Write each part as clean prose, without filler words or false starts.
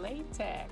latex.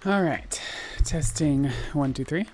All right, testing 1, 2, 3.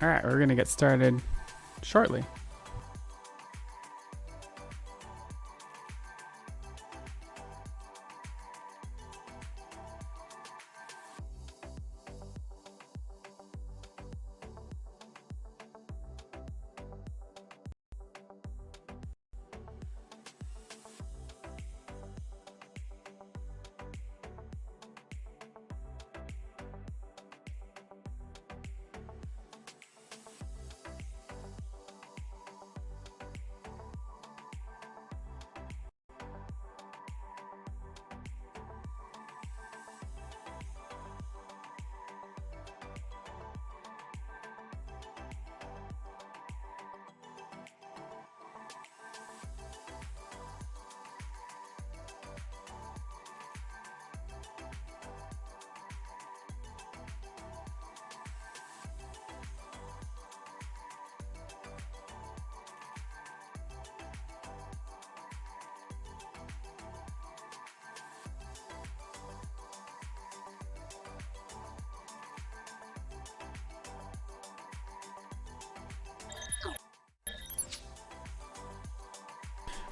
All right, we're gonna get started shortly.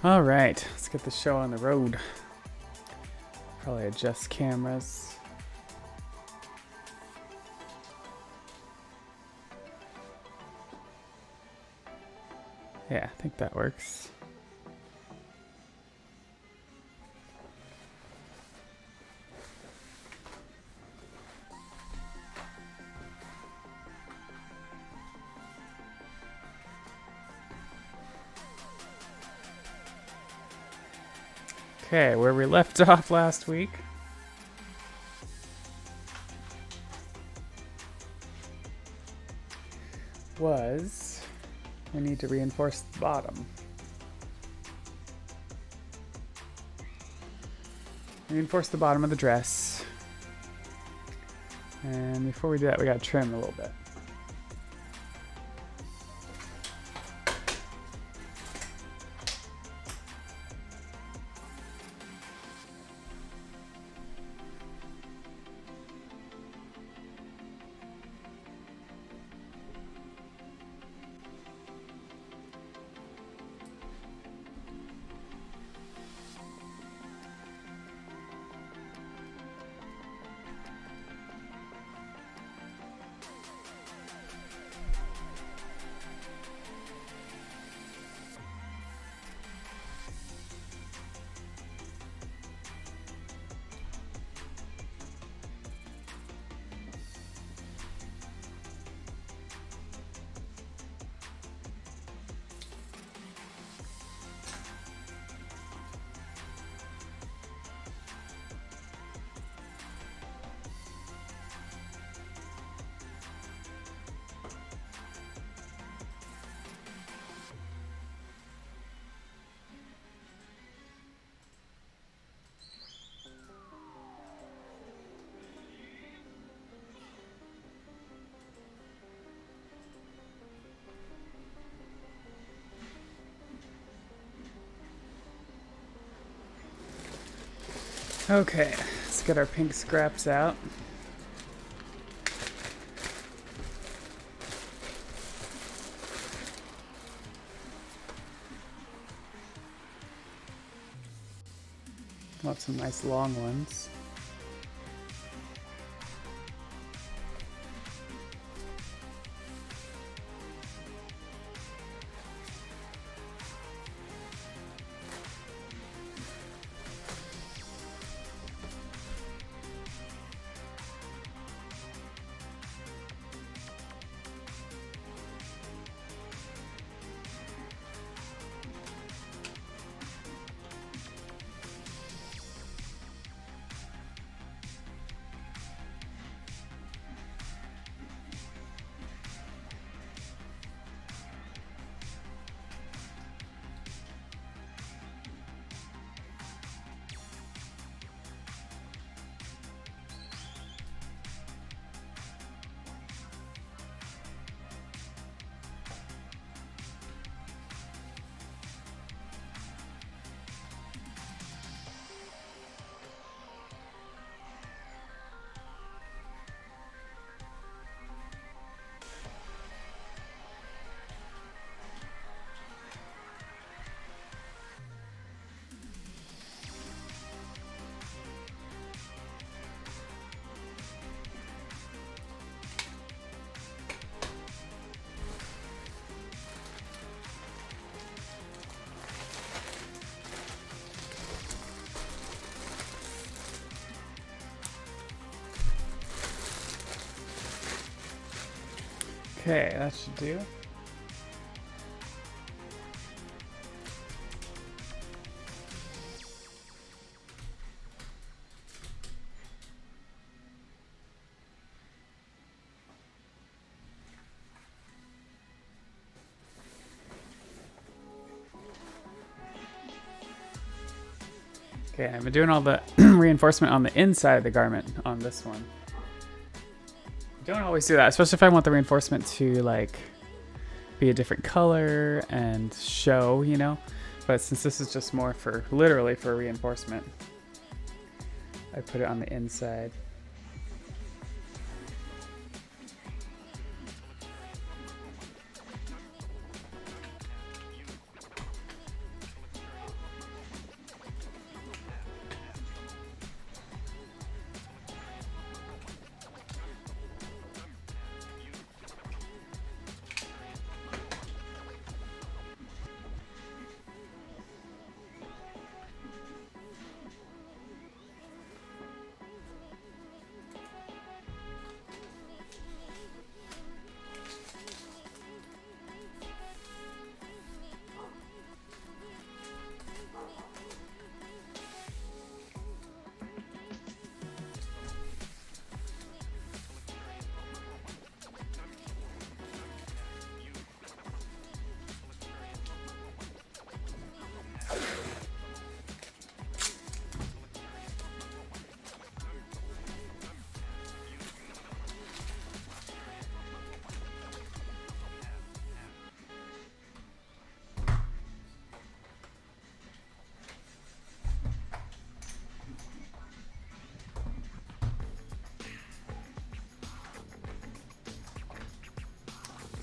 All right, let's get the show on the road. Probably adjust cameras. Yeah, I think that works. Okay, where we left off last week. Was I need to reinforce the bottom. Reinforce the bottom of the dress. And before we do that, we gotta trim a little bit. Okay, let's get our pink scraps out. Want some nice long ones. Okay, that should do. Okay, I've been doing all the reinforcement on the inside of the garment on this one. Don't always do that, especially if I want the reinforcement to like be a different color and show, you know. But since this is just more for literally for reinforcement, I put it on the inside.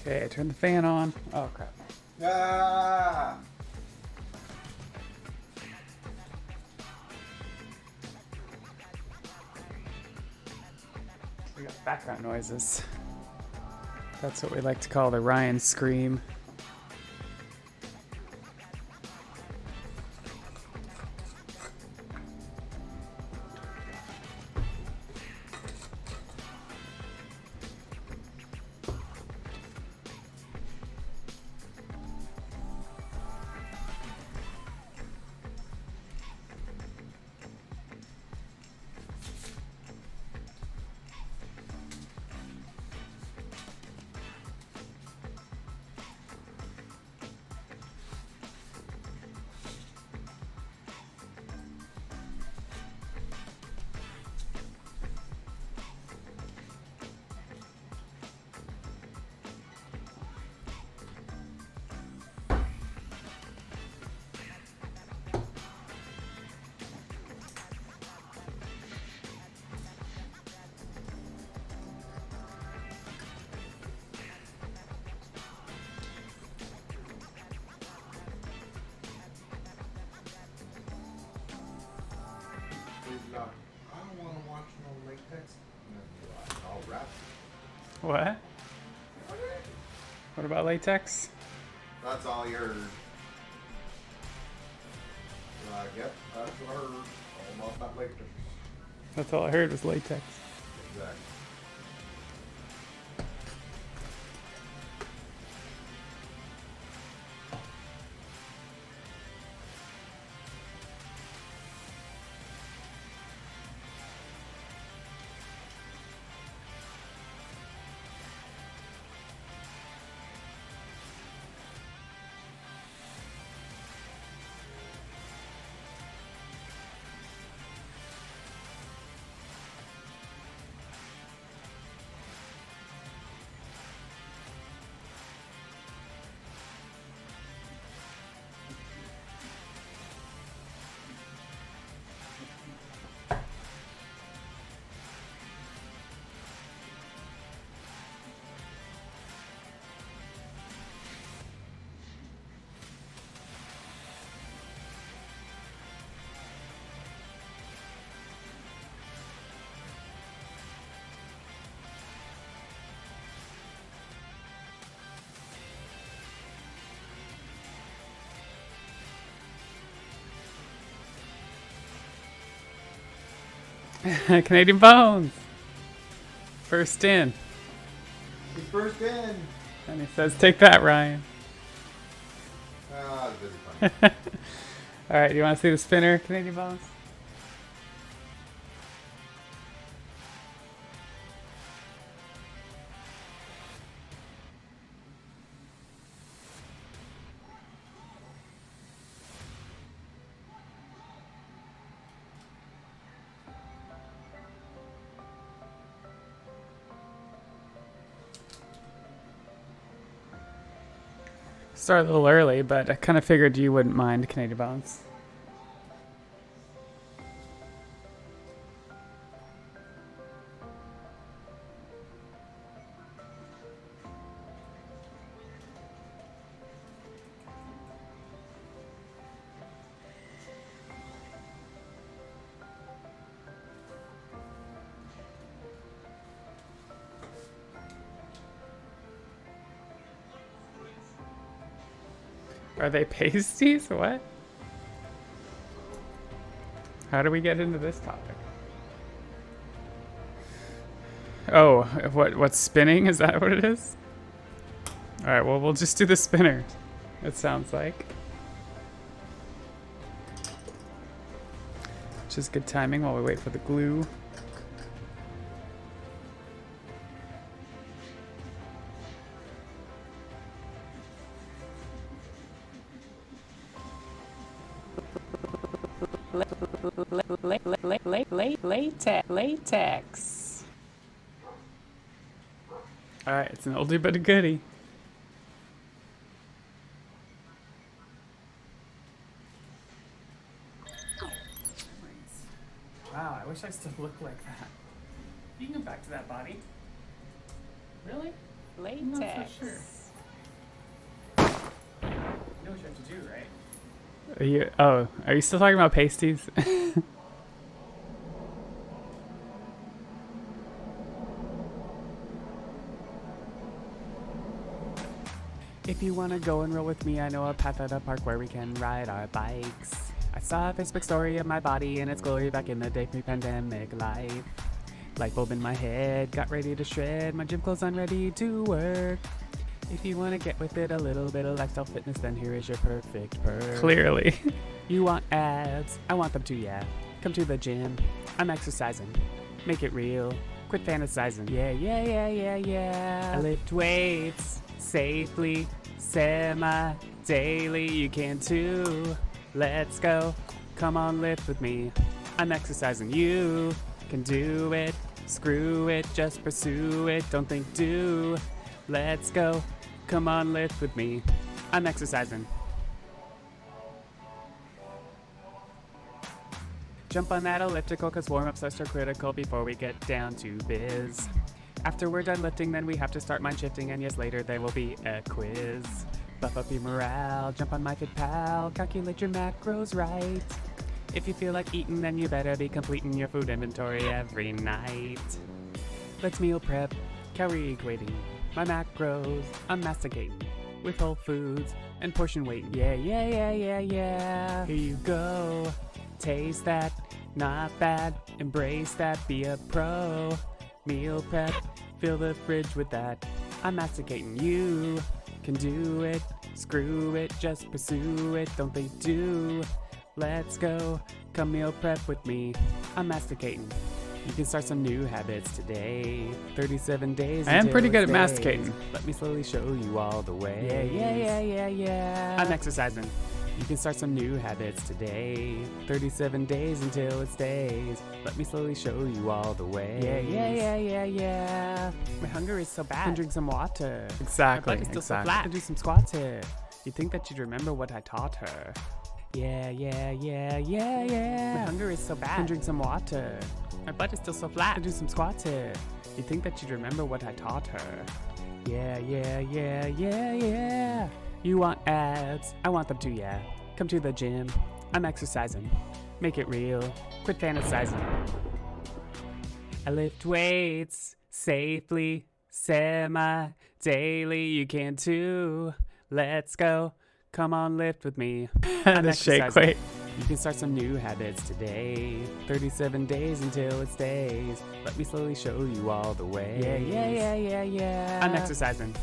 Okay, turn the fan on. Oh crap. Ah! We got background noises. That's what we like to call the Ryan scream. I don't want to watch no latex. I'll rap. What? What about latex? That's all you heard. Yep, that's what I heard. All about that latex. That's all I heard was latex. Exactly. Canadian Bones! First in. He's first in. And he says, take that, Ryan. Ah, this is funny. All right, you want to see the spinner, Canadian Bones? Started a little early, but I kind of figured you wouldn't mind, Canadian Bones. Are they pasties? What? How do we get into this topic? Oh, what's spinning? Is that what it is? All right, well, we'll just do the spinner. It sounds like. Which is good timing while we wait for the glue. Latex. All right, it's an oldie but a goodie. Wow, I wish I still looked like that. You can go back to that body. Really? Latex. I'm not so sure. You know what you have to do, right? Are you still talking about pasties? If you want to go and roll with me, I know a path at a park where we can ride our bikes. I saw a Facebook story of my body and its glory back in the day pre-pandemic life. Light bulb in my head, got ready to shred, my gym clothes on ready to work. If you want to get with it, a little bit of lifestyle fitness, then here is your perfect perk. Clearly. You want abs? I want them too, yeah. Come to the gym. I'm exercising. Make it real. Quit fantasizing. Yeah, yeah, yeah, yeah, yeah. I lift weights safely, semi-daily. You can too. Let's go. Come on, lift with me. I'm exercising. You can do it. Screw it. Just pursue it. Don't think do. Let's go. Come on, lift with me. I'm exercising. Jump on that elliptical, cause warm-ups are so critical before we get down to biz. After we're done lifting, then we have to start mind shifting, and yes, later there will be a quiz. Buff up your morale, jump on MyFitPal, calculate your macros right. If you feel like eating, then you better be completing your food inventory every night. Let's meal prep, calorie equating, my macros, I'm masticating, with whole foods and portion weighting. Yeah, yeah, yeah, yeah, yeah. Here you go, taste that, not bad, embrace that, be a pro. Meal prep, fill the fridge with that, I'm masticating. You can do it, screw it, just pursue it, don't think do. Let's go, come meal prep with me, I'm masticating. You can start some new habits today. 37 days. I am pretty good at masticating. Let me slowly show you all the way. Yeah, yeah, yeah, yeah, yeah. I'm exercising. You can start some new habits today. 37 days until it stays. Let me slowly show you all the way. Yeah, yeah, yeah, yeah, yeah. My hunger is so bad. I can drink some water. Exactly. My butt is still so flat. I can do some squats here. You'd think that you'd remember what I taught her. Yeah, yeah, yeah, yeah, yeah. My hunger is so bad. I can drink some water. My butt is still so flat. I do some squats here. You'd think that you'd remember what I taught her. Yeah, yeah, yeah, yeah, yeah. You want abs? I want them too, yeah. Come to the gym. I'm exercising. Make it real. Quit fantasizing. I lift weights safely, semi-daily. You can too. Let's go. Come on, lift with me. I'm The shake weight. You can start some new habits today. 37 days until it stays. Let me slowly show you all the way. Yeah. I'm exercising.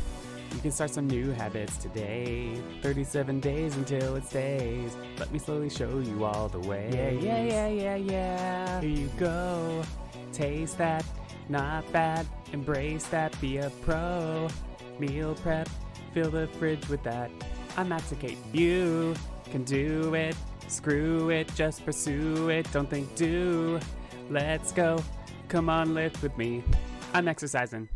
You can start some new habits today. 37 days until it stays. Let me slowly show you all the way. Yeah. Here you go. Taste that. Not bad. Embrace that. Be a pro. Meal prep. Fill the fridge with that. I'm Maxicate. You can do it. Screw it. Just pursue it. Don't think do. Let's go. Come on, lift with me. I'm exercising.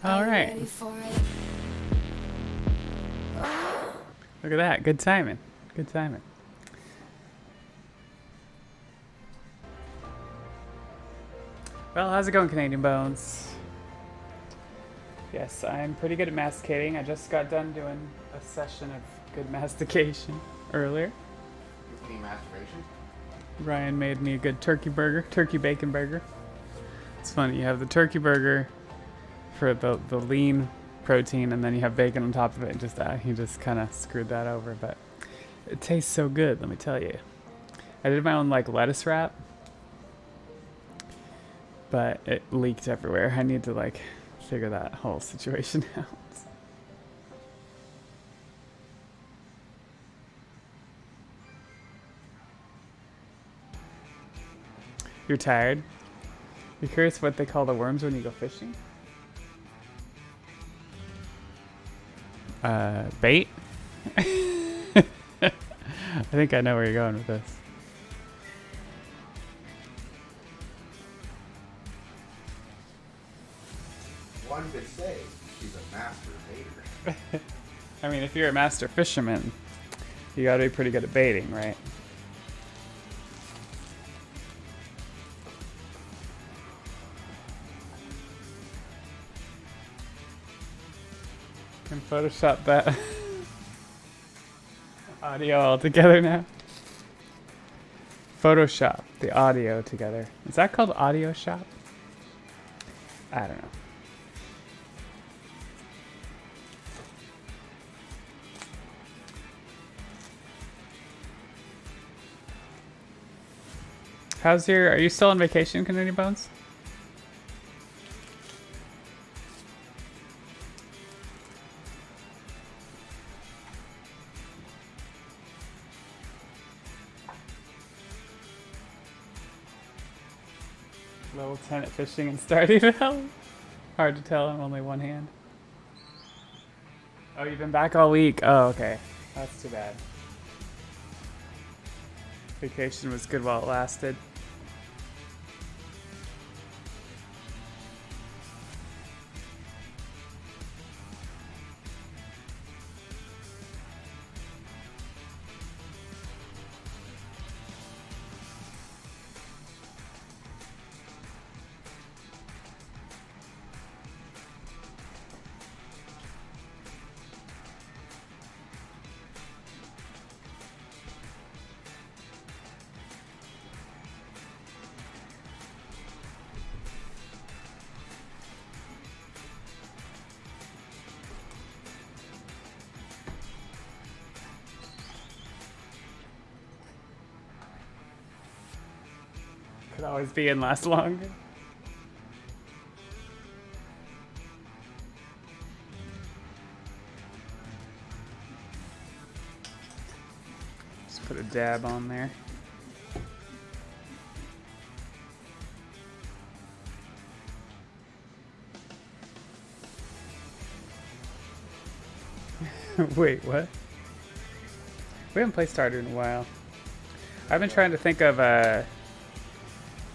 All right. Look at that. Good timing. Good timing. Well, how's it going, Canadian Bones? Yes, I'm pretty good at masticating. I just got done doing a session of good mastication earlier. Any masturbation? Ryan made me a good turkey bacon burger. It's funny, you have the turkey burger for the lean protein, and then you have bacon on top of it. He just kind of screwed that over, but it tastes so good, let me tell you. I did my own like lettuce wrap, but it leaked everywhere. I need to like figure that whole situation out. You're tired? You're curious what they call the worms when you go fishing? Bait? I think I know where you're going with this. One could say she's a master baiter. I mean, if you're a master fisherman, you gotta be pretty good at baiting, right? Can Photoshop that audio all together now. Photoshop the audio together. Is that called audio shop? I don't know. Are you still on vacation, Canadian Bones? Level 10 at fishing and Stardew Valley? Hard to tell, I'm only one hand. Oh, you've been back all week? Oh, okay. That's too bad. Vacation was good while it lasted. Could always be and last longer. Just put a dab on there. Wait, what? We haven't played Stardew in a while. I've been trying to think of a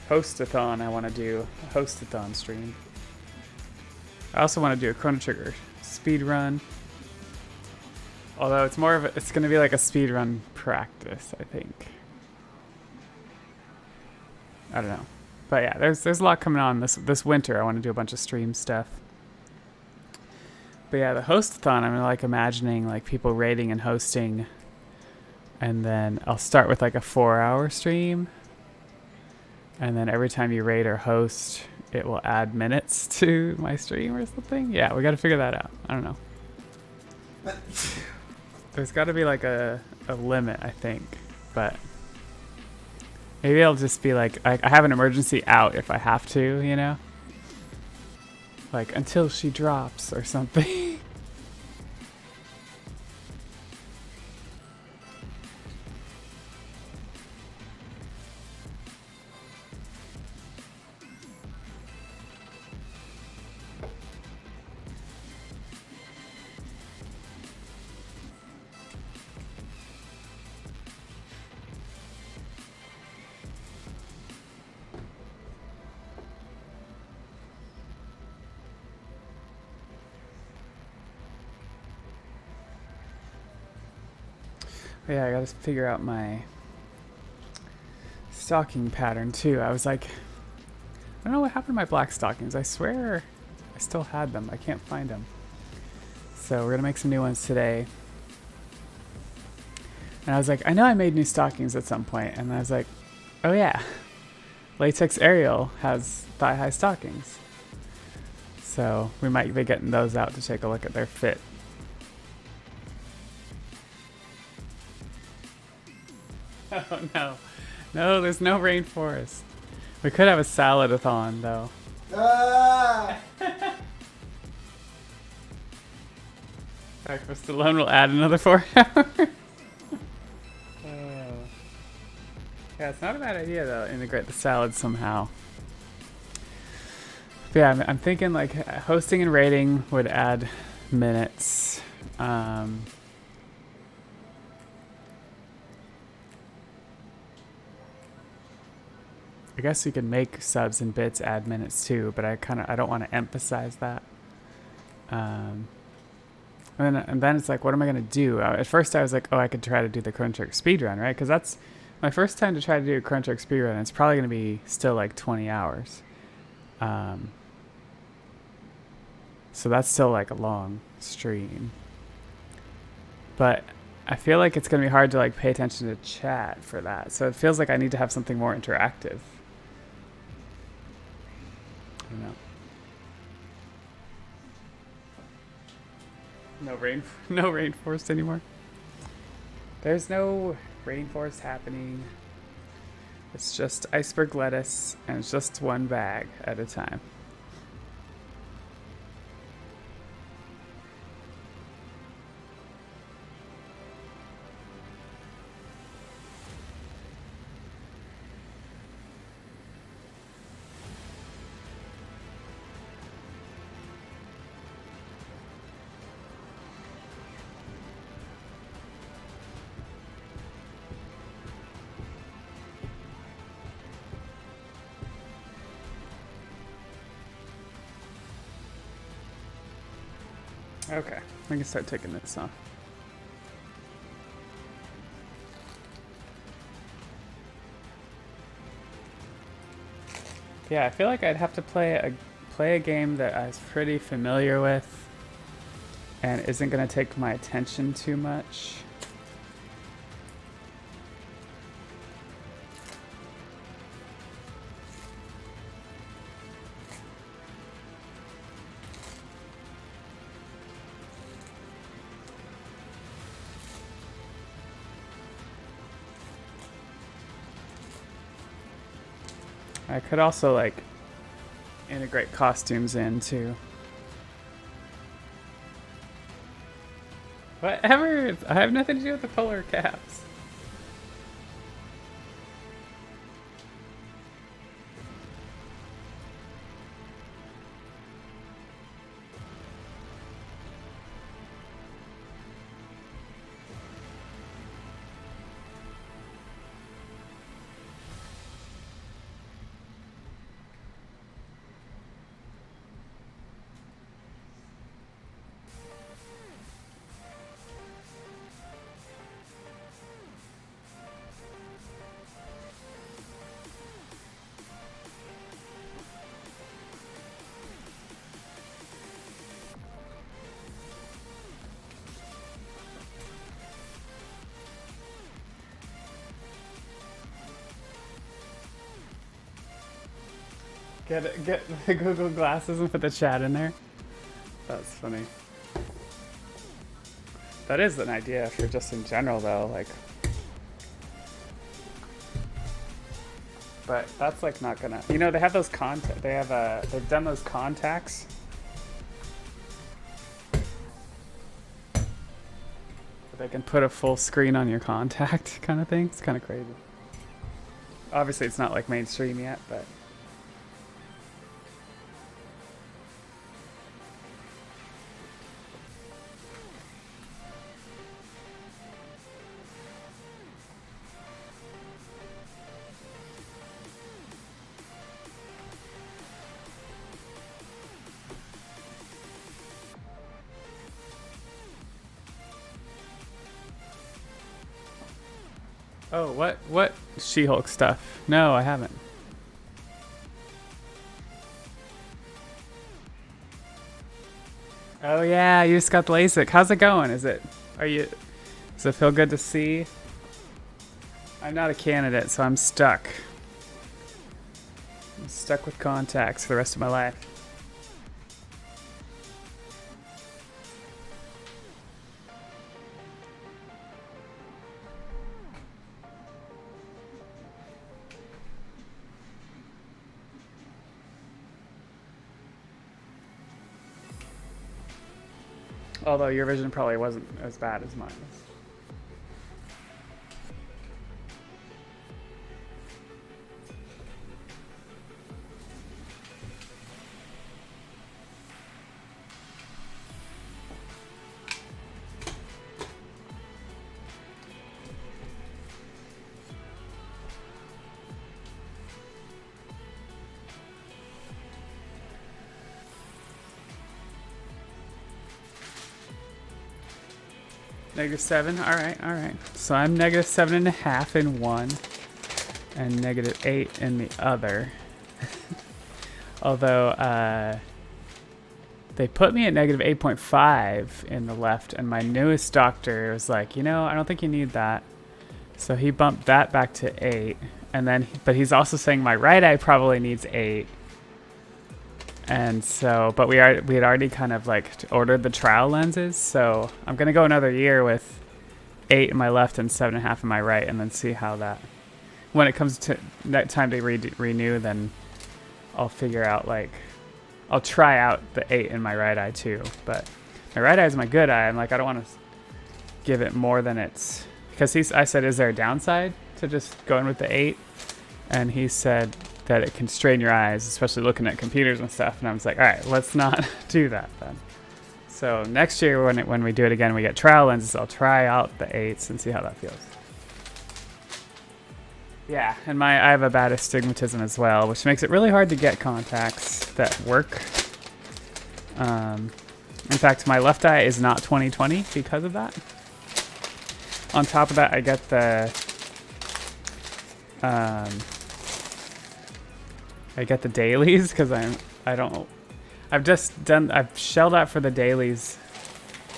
host-a-thon I want to do. A host-a-thon stream. I also want to do a Chrono Trigger speed run. Although it's going to be like a speed run practice, I think. I don't know. But yeah, there's a lot coming on this winter. I want to do a bunch of stream stuff. But yeah, the host-a-thon, I'm like imagining like people rating and hosting, and then I'll start with like a 4-hour stream, and then every time you rate or host, it will add minutes to my stream or something. Yeah, we got to figure that out. I don't know. There's got to be like a limit, I think. But maybe I'll just be like, I have an emergency out if I have to, you know? Like, until she drops or something. Yeah, I gotta figure out my stocking pattern too. I was like, I don't know what happened to my black stockings. I swear I still had them. I can't find them. So we're gonna make some new ones today. And I was like, I know I made new stockings at some point. And I was like, oh yeah, Latex Ariel has thigh-high stockings. So we might be getting those out to take a look at their fit. Oh no. No, there's no rainforest. We could have a salad-a-thon though. Ah! Alright, Stallone will add another 4 hours. Yeah, it's not a bad idea though, integrate the salad somehow. But yeah, I'm thinking like hosting and rating would add minutes. I guess you could make subs and bits add minutes too, but I don't want to emphasize that. And then it's like, what am I gonna do? At first I was like, oh, I could try to do the Chrono Trigger speedrun, right? Because that's my first time to try to do a Chrono Trigger speedrun. It's probably gonna be still like 20 hours. So that's still like a long stream. But I feel like it's gonna be hard to like pay attention to chat for that. So it feels like I need to have something more interactive. You know. No rainforest anymore. There's no rainforest happening. It's just iceberg lettuce, and it's just one bag at a time. Okay, I can start taking this off. Yeah, I feel like I'd have to play a game that I was pretty familiar with and isn't going to take my attention too much. I could also like integrate costumes in too. Whatever. I have nothing to do with the polar caps. Get the Google glasses and put the chat in there. That's funny. That is an idea for just in general, though. Like, but that's like not gonna. You know, they have those They have they've done those contacts. They can put a full screen on your contact, kind of thing. It's kind of crazy. Obviously, it's not like mainstream yet, but. Oh, what She-Hulk stuff? No, I haven't. Oh yeah, you just got the LASIK. How's it going? Does it feel good to see? I'm not a candidate, so I'm stuck. I'm stuck with contacts for the rest of my life. Although your vision probably wasn't as bad as mine was. -7. All right. So I'm -7.5 in one, and -8 in the other. Although they put me at -8.5 in the left, and my newest doctor was like, I don't think you need that. So he bumped that back to 8, and then, but he's also saying my right eye probably needs 8. And so, but we had already kind of like ordered the trial lenses, so I'm gonna go another year with 8 in my left and 7.5 in my right, and then see how that. When it comes to that time to renew, then I'll figure out I'll try out the 8 in my right eye too. But my right eye is my good eye. I'm like, I don't want to give it more than it's, because I said, is there a downside to just going with the 8? And he said that it can strain your eyes, especially looking at computers and stuff. And I was like, all right, let's not do that then. So next year when we do it again, we get trial lenses, I'll try out the 8s and see how that feels. Yeah, and I have a bad astigmatism as well, which makes it really hard to get contacts that work. In fact, my left eye is not 20/20 because of that. On top of that, I get the dailies because I've shelled out for the dailies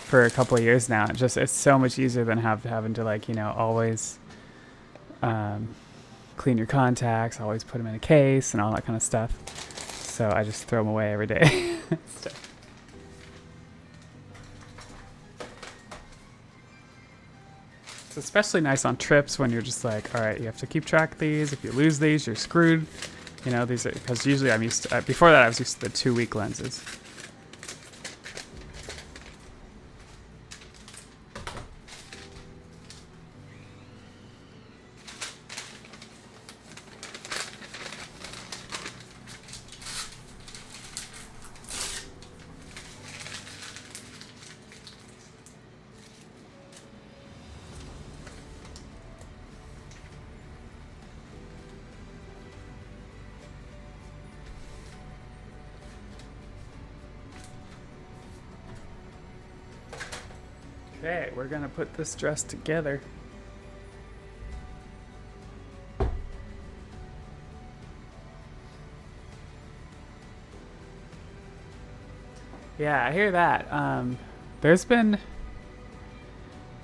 for a couple of years now. It's so much easier than having to always clean your contacts, always put them in a case and all that kind of stuff. So I just throw them away every day. It's especially nice on trips when you're just like, all right, you have to keep track of these. If you lose these, you're screwed. These are, because usually I'm used to, before that I was used to the 2-week lenses. Okay, we're gonna put this dress together. Yeah, I hear that. There's been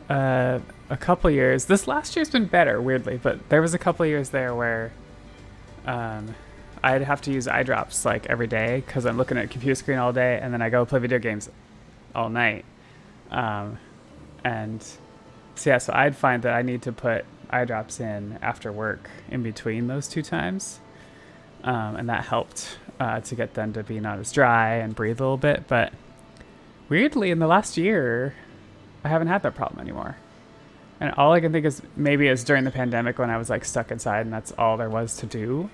a couple years. This last year's been better, weirdly, but there was a couple years there where I'd have to use eye drops every day because I'm looking at a computer screen all day, and then I go play video games all night. And so yeah, so I'd find that I need to put eye drops in after work in between those two times. And that helped to get them to be not as dry and breathe a little bit. But weirdly, in the last year, I haven't had that problem anymore. And all I can think is maybe it's during the pandemic when I was like stuck inside and that's all there was to do.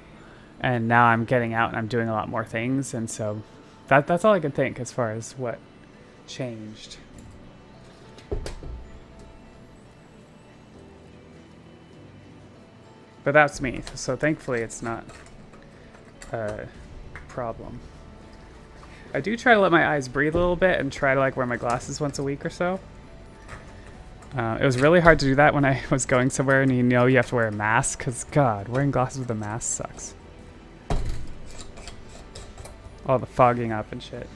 And now I'm getting out and I'm doing a lot more things. And so that's all I can think as far as what changed. But that's me. So thankfully it's not a problem. I do try to let my eyes breathe a little bit and try to like wear my glasses once a week or so. It was really hard to do that when I was going somewhere and you have to wear a mask because God, wearing glasses with a mask sucks. All the fogging up and shit.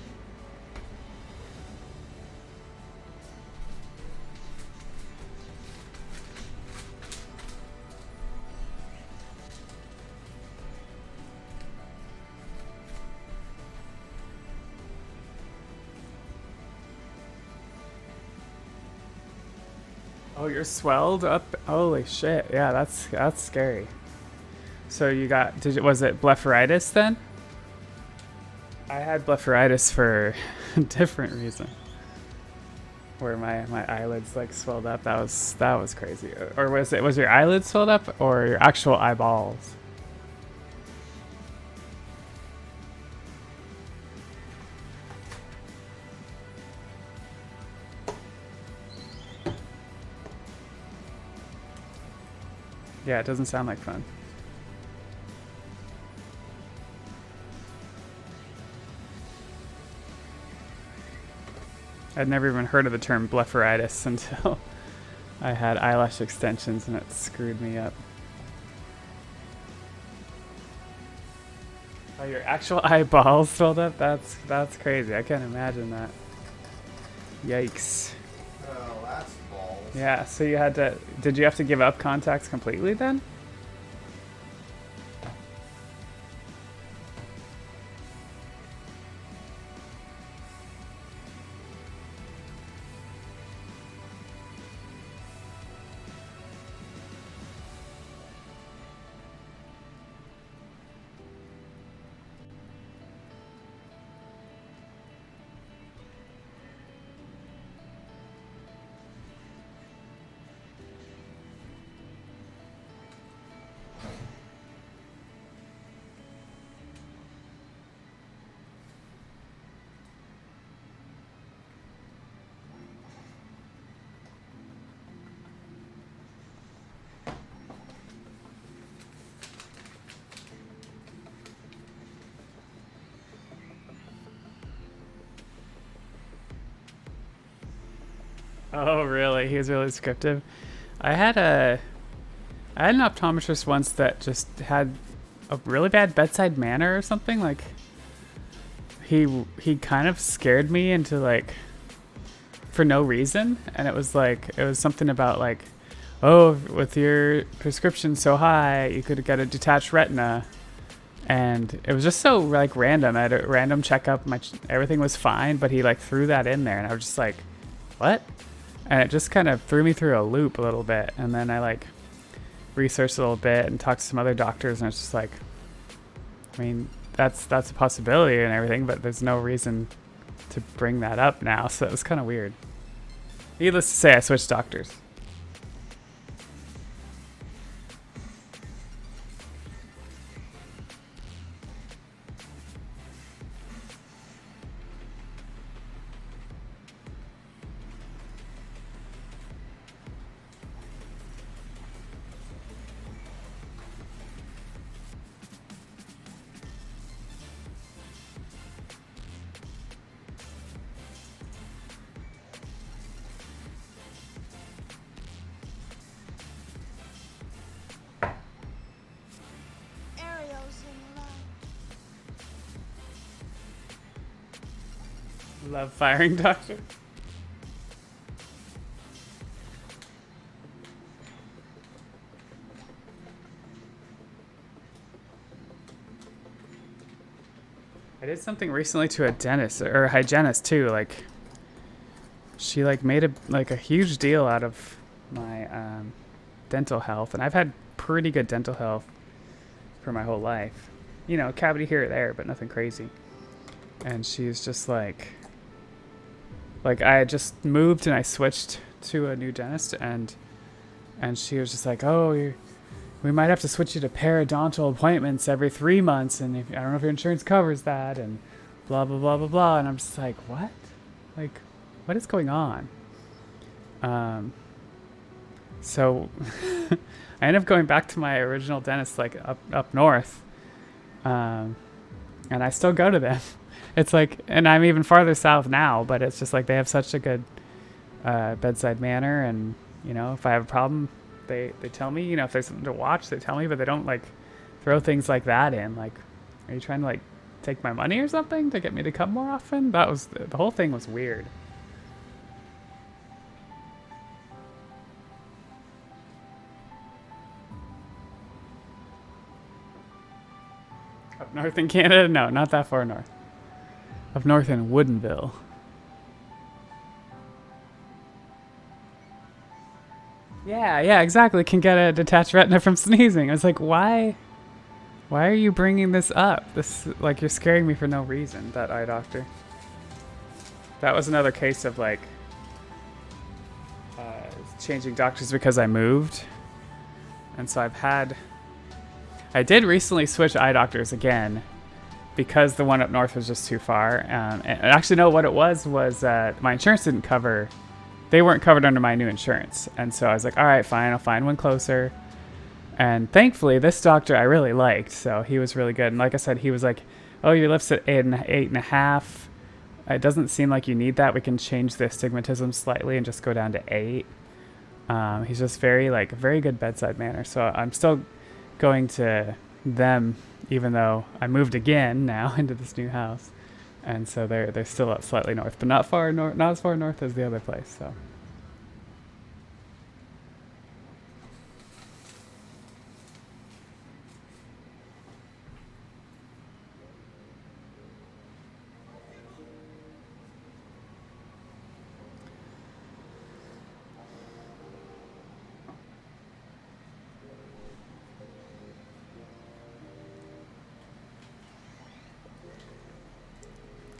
Oh, you're swelled up? Holy shit! Yeah, that's scary. So you got was it blepharitis then? I had blepharitis for a different reason, where my eyelids like swelled up. That was crazy. Or was your eyelids swelled up or your actual eyeballs? Yeah, it doesn't sound like fun. I'd never even heard of the term blepharitis until I had eyelash extensions and it screwed me up. Oh, your actual eyeballs swelled up? That's crazy. I can't imagine that. Yikes. That's balls. Yeah, so did you have to give up contacts completely then? Oh, really? He was really descriptive. I had an optometrist once that just had a really bad bedside manner or something. Like he kind of scared me into like for no reason, and it was something about like, oh, with your prescription so high, you could get a detached retina. And it was just so like random. I had a random checkup. Everything was fine, but he like threw that in there, and I was just like, what? And it just kind of threw me through a loop a little bit. And then I like researched a little bit and talked to some other doctors, and it's just like, I mean, that's a possibility and everything, but there's no reason to bring that up now. So it was kind of weird. Needless to say, I switched doctors. Love firing doctor. I did something recently to a dentist or a hygienist too. Like, she like made a huge deal out of my dental health, and I've had pretty good dental health for my whole life. You know, cavity here or there, but nothing crazy. And she's just like I had just moved and I switched to a new dentist, and she was just like, oh, we might have to switch you to periodontal appointments every 3 months, and I don't know if your insurance covers that, and blah blah blah blah blah. And I'm just like, what? Like, what is going on? So I ended up going back to my original dentist, like up north, and I still go to them. It's like, and I'm even farther south now, but it's just like they have such a good bedside manner, and you know, if I have a problem, they tell me. You know, if there's something to watch, they tell me, but they don't like throw things like that in. Like, are you trying to like take my money or something to get me to come more often? That was the whole thing was weird. Up north in Canada? No, not that far north. Up north in Woodinville. Yeah, exactly. Can get a detached retina from sneezing. I was like, why are you bringing this up? This, like, you're scaring me for no reason, that eye doctor. That was another case of, like, changing doctors because I moved. And so I did recently switch eye doctors again because the one up north was just too far. And actually, no, what it was my insurance didn't cover. They weren't covered under my new insurance. And so I was like, all right, fine, I'll find one closer. And thankfully, this doctor I really liked, so he was really good. And like I said, he was like, oh, your lips at 8.5. It doesn't seem like you need that. We can change the astigmatism slightly and just go down to 8. He's just very good bedside manner. So I'm still going to them, even though I moved again now into this new house. And so they're still up slightly north, but not as far north as the other place. So.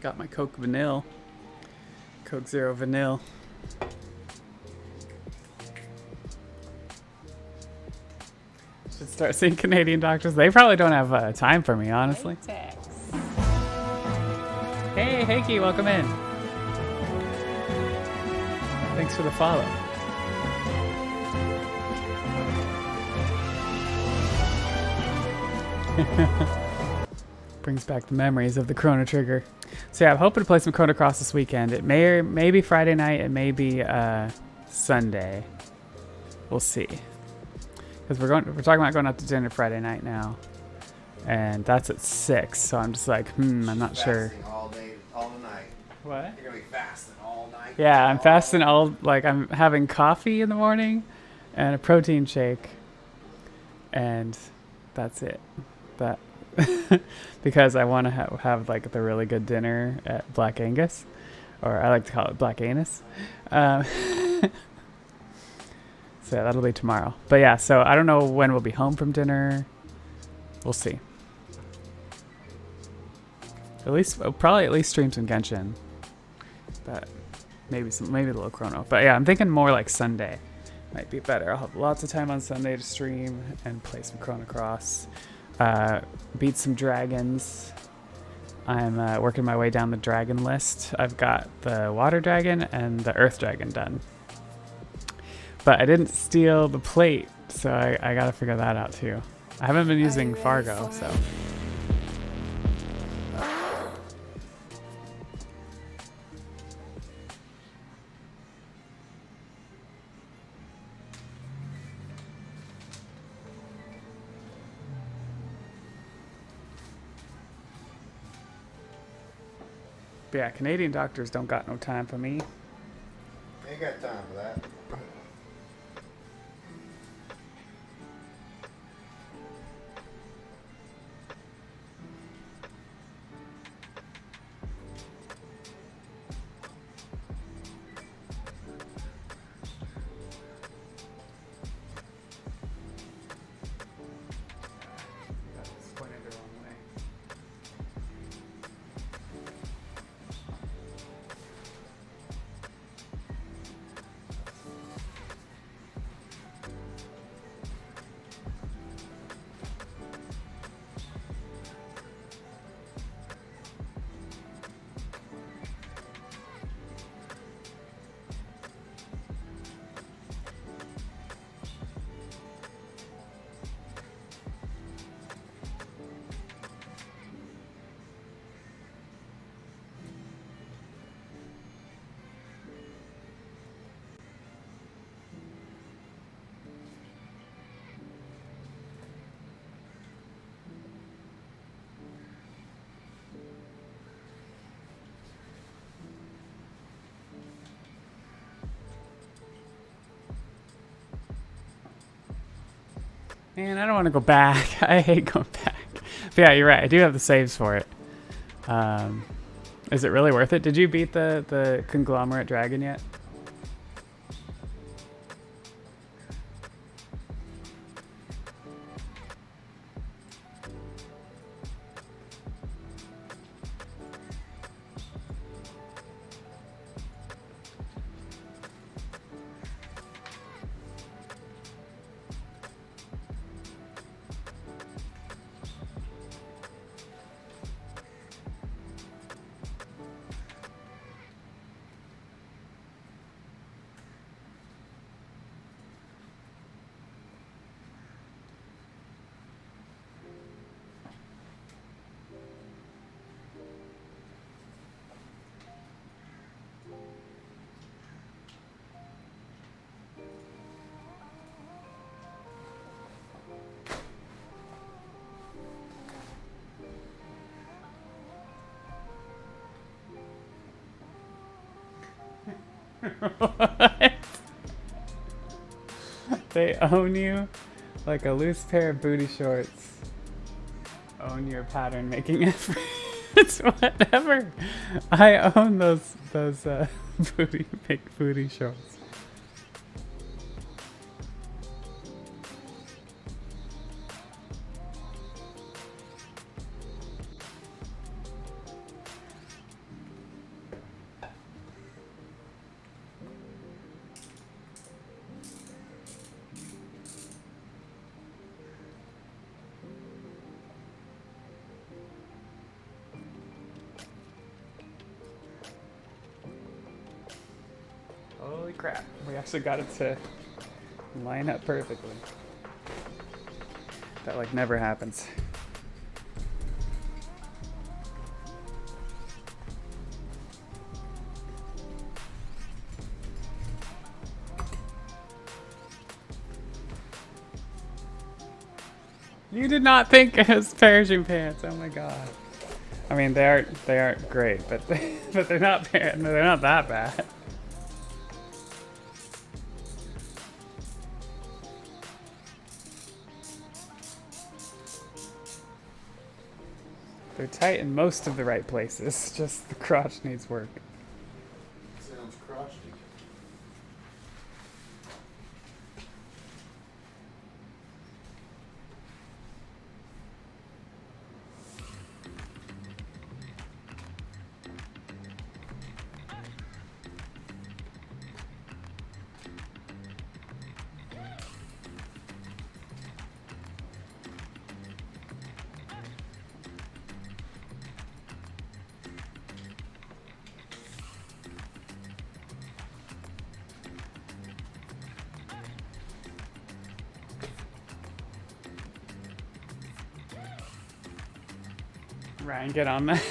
Got my Coke Vanille. Coke Zero Vanille. Should start seeing Canadian doctors. They probably don't have time for me, honestly. Latex. Hey, Heikki, welcome in. Thanks for the follow. Brings back the memories of the Chrono Trigger. So yeah, I'm hoping to play some Chrono Cross this weekend. It may be Friday night. It may be Sunday. We'll see. Because we're talking about going out to dinner Friday night now, and that's at 6. So I'm just like, I'm not sure. All day, all night. What? You're gonna be fasting all night. Yeah, I'm fasting I'm having coffee in the morning, and a protein shake, and that's it. That. Because I want to have like the really good dinner at Black Angus, or I like to call it Black Anus. So yeah, that'll be tomorrow. But yeah, so I don't know when we'll be home from dinner. We'll see. Probably at least stream some Genshin. But maybe a little Chrono. But yeah, I'm thinking more like Sunday might be better. I'll have lots of time on Sunday to stream and play some Chrono Cross. Beat some dragons. I'm working my way down the dragon list. I've got the water dragon and the earth dragon done. But I didn't steal the plate, so I gotta figure that out too. I haven't been using Fargo, so. But yeah, Canadian doctors don't got no time for me. Ain't got time for that. Man, I don't want to go back. I hate going back. But yeah, you're right. I do have the saves for it. Is it really worth it? Did you beat the conglomerate dragon yet? What? They own you like a loose pair of booty shorts. Own your pattern making efforts. Whatever. I own those booty shorts. Holy crap. We actually got it to line up perfectly. That like never happens. You did not think it was parachute pants. Oh my god. I mean, they aren't great, but but they're not that bad. They're tight in most of the right places. Just the crotch needs work. Sounds crotchety. Ryan, get on that.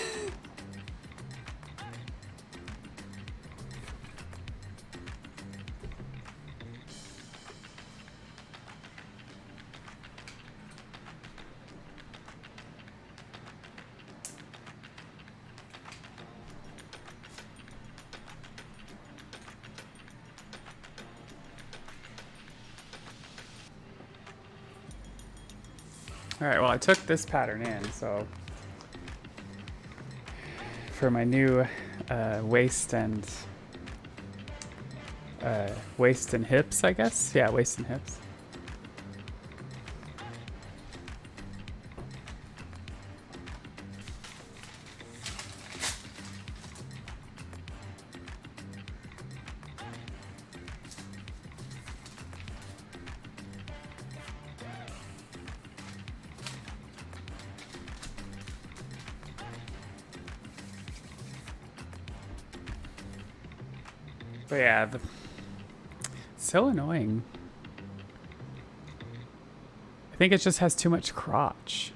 All right, well, I took this pattern in, so for my new waist and hips, I guess. Yeah, waist and hips. But yeah, so annoying. I think it just has too much crotch.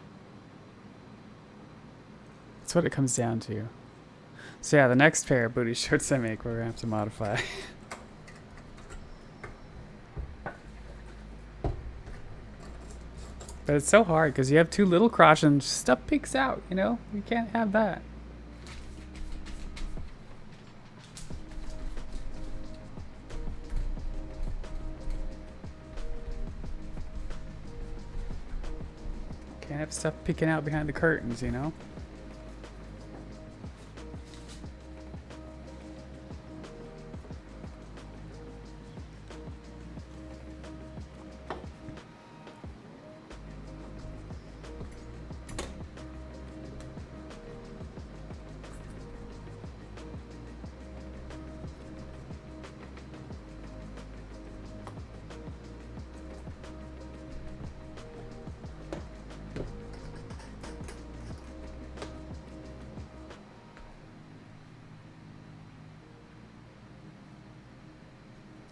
That's what it comes down to. So yeah, the next pair of booty shorts I make, we're gonna have to modify. But it's so hard because you have too little crotch and stuff peeks out, you know? You can't have that. Can't have stuff peeking out behind the curtains, you know?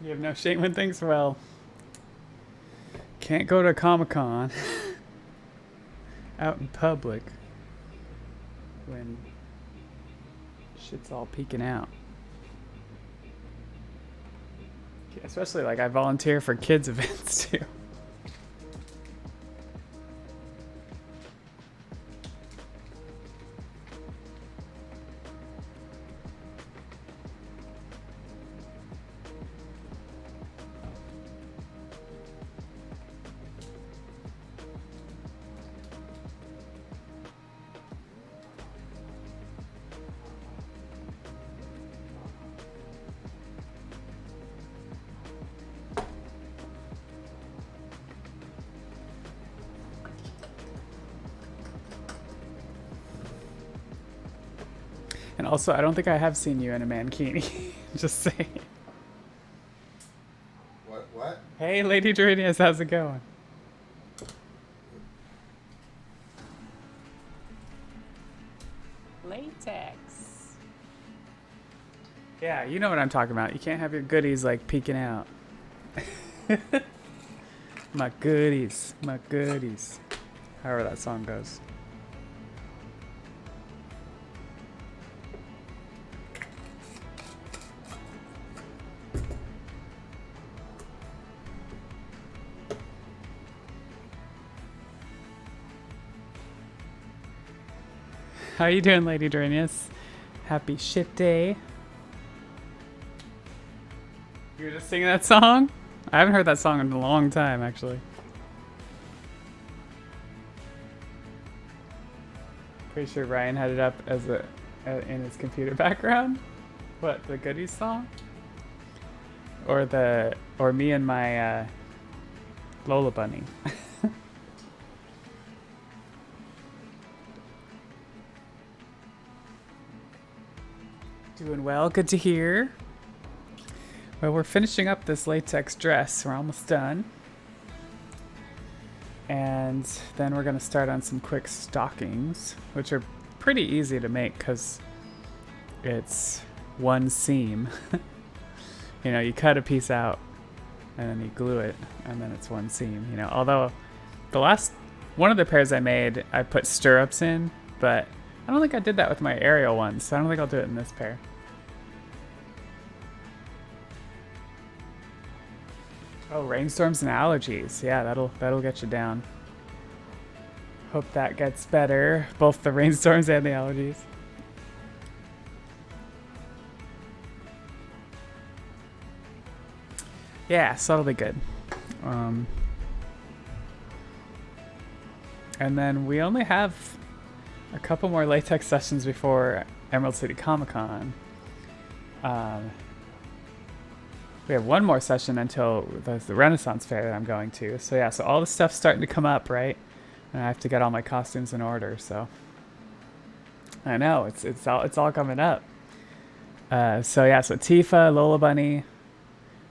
You have no shame when things well. Can't go to Comic-Con out in public when shit's all peeking out. Especially like I volunteer for kids events too. And also, I don't think I have seen you in a mankini. Just saying. What? Hey, Lady Dorinius, how's it going? Latex. Yeah, you know what I'm talking about. You can't have your goodies like peeking out. My goodies, my goodies. However that song goes. How you doing, Lady Dorinius? Happy shit day. You were just singing that song? I haven't heard that song in a long time, actually. Pretty sure Ryan had it up as in his computer background. What, the Goodies song? Or me and my Lola Bunny. Doing well, good to hear. Well, we're finishing up this latex dress. We're almost done. And then we're gonna start on some quick stockings, which are pretty easy to make because it's one seam. You know, you cut a piece out and then you glue it and then it's one seam, you know. Although one of the pairs I made, I put stirrups in, but I don't think I did that with my Ariel ones, so I don't think I'll do it in this pair. Oh, rainstorms and allergies. Yeah, that'll get you down. Hope that gets better, both the rainstorms and the allergies. Yeah, so that'll be good. And then we only have a couple more latex sessions before Emerald City Comic Con. We have one more session until there's the Renaissance Fair that I'm going to. So yeah, so all the stuff's starting to come up, right? And I have to get all my costumes in order. So I know it's all coming up. So yeah, so Tifa, Lola Bunny,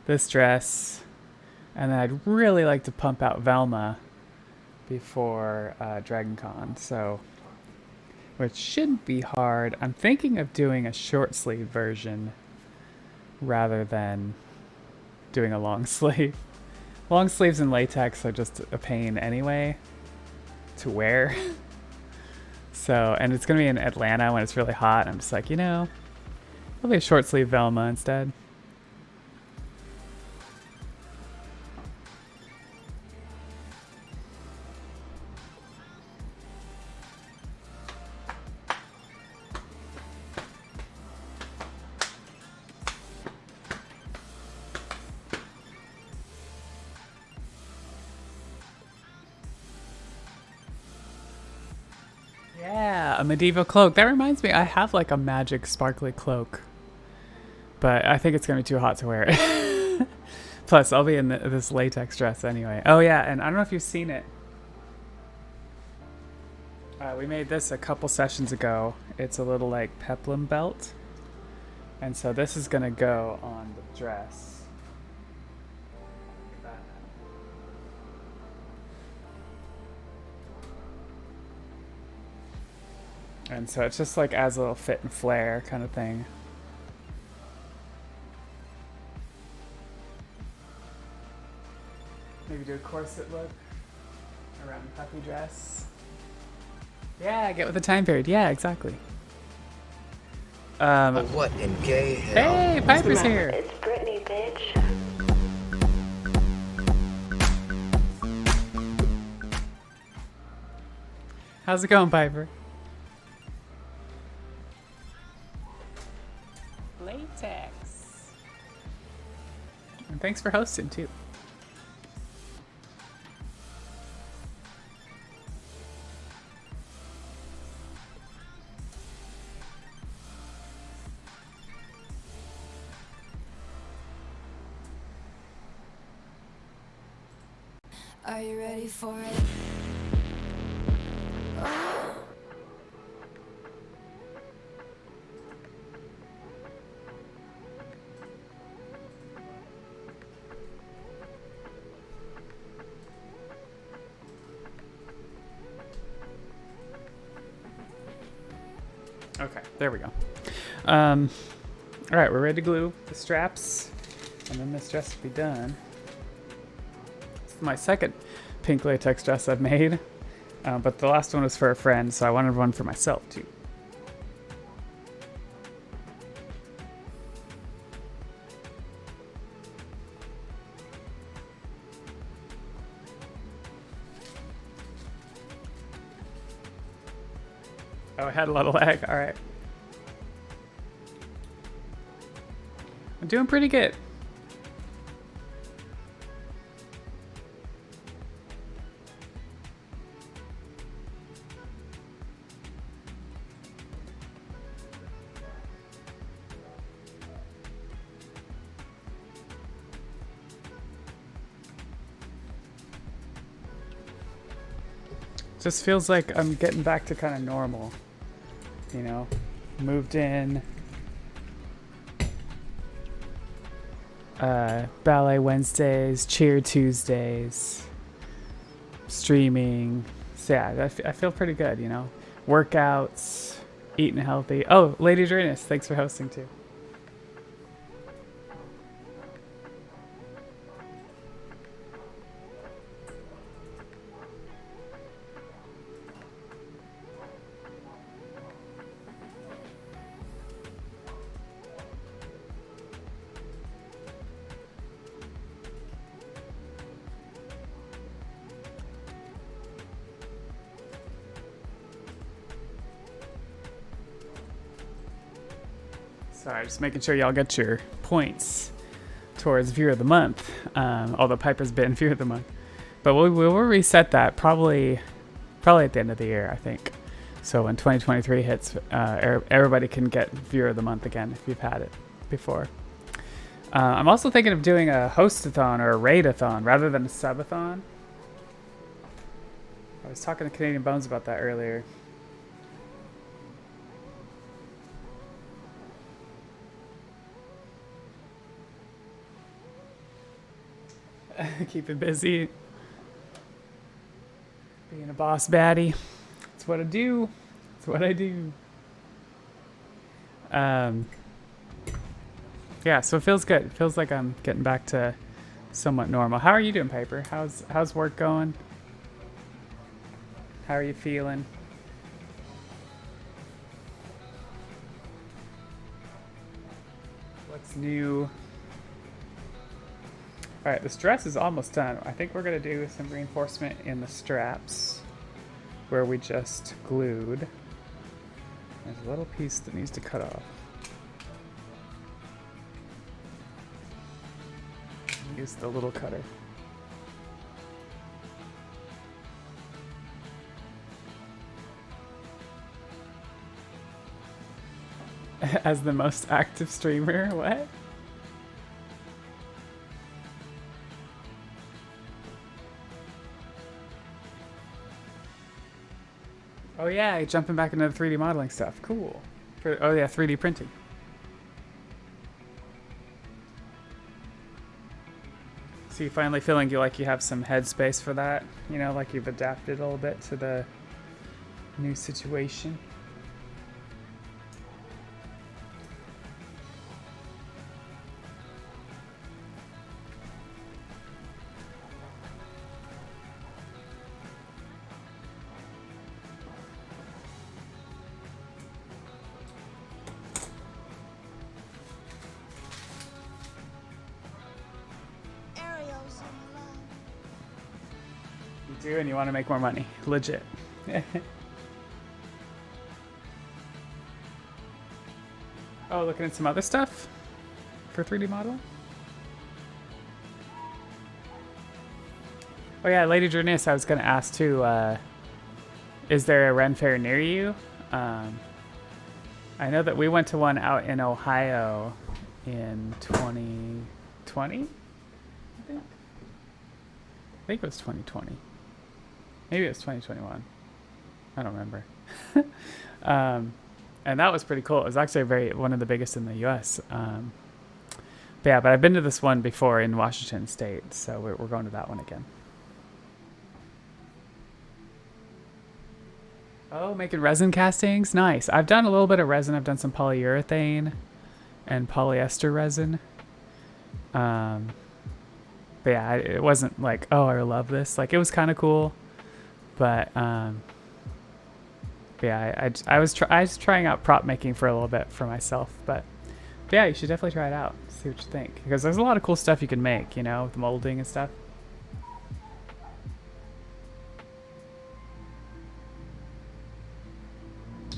this dress, and then I'd really like to pump out Velma before Dragon Con. So, which shouldn't be hard. I'm thinking of doing a short sleeve version rather than doing a long sleeve. Long sleeves in latex are just a pain anyway to wear. So, and it's gonna be in Atlanta when it's really hot. I'm just like, you know, it'll be a short sleeve Velma instead. a medieval cloak. That reminds me, I have like a magic sparkly cloak. But I think it's going to be too hot to wear it. Plus, I'll be in this latex dress anyway. Oh yeah, and I don't know if you've seen it. We made this a couple sessions ago. It's a little like peplum belt. And so this is going to go on the dress. Like that. And so it's just like as a little fit and flare kind of thing. Maybe do a corset look around the puffy dress. Yeah, get with the time period. Yeah, exactly. What in gay hell? Hey, Piper's here. It's Brittany, bitch. How's it going, Piper? Latex. And thanks for hosting, too. Are you ready for it? Okay, there we go. All right, we're ready to glue the straps, and then this dress will be done. It's my second pink latex dress I've made, but the last one was for a friend, so I wanted one for myself too. Oh, I had a little lag. All right. I'm doing pretty good. Just feels like I'm getting back to kind of normal. You know, moved in. Ballet Wednesdays, cheer Tuesdays, streaming. So yeah, I feel pretty good, you know. Workouts, eating healthy. Oh, Lady Drenus, thanks for hosting too. Sorry, just making sure y'all get your points towards Viewer of the Month. Although Piper's been Viewer of the Month, but we will reset that probably at the end of the year, I think. So when 2023 hits, everybody can get Viewer of the Month again if you've had it before. I'm also thinking of doing a hostathon or a raid-a-thon rather than a subathon. I was talking to Canadian Bones about that earlier. Keep it busy. Being a boss baddie. That's what I do. That's what I do. Yeah, so it feels good. It feels like I'm getting back to somewhat normal. How are you doing, Piper? How's work going? How are you feeling? What's new? Alright, this dress is almost done. I think we're going to do some reinforcement in the straps where we just glued. There's a little piece that needs to cut off. Use the little cutter. As the most active streamer? What? Oh yeah, jumping back into the 3D modeling stuff. Cool. Oh yeah, 3D printing. So you finally feeling like you have some headspace for that? You know, like you've adapted a little bit to the new situation? You do, and you want to make more money. Legit. Oh, looking at some other stuff for 3D modeling? Oh yeah, Lady Journeys, I was going to ask too, is there a Ren Fair near you? I know that we went to one out in Ohio in 2020, I think it was 2020. Maybe it was 2021. I don't remember. And that was pretty cool. It was actually one of the biggest in the U.S. But I've been to this one before in Washington State, so we're going to that one again. Oh, making resin castings? Nice. I've done a little bit of resin. I've done some polyurethane and polyester resin. But yeah, it wasn't like, oh, I love this. Like, it was kind of cool. But yeah, I was trying out prop making for a little bit for myself. But yeah, you should definitely try it out. See what you think. Because there's a lot of cool stuff you can make, you know, with molding and stuff.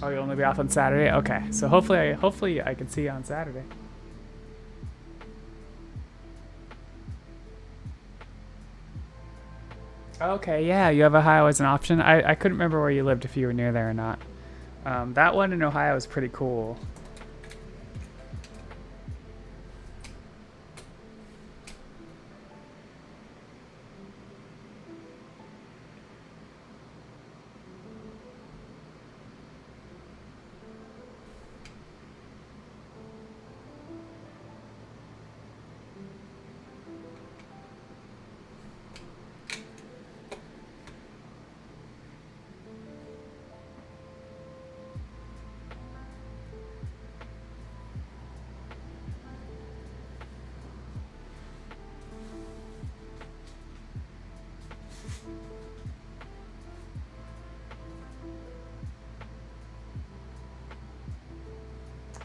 Oh, you'll only be off on Saturday? Okay, so hopefully I can see you on Saturday. Okay, yeah, you have Ohio as an option. I couldn't remember where you lived, if you were near there or not. That one in Ohio is pretty cool.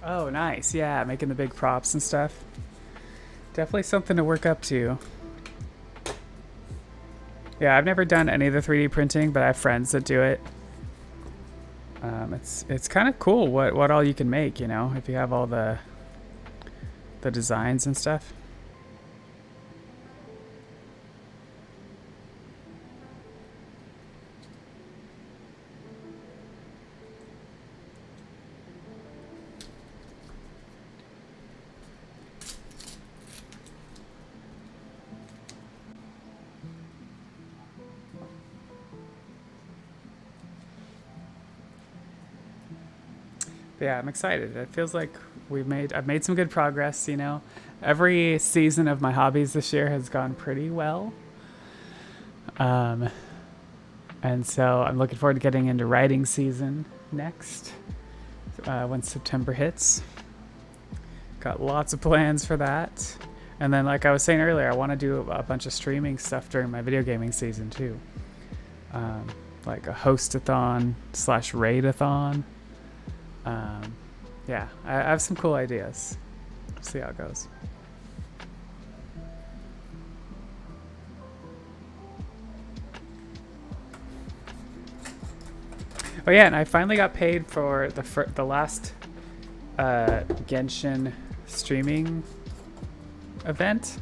Oh, nice. Yeah, making the big props and stuff. Definitely something to work up to. Yeah, I've never done any of the 3D printing, but I have friends that do it. It's kind of cool what all you can make, you know, if you have all the designs and stuff. Yeah, I'm excited. It feels like I've made some good progress, you know. Every season of my hobbies this year has gone pretty well. And so I'm looking forward to getting into writing season next, when September hits. Got lots of plans for that. And then, like I was saying earlier, I want to do a bunch of streaming stuff during my video gaming season too. Like a host-a-thon / raid-a-thon. Yeah, I have some cool ideas. See how it goes. Oh yeah, and I finally got paid for the last Genshin streaming event.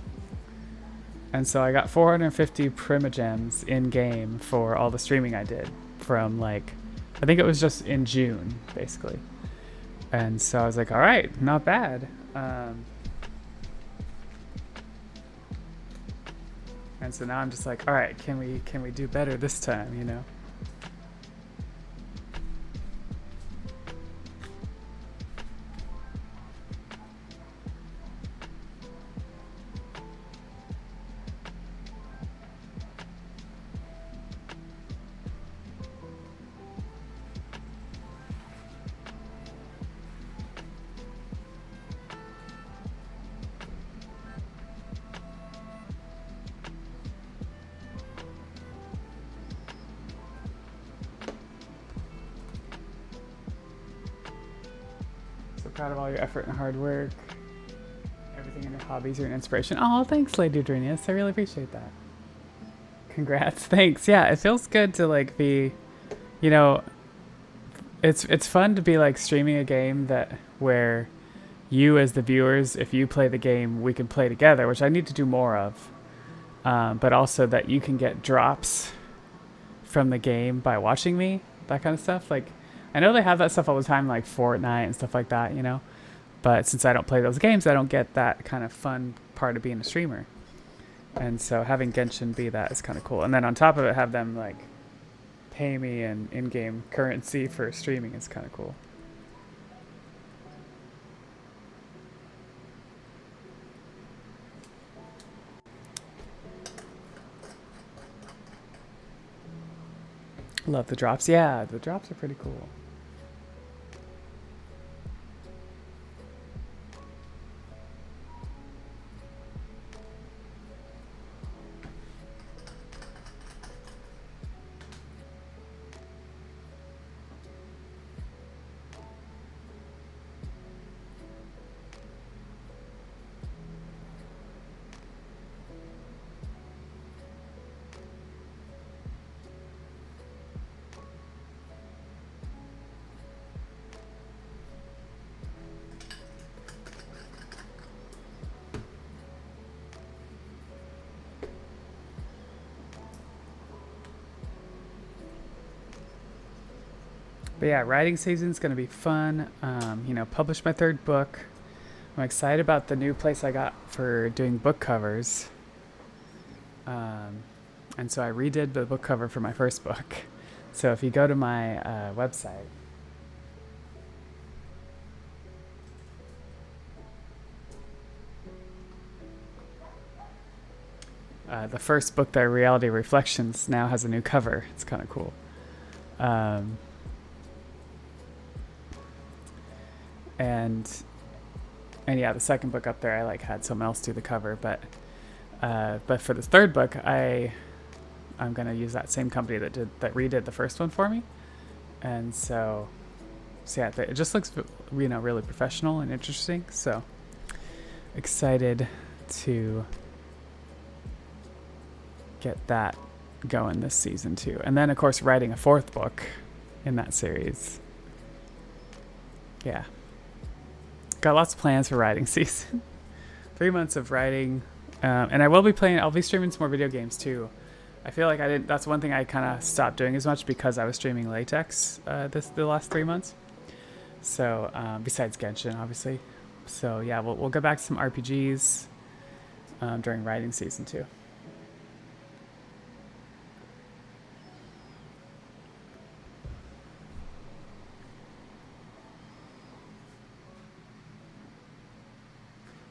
And so I got 450 Primogems in game for all the streaming I did from, like, I think it was just in June, basically. And so I was like, all right, not bad. And so now I'm just like, all right, can we do better this time, you know? Proud of all your effort and hard work. Everything in your hobbies are an inspiration. Oh, thanks, Lady Drinius. I really appreciate that. Congrats. Thanks. Yeah, it feels good to like be, you know, it's fun to be like streaming a game that where you as the viewers, if you play the game, we can play together, which I need to do more of. But also that you can get drops from the game by watching me, that kind of stuff. Like, I know they have that stuff all the time, like Fortnite and stuff like that, you know? But since I don't play those games, I don't get that kind of fun part of being a streamer. And so having Genshin be that is kind of cool. And then on top of it, have them, like, pay me in in-game currency for streaming is kind of cool. Love the drops. Yeah, the drops are pretty cool. But yeah, writing season's gonna be fun. You know, published my 3rd book. I'm excited about the new place I got for doing book covers. And so I redid the book cover for my 1st book. So if you go to my website, the 1st book, The Reality Reflections, now has a new cover. It's kind of cool. And yeah, the 2nd book up there, I like had someone else do the cover, but for this 3rd book, I'm gonna use that same company that redid the 1st one for me, and so yeah, it just looks, you know, really professional and interesting. So excited to get that going this season too, and then of course writing a 4th book in that series. Yeah. Got lots of plans for writing season. 3 months of writing. And I'll be streaming some more video games too. I feel like that's one thing I kind of stopped doing as much because I was streaming Latex the last 3 months. So, besides Genshin, obviously. So yeah, we'll go back to some RPGs during writing season too.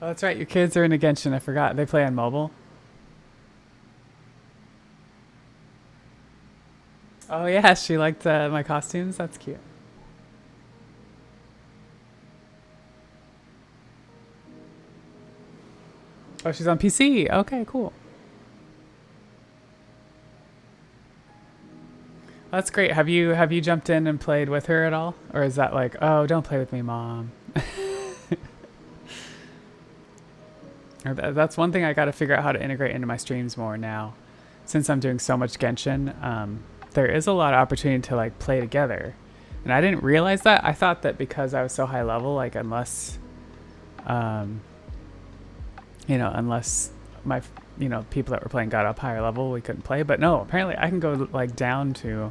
Oh, that's right. Your kids are into Genshin. I forgot. They play on mobile. Oh, yeah. She liked my costumes. That's cute. Oh, she's on PC. Okay, cool. That's great. Have you jumped in and played with her at all? Or is that like, oh, don't play with me, Mom? That's one thing I got to figure out how to integrate into my streams more now. Since I'm doing so much Genshin, there is a lot of opportunity to like play together. And I didn't realize that. I thought that because I was so high level, like unless my, people that were playing got up higher level, we couldn't play. But no, apparently I can go like down to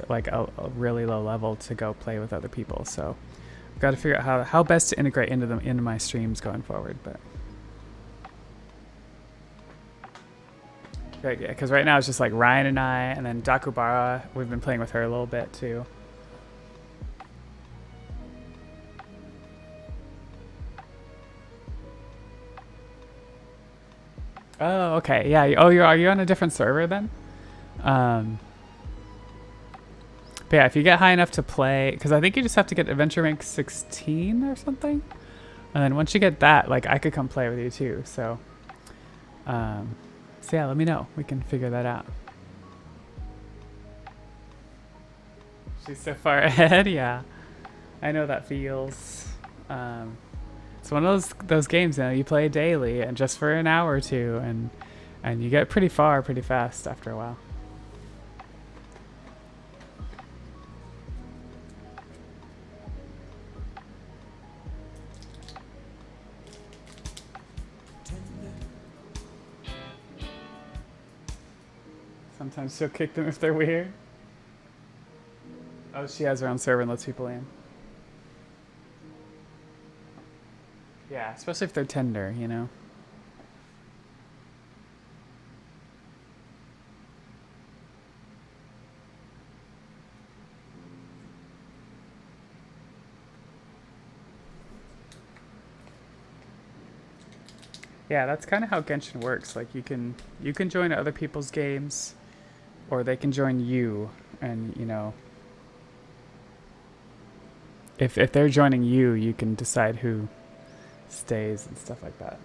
like a really low level to go play with other people. So Got to figure out how best to integrate into my streams going forward, but. Yeah, because right now it's just like Ryan and I, and then Dakubara. We've been playing with her a little bit too. Oh, okay. Yeah. Oh, are you on a different server then? But yeah, if you get high enough to play, because I think you just have to get adventure rank 16 or something, and then once you get that, like I could come play with you too. So, so yeah, let me know. We can figure that out. She's so far ahead. Yeah, I know that feels. It's one of those games, you know, you play daily and just for an hour or two, and you get pretty far pretty fast after a while. Sometimes she'll kick them if they're weird. Oh, she has her own server and lets people in. Yeah, especially if they're tender, you know. Yeah, that's kind of how Genshin works. Like you can join other people's games, or they can join you, and you know, if they're joining you, you can decide who stays and stuff like that.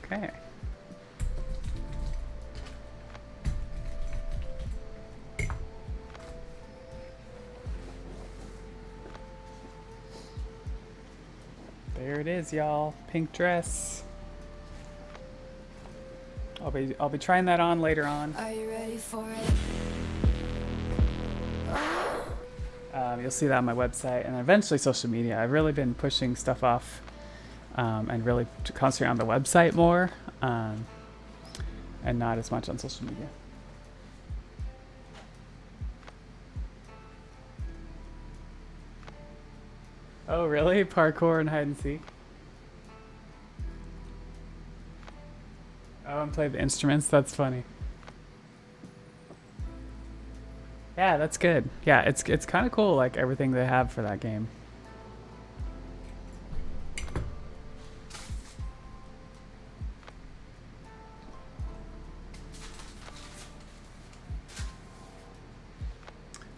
Okay. There it is, y'all. Pink dress. I'll be trying that on later on. Are you ready for it? You'll see that on my website and eventually social media. I've really been pushing stuff off and really concentrating on the website more and not as much on social media. Oh, really? Parkour and hide and seek? Oh, and play the instruments? That's funny. Yeah, that's good. Yeah, it's kind of cool, like everything they have for that game.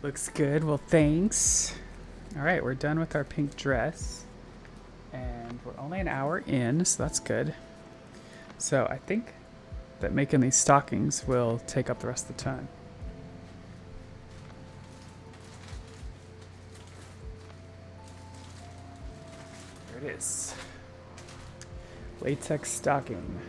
Looks good. Well, thanks. All right, we're done with our pink dress. And we're only an hour in, so that's good. So I think that making these stockings will take up the rest of the time. There it is. Latex stocking.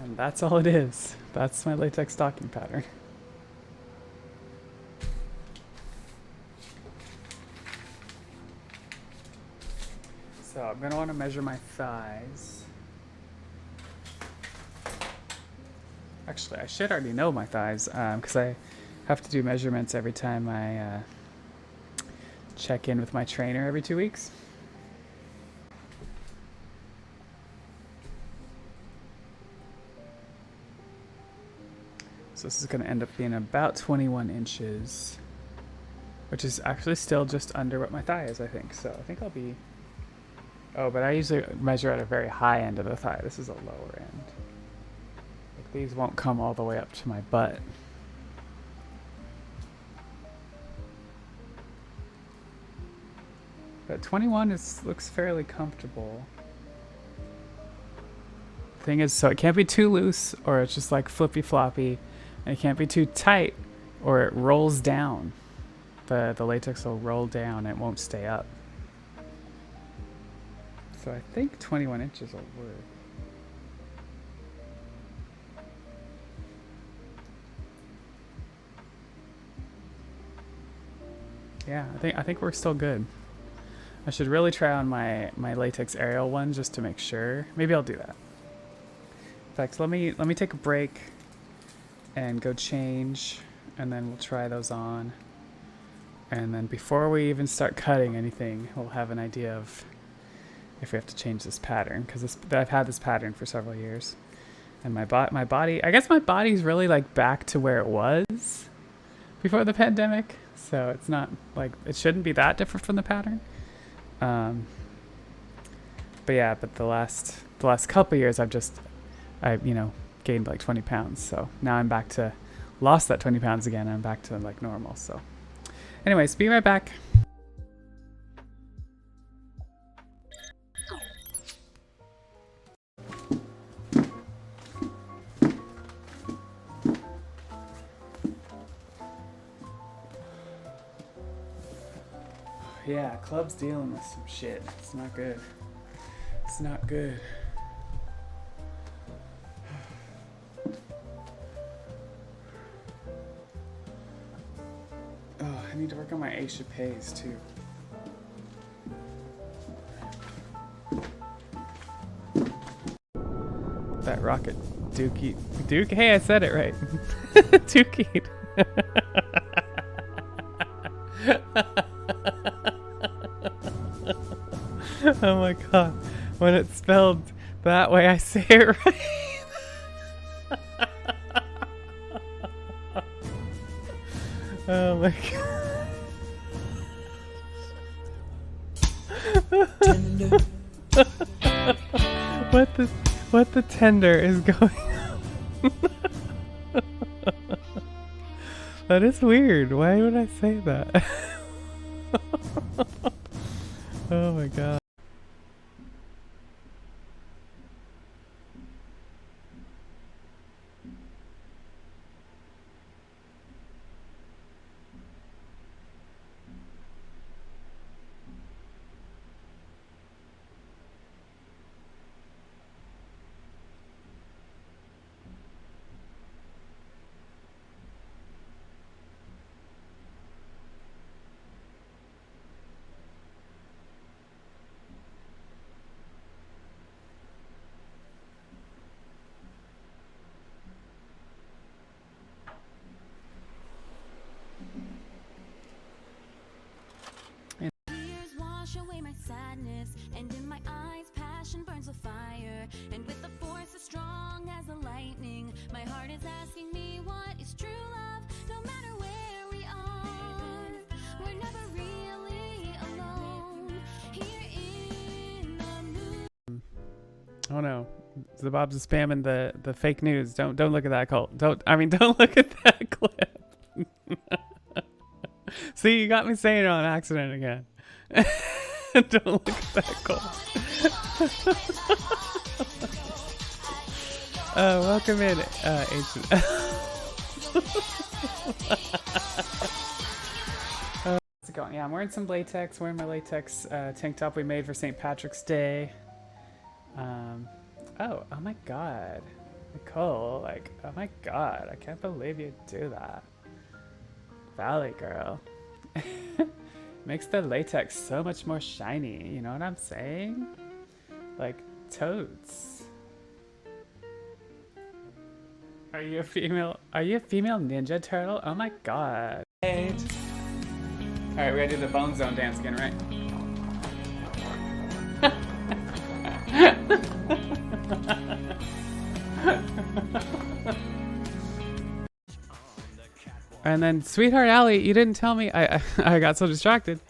And that's all it is. That's my latex stocking pattern. So I'm going to want to measure my thighs. Actually, I should already know my thighs because I have to do measurements every time I check in with my trainer every 2 weeks. So this is going to end up being about 21 inches, which is actually still just under what my thigh is, I think. So I think I'll be... Oh, but I usually measure at a very high end of the thigh. This is a lower end. Like, these won't come all the way up to my butt. But 21 looks fairly comfortable. Thing is, so it can't be too loose or it's just like flippy floppy, and it can't be too tight or it rolls down. The latex will roll down, it won't stay up. So I think 21 inches will work. Yeah, I think we're still good. I should really try on my latex aerial one just to make sure. Maybe I'll do that. In fact, let me take a break and go change, and then we'll try those on. And then before we even start cutting anything, we'll have an idea of if we have to change this pattern, because I've had this pattern for several years. And my body, I guess my body's really like back to where it was before the pandemic. So it's not like, it shouldn't be that different from the pattern. But yeah, but the last couple years I gained like 20 pounds. So now I'm back to, lost that 20 pounds again. I'm back to like normal. So anyways, be right back. Yeah, club's dealing with some shit. It's not good. It's not good. Oh, I need to work on my Aisha Pays too. That rocket dookie. Duke? Hey, I said it right. Dookie. Oh my god. When it's spelled that way, I say it right. Oh my god. What the tender is going on? That is weird. Why would I say that? Oh my god. Away my sadness, and in my eyes passion burns with fire, and with a force as strong as the lightning, my heart is asking me what is true love. No matter where we are, we're never really alone here in the moon. Oh no, Zabob's spamming the fake news. Don't look at that cult. Don't look at that clip. See, you got me saying it on accident again. Don't look at that call. Welcome in, Ancient. How's it going? Yeah, I'm wearing some latex. Wearing my latex tank top we made for St. Patrick's Day. Oh my god. Nicole, like, oh my god. I can't believe you do that. Valley girl. Makes the latex so much more shiny, you know what I'm saying? Like, totes. Are you a female ninja turtle? Oh my god. Hey. Alright, we gotta do the Bone Zone dance again, right? And then, Sweetheart Allie, you didn't tell me. I got so distracted.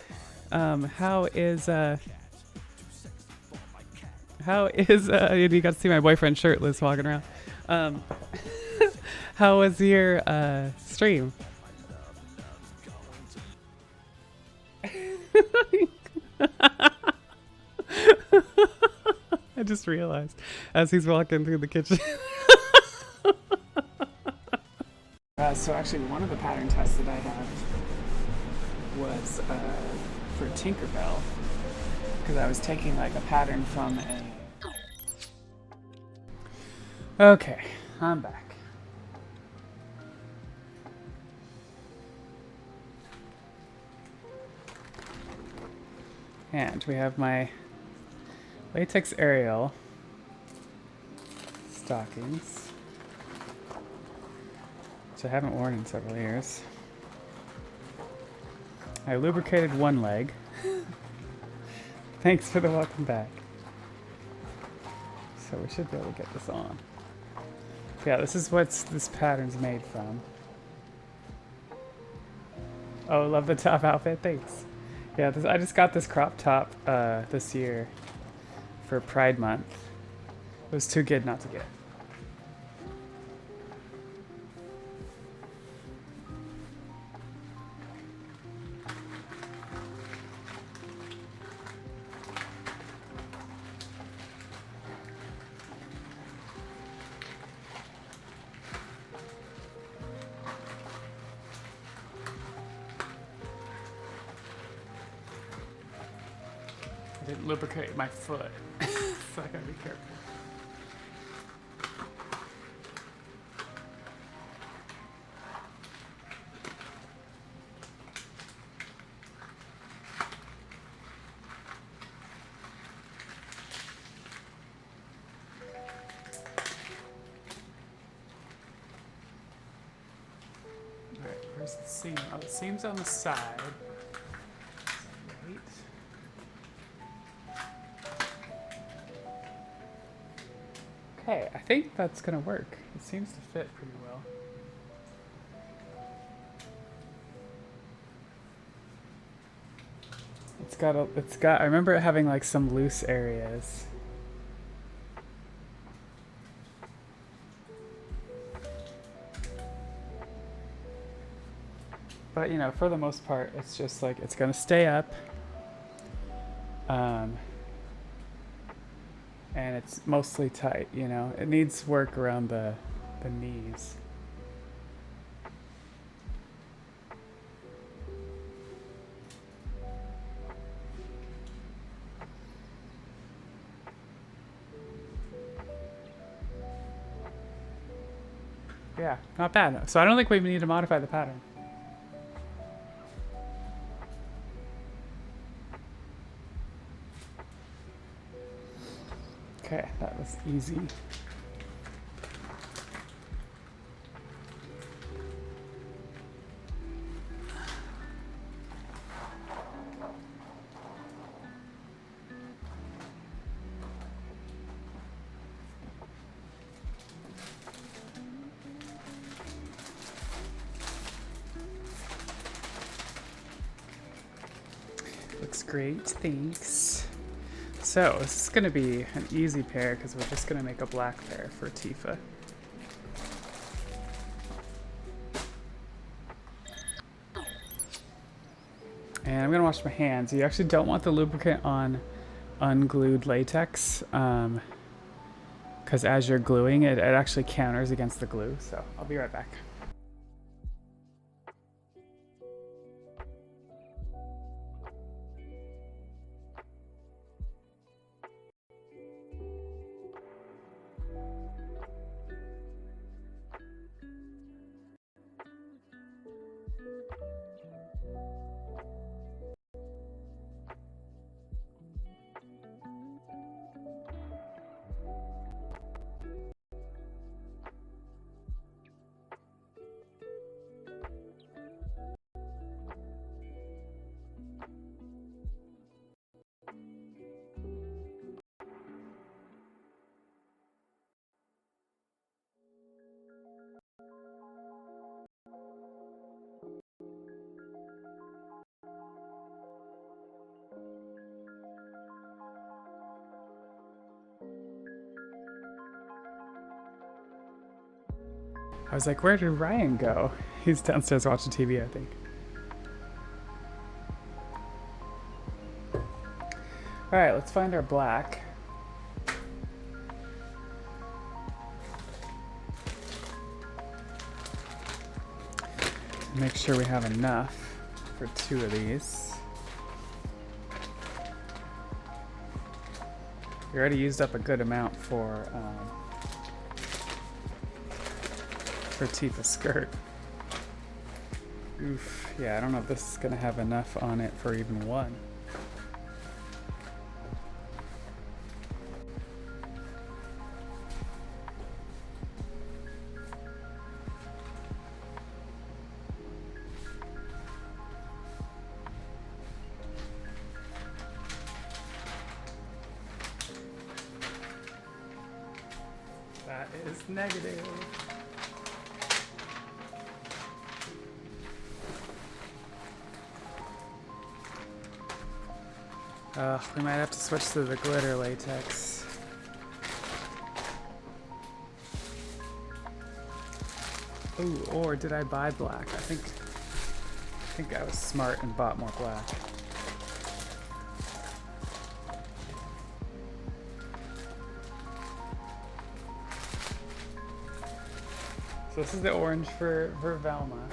How is you got to see my boyfriend shirtless walking around. How was your stream? I just realized as he's walking through the kitchen. So actually one of the pattern tests that I have was for Tinkerbell, because I was taking like a pattern from a... Okay, I'm back. And we have my Latex Ariel stockings, which I haven't worn in several years. I lubricated one leg. Thanks for the welcome back. So we should be able to get this on. Yeah, this is what this pattern's made from. Oh, love the top outfit. Thanks. Yeah, I just got this crop top this year for Pride Month. It was too good not to get. I didn't lubricate my foot, so I gotta be careful. Alright, where's the seam? Oh, the seam's on the side. Wait. Okay, I think that's gonna work. It seems to fit pretty well. I remember it having like some loose areas. But you know, for the most part, it's just like, it's gonna stay up. And it's mostly tight, you know. It needs work around the knees. Yeah, not bad. So I don't think we need to modify the pattern. Okay, that was easy. Looks great, thanks. So this is gonna be an easy pair because we're just gonna make a black pair for Tifa. And I'm gonna wash my hands. You actually don't want the lubricant on unglued latex, because as you're gluing it, it actually counters against the glue. So I'll be right back. I was like, where did Ryan go? He's downstairs watching TV, I think. Alright, let's find our black. Make sure we have enough for 2 of these. We already used up a good amount for Tifa's skirt. Oof, yeah, I don't know if this is gonna have enough on it for even one. That is negative. We might have to switch to the glitter latex. Ooh, or did I buy black? I think I was smart and bought more black. So this is the orange for Velma.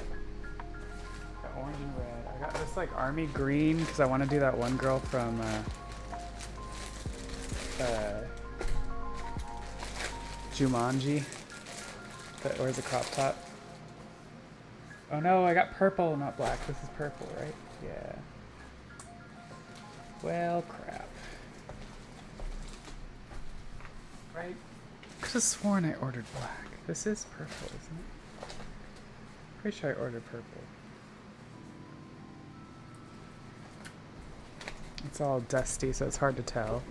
Got orange and red. I got this like army green because I want to do that one girl from Jumanji that wears a crop top. Oh no, I got purple, not black. This is purple, right? Yeah. Well, crap. Right? I could have sworn I ordered black. This is purple, isn't it? Pretty sure I ordered purple. It's all dusty, so it's hard to tell.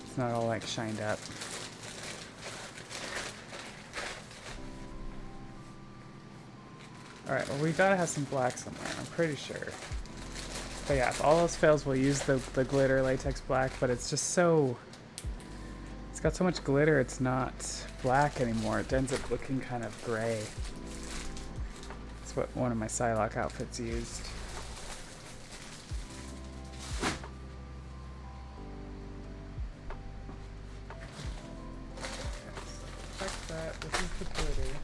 It's not all like shined up. Alright, well we gotta have some black somewhere, I'm pretty sure. But yeah, if all else fails, we'll use the glitter latex black, but it's just so... It's got so much glitter, it's not black anymore. It ends up looking kind of gray. That's what one of my Psylocke outfits used. This is the glitter.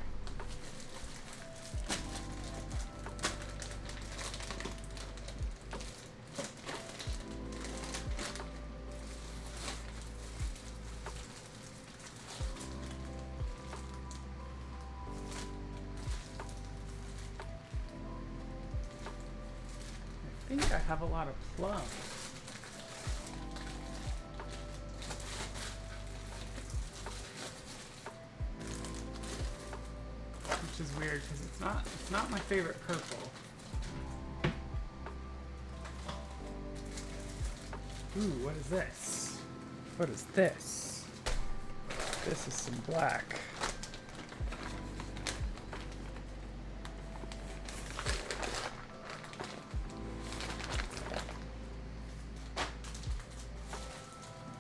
I think I have a lot of plum. Which is weird because it's not my favorite purple. Ooh, what is this? What is this? This is some black.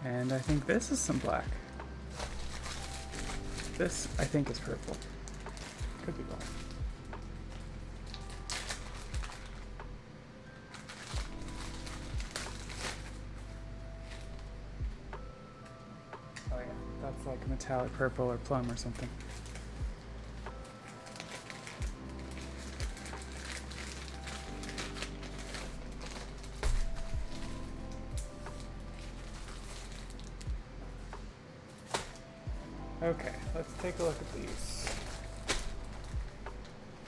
And I think this is some black. This, I think, is purple. Could be black. Oh yeah, that's like a metallic purple or plum or something. Okay, let's take a look at these.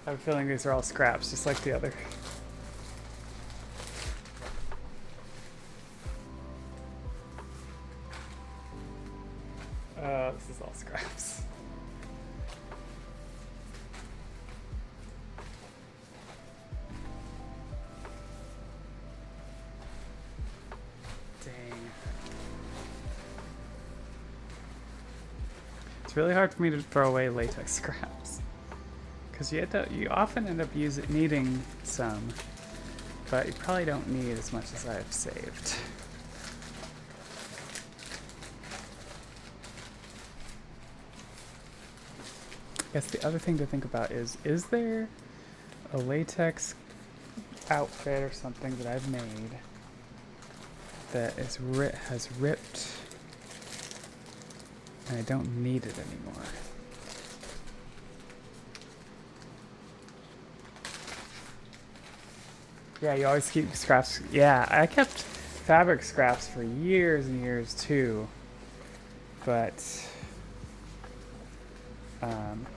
I have a feeling these are all scraps, just like the other. This is all scraps. Dang. It's really hard for me to throw away latex scraps. Because you often end up needing some, but you probably don't need as much as I've saved. I guess the other thing to think about is there a latex outfit or something that I've made that is has ripped and I don't need it anymore? Yeah, you always keep scraps. Yeah, I kept fabric scraps for years and years too, but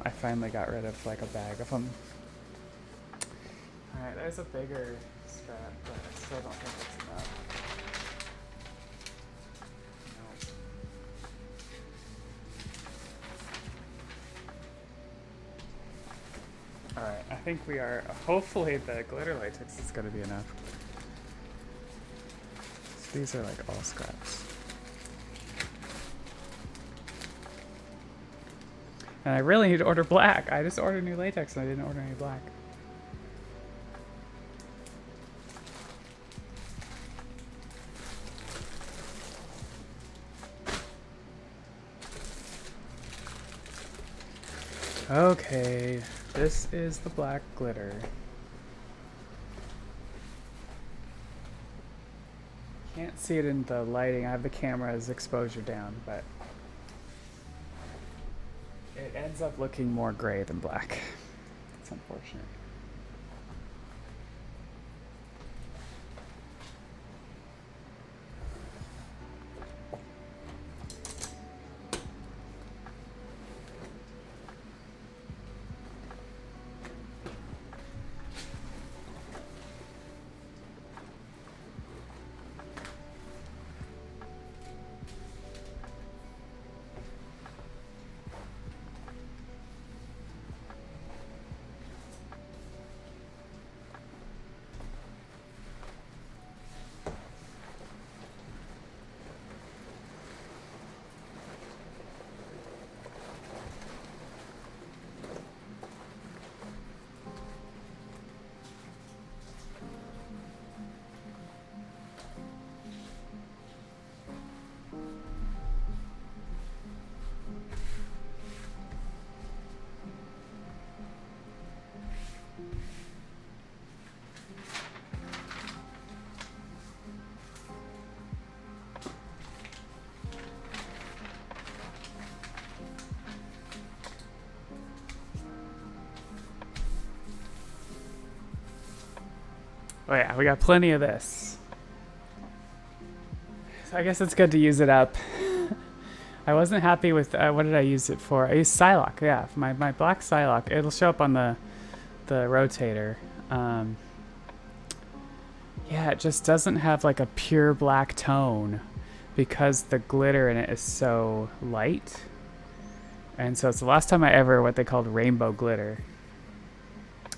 I finally got rid of like a bag of them. Alright, there's a bigger scrap, but I still don't think it's enough. No. Alright, I think we are. Hopefully, the glitter latex is going to be enough. So these are like all scraps. And I really need to order black. I just ordered new latex and I didn't order any black. Okay, this is the black glitter. Can't see it in the lighting. I have the camera's exposure down, but it ends up looking more gray than black. It's unfortunate. Oh yeah, we got plenty of this. So I guess it's good to use it up. I wasn't happy with, what did I use it for? I used Psylocke, yeah. My black Psylocke. It'll show up on the rotator. Yeah, it just doesn't have like a pure black tone because the glitter in it is so light. And so it's the last time I ever what they called rainbow glitter.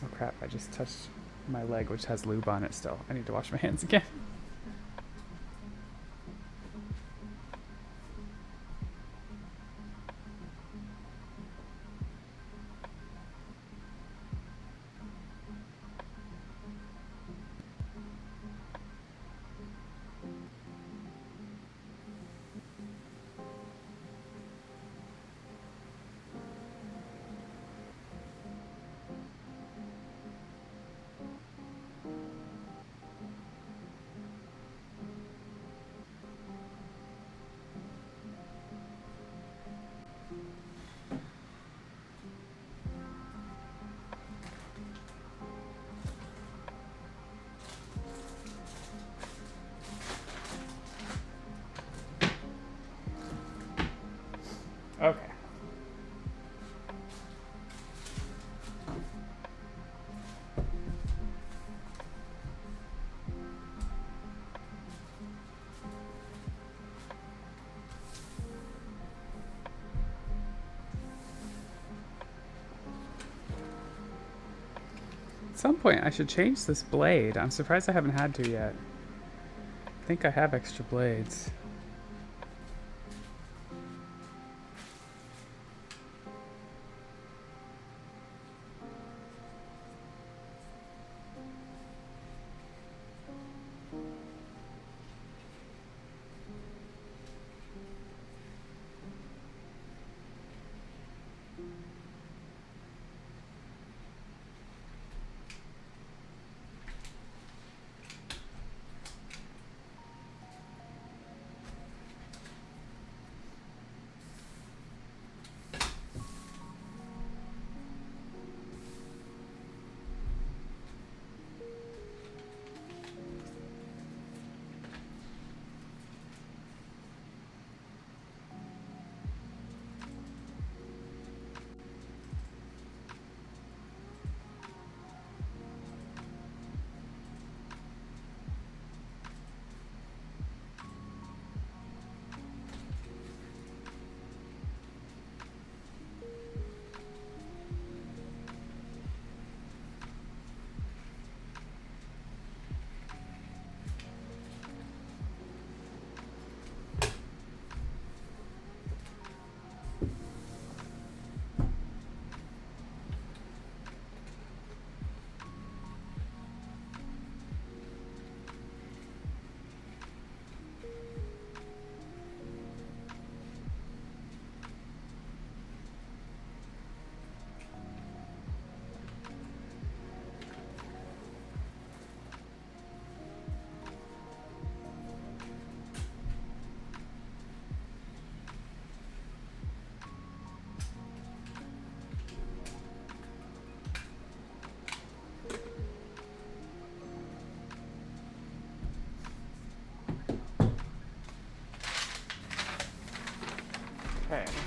Oh crap, I just touched my leg, which has lube on it still. I need to wash my hands again. Okay. At some point, I should change this blade. I'm surprised I haven't had to yet. I think I have extra blades.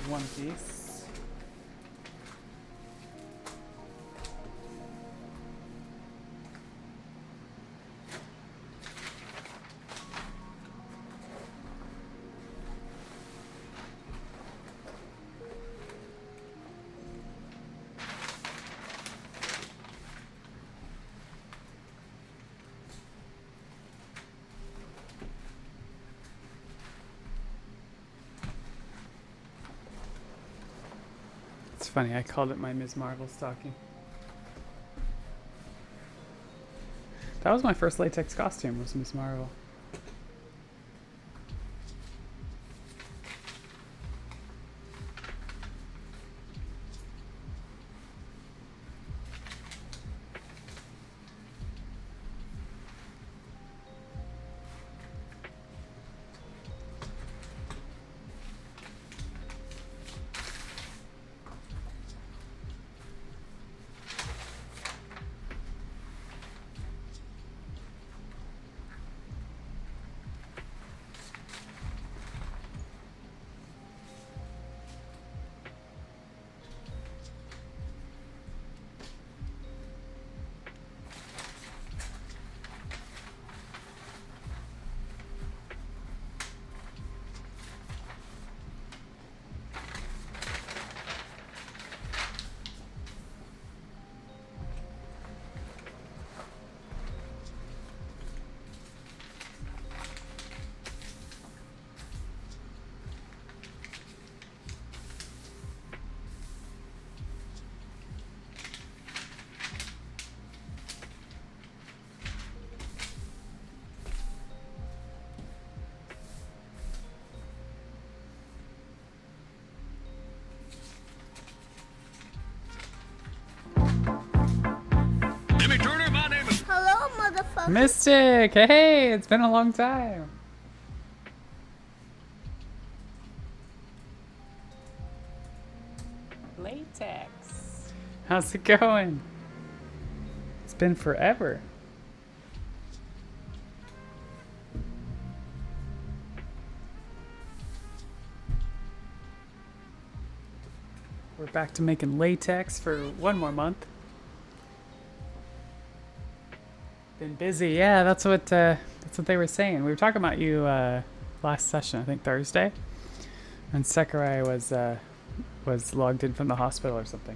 one piece. It's funny, I called it my Ms. Marvel stocking. That was my first latex costume, was Ms. Marvel. Hello, motherfucker. Mystic! Hey, it's been a long time. Latex. How's it going? It's been forever. We're back to making latex for one more month. Been busy, yeah. That's what they were saying. We were talking about you last session, I think Thursday, and Sakurai was logged in from the hospital or something.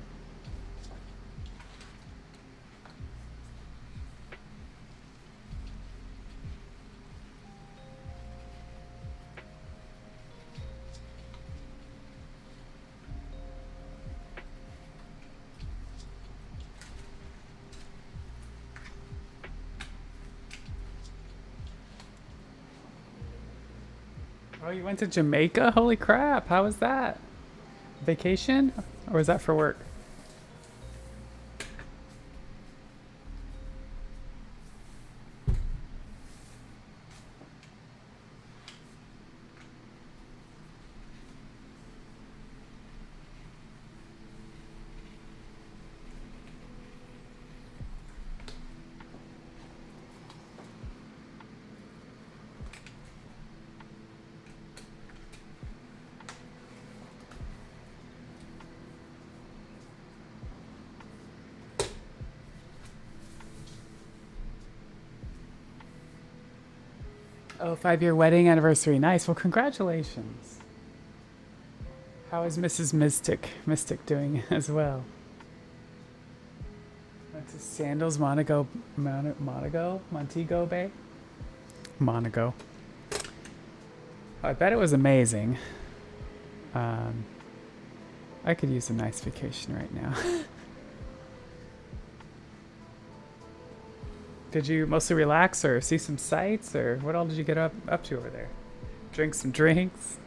Oh, you went to Jamaica? Holy crap! How was that? Vacation, or was that for work? Oh, 5-year wedding anniversary. Nice. Well, congratulations. How is Mrs. Mystic doing as well? Went to Sandals, Montego Bay? Monaco. Oh, I bet it was amazing. I could use a nice vacation right now. Did you mostly relax or see some sights, or what all did you get up to over there? Drink some drinks?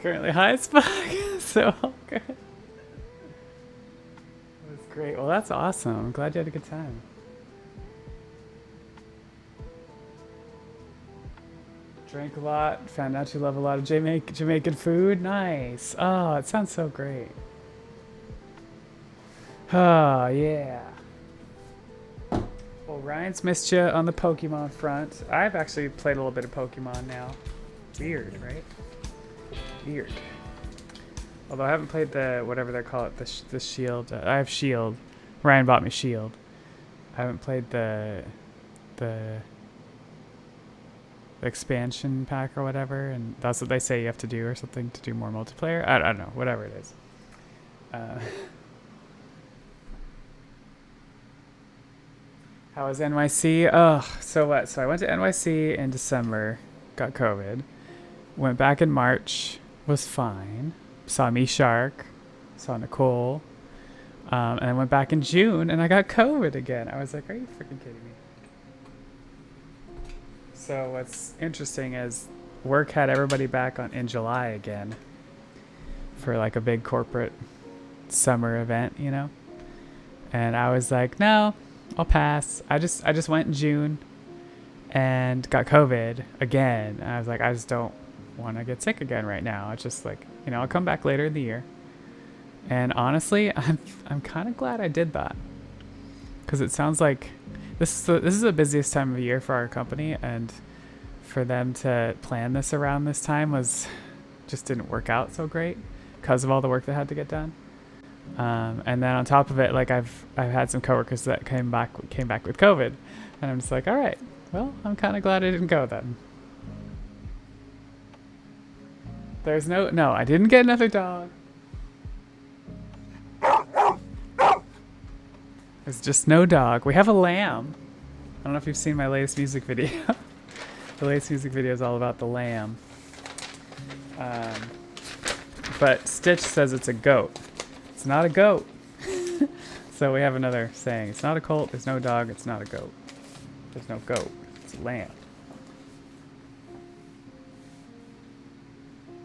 currently high as fuck. So good. That's great. Well, that's awesome. I'm glad you had a good time. Drank a lot. Found out you love a lot of Jamaican food. Nice. Oh, it sounds so great. Oh, yeah. Well, Ryan's missed you on the Pokemon front. I've actually played a little bit of Pokemon now. Weird, right? Weird. Although I haven't played the, whatever they call it, the Shield. I have Shield. Ryan bought me Shield. I haven't played the expansion pack or whatever, and that's what they say you have to do or something to do more multiplayer. I don't know, whatever it is. How was NYC? Oh, so what? So I went to NYC in December, got COVID, went back in March, was fine, saw Me Shark, saw Nicole, and I went back in June and I got COVID again. I was like, are you freaking kidding me? So what's interesting is work had everybody back in July again for like a big corporate summer event, you know? And I was like, no, I'll pass. I just went in June and got COVID again. And I was like, I just don't want to get sick again right now. It's just like, you know, I'll come back later in the year. And honestly, I'm kind of glad I did that, because it sounds like this is the busiest time of year for our company, and for them to plan this around this time just didn't work out so great because of all the work that had to get done. And then on top of it, like I've had some coworkers that came back with COVID, and I'm just like, all right, well, I'm kind of glad I didn't go then. There's no, I didn't get another dog. There's just no dog. We have a lamb. I don't know if you've seen my latest music video. The latest music video is all about the lamb. But Stitch says it's a goat. It's not a goat. So we have another saying. It's not a colt, there's no dog, it's not a goat. There's no goat, it's a lamb.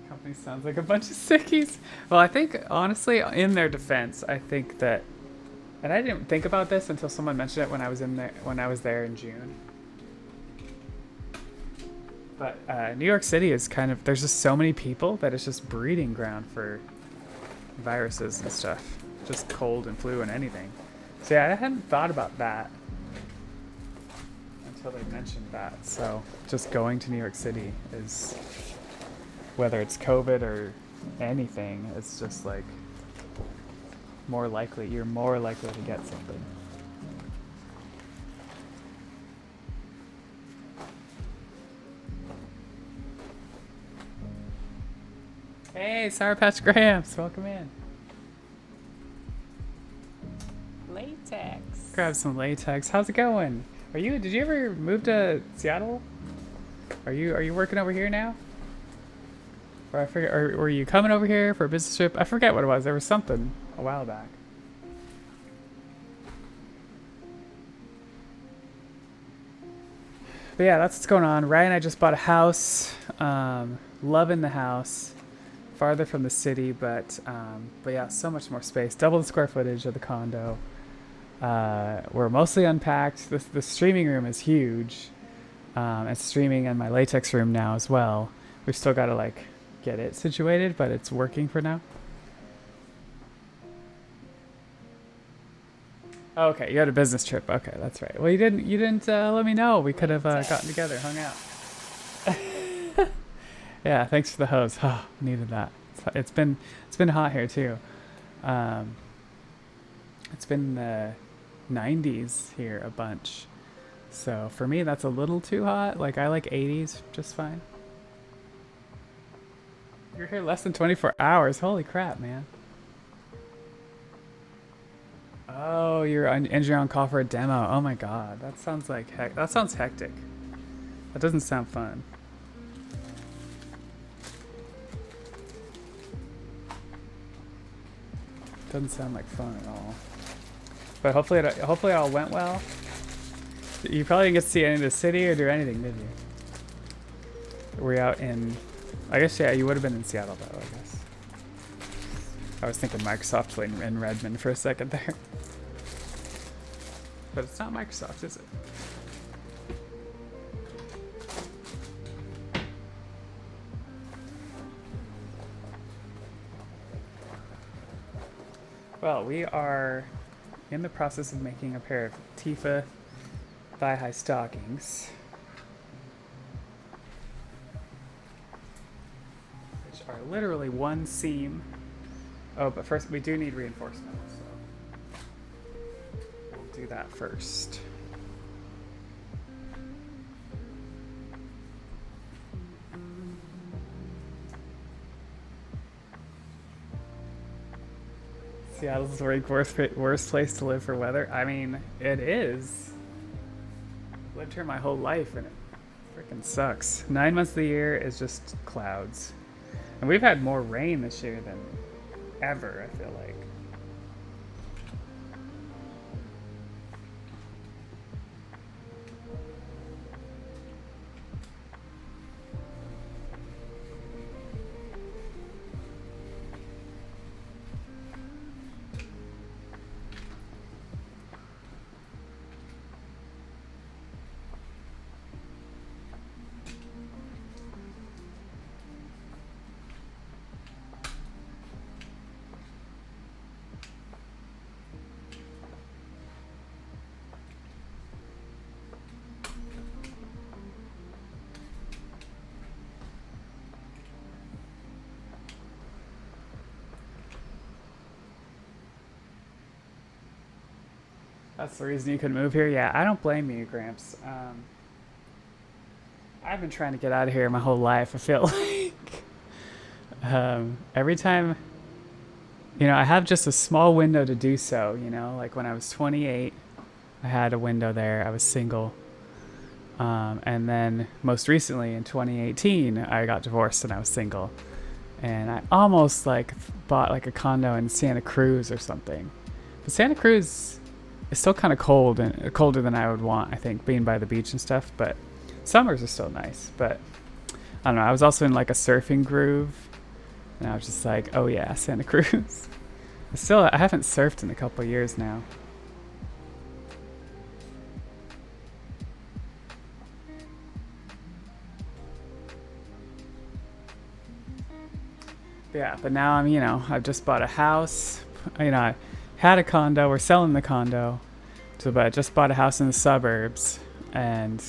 Company sounds like a bunch of sickies. Well, I think, honestly, in their defense, I think that, and I didn't think about this until someone mentioned it when I was there in June. But New York City is kind of, there's just so many people that it's just breeding ground for viruses and stuff. Just cold and flu and anything. So yeah, I hadn't thought about that until they mentioned that. So just going to New York City is, whether it's COVID or anything, it's just like you're more likely to get something. Hey, Sour Patch Gramps, welcome in. Latex. Grab some latex. How's it going? Did you ever move to Seattle? Are you working over here now? Or I forget, or were you coming over here for a business trip? I forget what it was. There was something a while back. But yeah, that's what's going on. Ryan and I just bought a house. Loving the house. Farther from the city, but yeah, so much more space. Double the square footage of the condo. We're mostly unpacked. The streaming room is huge. It's streaming in my latex room now as well. We've still got to like get it situated, but it's working for now. Oh, okay, you had a business trip. Okay, that's right. Well, you didn't let me know. We could have gotten together, hung out. Yeah, thanks for the hose. Oh, needed that. It's been hot here too. It's been the 90s here a bunch. So for me, that's a little too hot. Like I like 80s just fine. You're here less than 24 hours. Holy crap, man. Oh, you're on call for a demo. Oh my god, that sounds like that sounds hectic. That doesn't sound fun. Doesn't sound like fun at all. But hopefully it all went well. You probably didn't get to see any of the city or do anything, did you? Were you out in I guess, yeah, you would have been in Seattle, though, I guess. I was thinking Microsoft in Redmond for a second there. But it's not Microsoft, is it? Well, we are in the process of making a pair of Tifa thigh-high stockings, which are literally one seam. Oh, but first we do need reinforcement, so we'll do that first. Seattle's the worst place to live for weather. I mean, it is. I've lived here my whole life and it freaking sucks. 9 months of the year is just clouds. And we've had more rain this year than ever, I feel like. That's the reason you could move here? Yeah, I don't blame you, Gramps. I've been trying to get out of here my whole life, I feel like. Every time, I have just a small window to do so, like when I was 28, I had a window there, I was single. And then most recently in 2018, I got divorced and I was single. And I almost bought a condo in Santa Cruz or something. But Santa Cruz... it's still kind of cold and colder than I would want, I think, being by the beach and stuff, but summers are still nice. But I don't know, I was also in a surfing groove and I was just like, oh yeah, Santa Cruz. I haven't surfed in a couple of years now. Yeah, but now I've just bought a house, I had a condo. We're selling the condo, but I just bought a house in the suburbs, and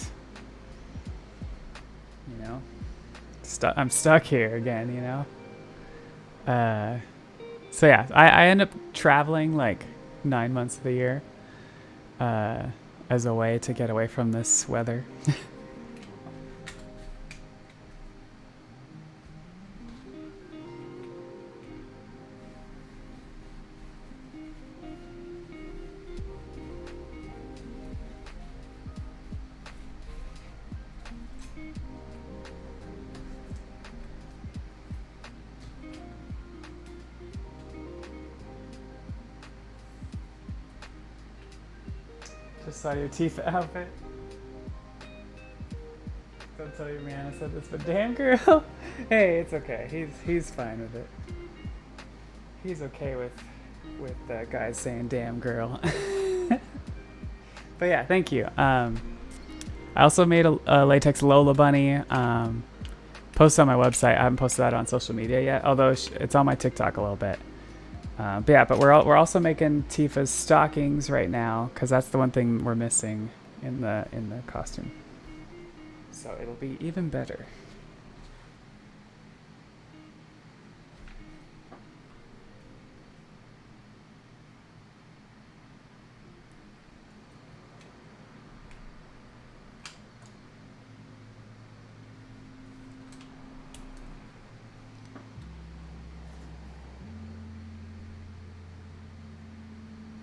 I'm stuck here again. So yeah, I end up traveling 9 months of the year, as a way to get away from this weather. Just saw your Tifa outfit. Don't tell your man I said this, but damn girl. Hey, it's okay. He's fine with it. He's okay with guys saying damn girl. But yeah, thank you. I also made a latex Lola bunny. Posted on my website. I haven't posted that on social media yet, although it's on my TikTok a little bit. But we're also making Tifa's stockings right now because that's the one thing we're missing in the costume. So it'll be even better.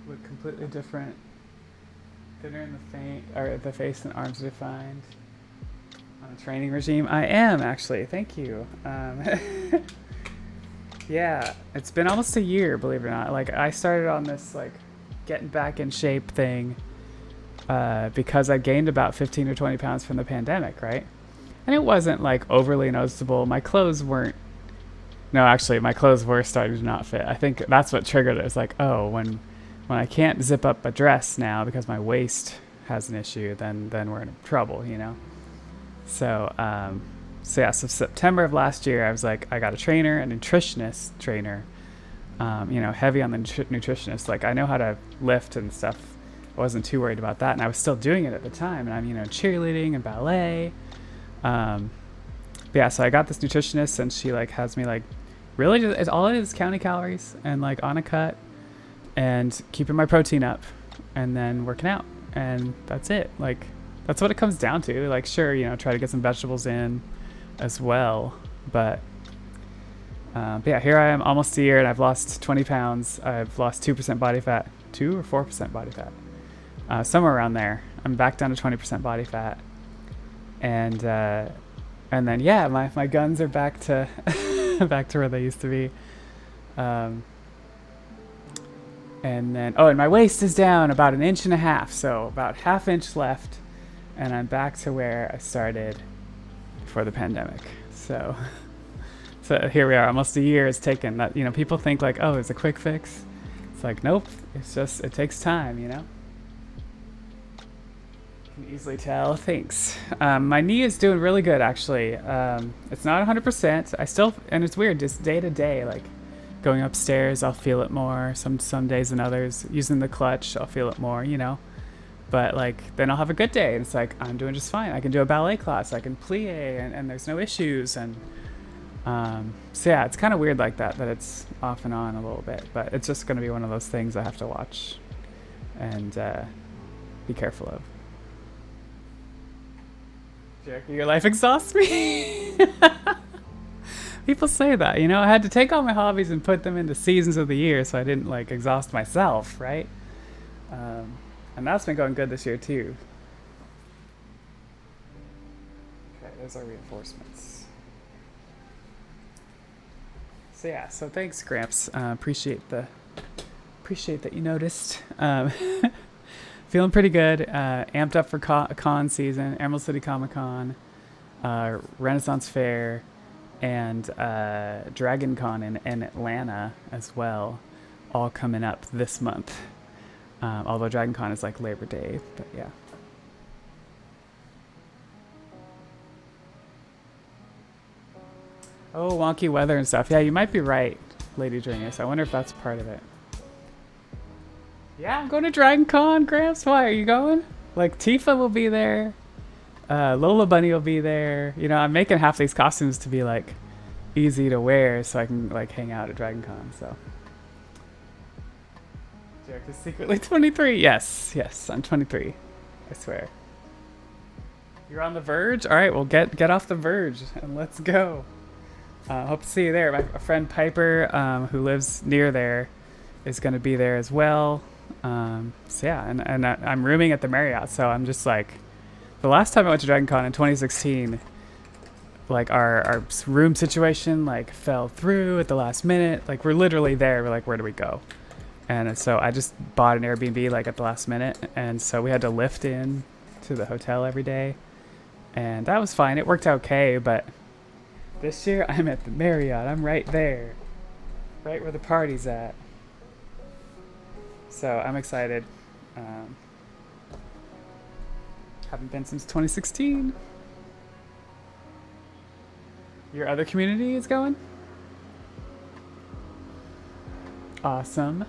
Look completely different. Thinner in the face and arms defined. On a training regime. I am actually. Thank you. Yeah, it's been almost a year, believe it or not. I started on this getting back in shape thing because I gained about 15 or 20 pounds from the pandemic, right? And it wasn't like overly noticeable. My clothes weren't. No, actually, my clothes were starting to not fit. I think that's what triggered it. It's like, oh, when I can't zip up a dress now because my waist has an issue, then we're in trouble, you know. So so September of last year, I was like, I got a trainer, a nutritionist trainer. You know, heavy on the nutritionist. Like, I know how to lift and stuff. I wasn't too worried about that, and I was still doing it at the time. And I'm, you know, cheerleading and ballet. Yeah, so I got this nutritionist, and she like has me like really just, it's all it is counting calories and like on a cut and keeping my protein up and then working out, and that's it. Like, that's what it comes down to. Like, sure, you know, try to get some vegetables in as well, but yeah, here I am almost a year, and I've lost 20 pounds. I've lost 2% body fat, 2 or 4% body fat, somewhere around there. I'm back down to 20% body fat, and then yeah, my guns are back to back to where they used to be. And then and my waist is down about 1.5 inches, so about 1/2 inch left, and I'm back to where I started before the pandemic. So here we are, almost a year it's taken. That, you know, people think like, oh, it's a quick fix. It's like, nope, it's just, it takes time, you know. You can easily tell. Thanks. My knee is doing really good, actually. It's not 100%. I still, and it's weird, just day to day, like going upstairs, I'll feel it more. Some days than others. Using the clutch, I'll feel it more, you know. But like, then I'll have a good day, and it's like, I'm doing just fine. I can do a ballet class, I can plie, and there's no issues. And so yeah, it's kind of weird like that it's off and on a little bit, but it's just going to be one of those things I have to watch and be careful of. Jericho, your life exhausts me. People say that, you know. I had to take all my hobbies and put them into seasons of the year so I didn't like exhaust myself, right? And that's been going good this year too. Okay, there's our reinforcements. So yeah, so thanks, Gramps. Appreciate that you noticed. Feeling pretty good. Amped up for con season, Emerald City Comic Con, Renaissance Fair, and Dragon Con in Atlanta as well, all coming up this month. Although Dragon Con is like Labor Day, but yeah. Oh, wonky weather and stuff. Yeah, you might be right, Lady Dringus. I wonder if that's part of it. Yeah, I'm going to Dragon Con, Gramps. Why are you going? Like, Tifa will be there. Lola Bunny will be there. You know, I'm making half these costumes to be like easy to wear so I can like hang out at Dragon Con. So Jarek is secretly 23. Yes, I'm 23. I swear. You're on the verge? All right, well get off the verge and let's go. Hope to see you there. My friend Piper, who lives near there, is going to be there as well. So yeah, and I'm rooming at the Marriott, so I'm just like, the last time I went to Dragon Con in 2016, like our room situation like fell through at the last minute. Like, we're literally there. We're like, where do we go? And so I just bought an Airbnb like at the last minute, and so we had to lift in to the hotel every day, and that was fine. It worked out okay, but this year I'm at the Marriott. I'm right there, right where the party's at. So I'm excited. Haven't been since 2016. Your other community is going? Awesome.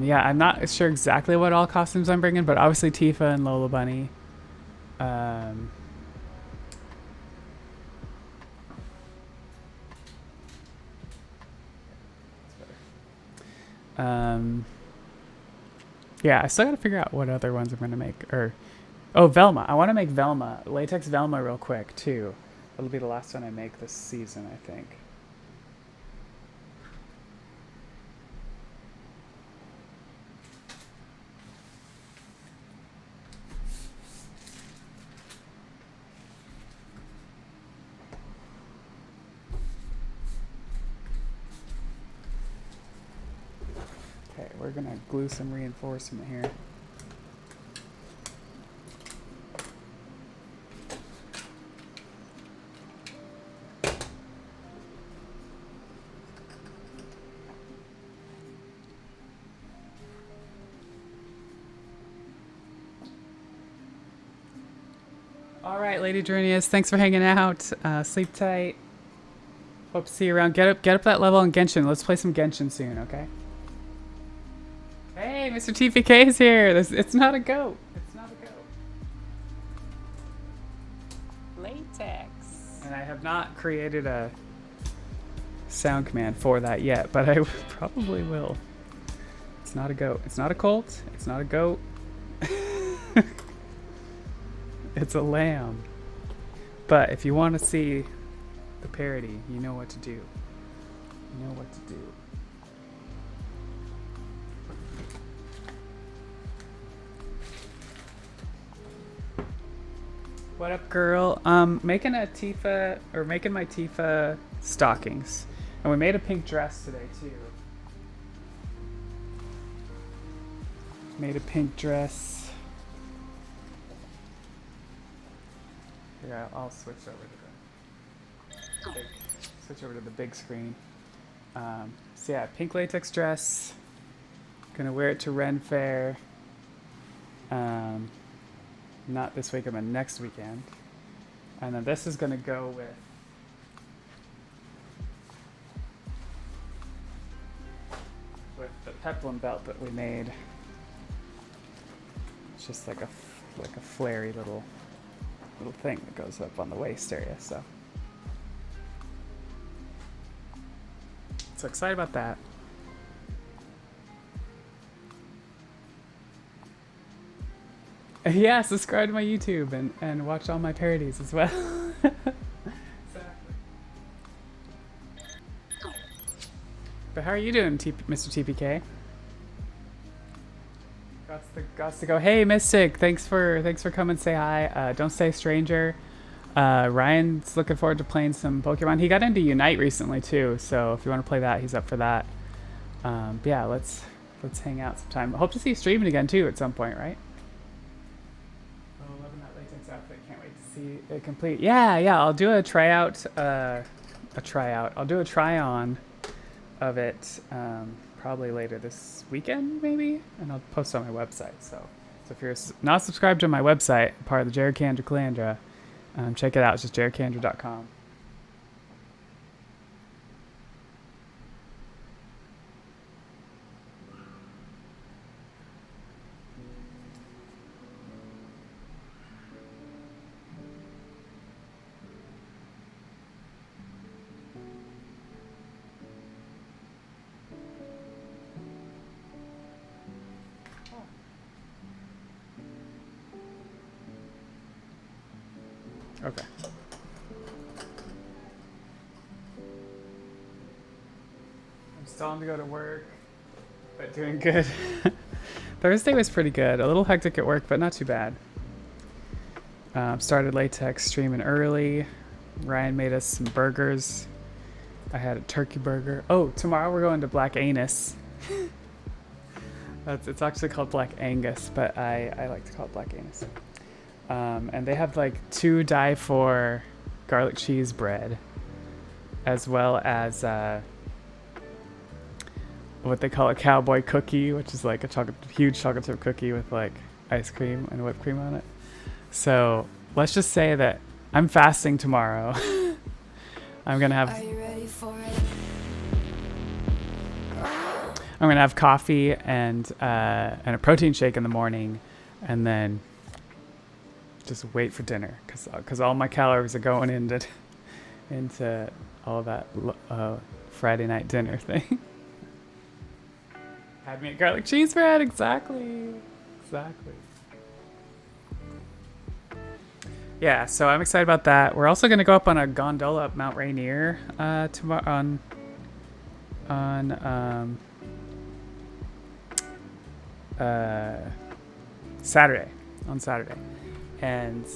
Yeah, I'm not sure exactly what all costumes I'm bringing, but obviously Tifa and Lola Bunny. Yeah, I still gotta figure out what other ones I'm gonna make. Velma. I want to make Velma, latex Velma, real quick too. It'll be the last one I make this season, I think. we're gonna glue some reinforcement here. All right, Lady Drunius, thanks for hanging out. Sleep tight. Hope to see you around. Get up that level on Genshin. Let's play some Genshin soon, okay? Hey, Mr. TPK is here. It's not a goat. It's not a goat. Latex. And I have not created a sound command for that yet, but I probably will. It's not a goat. It's not a colt. It's not a goat. It's a lamb. But if you want to see the parody, you know what to do. You know what to do. What up, girl? Making a Tifa, or making my Tifa stockings. And we made a pink dress today, too. Made a pink dress. Yeah, I'll switch over to the big screen. So yeah, pink latex dress. Gonna wear it to Ren Fair. Not this weekend, but next weekend. And then this is gonna go with the peplum belt that we made. It's just like a flary little thing that goes up on the waist area. So excited about that. Yeah, subscribe to my YouTube and watch all my parodies as well. Exactly. But how are you doing, Mr. TPK? Gots to go. Hey, Mystic, thanks for coming. Say hi. Don't stay a stranger. Ryan's looking forward to playing some Pokemon. He got into Unite recently too, so if you want to play that, he's up for that. But yeah, let's hang out sometime. Hope to see you streaming again too at some point, right? Oh, loving that latex outfit. Can't wait to see it complete. Yeah. I'll do a tryout. I'll do a try-on of it. Probably later this weekend, maybe, and I'll post on my website. So if you're not subscribed to my website, part of the Jared Kandra Calandra, check it out. It's just jaredkandra.com. Okay. I'm still on to go to work, but doing good. Thursday was pretty good. A little hectic at work, but not too bad. Started Latex streaming early. Ryan made us some burgers. I had a turkey burger. Oh, tomorrow we're going to Black Anus. It's actually called Black Angus, but I like to call it Black Anus. And they have like 2 die-for garlic cheese bread, as well as what they call a cowboy cookie, which is like a huge chocolate chip cookie with like ice cream and whipped cream on it. So let's just say that I'm fasting tomorrow. I'm gonna have. Are you ready for it? I'm gonna have coffee and a protein shake in the morning, and then just wait for dinner, because all my calories are going into all that Friday night dinner thing. Had me a garlic cheese bread, exactly. Yeah, so I'm excited about that. We're also gonna go up on a gondola up Mount Rainier tomorrow on Saturday. And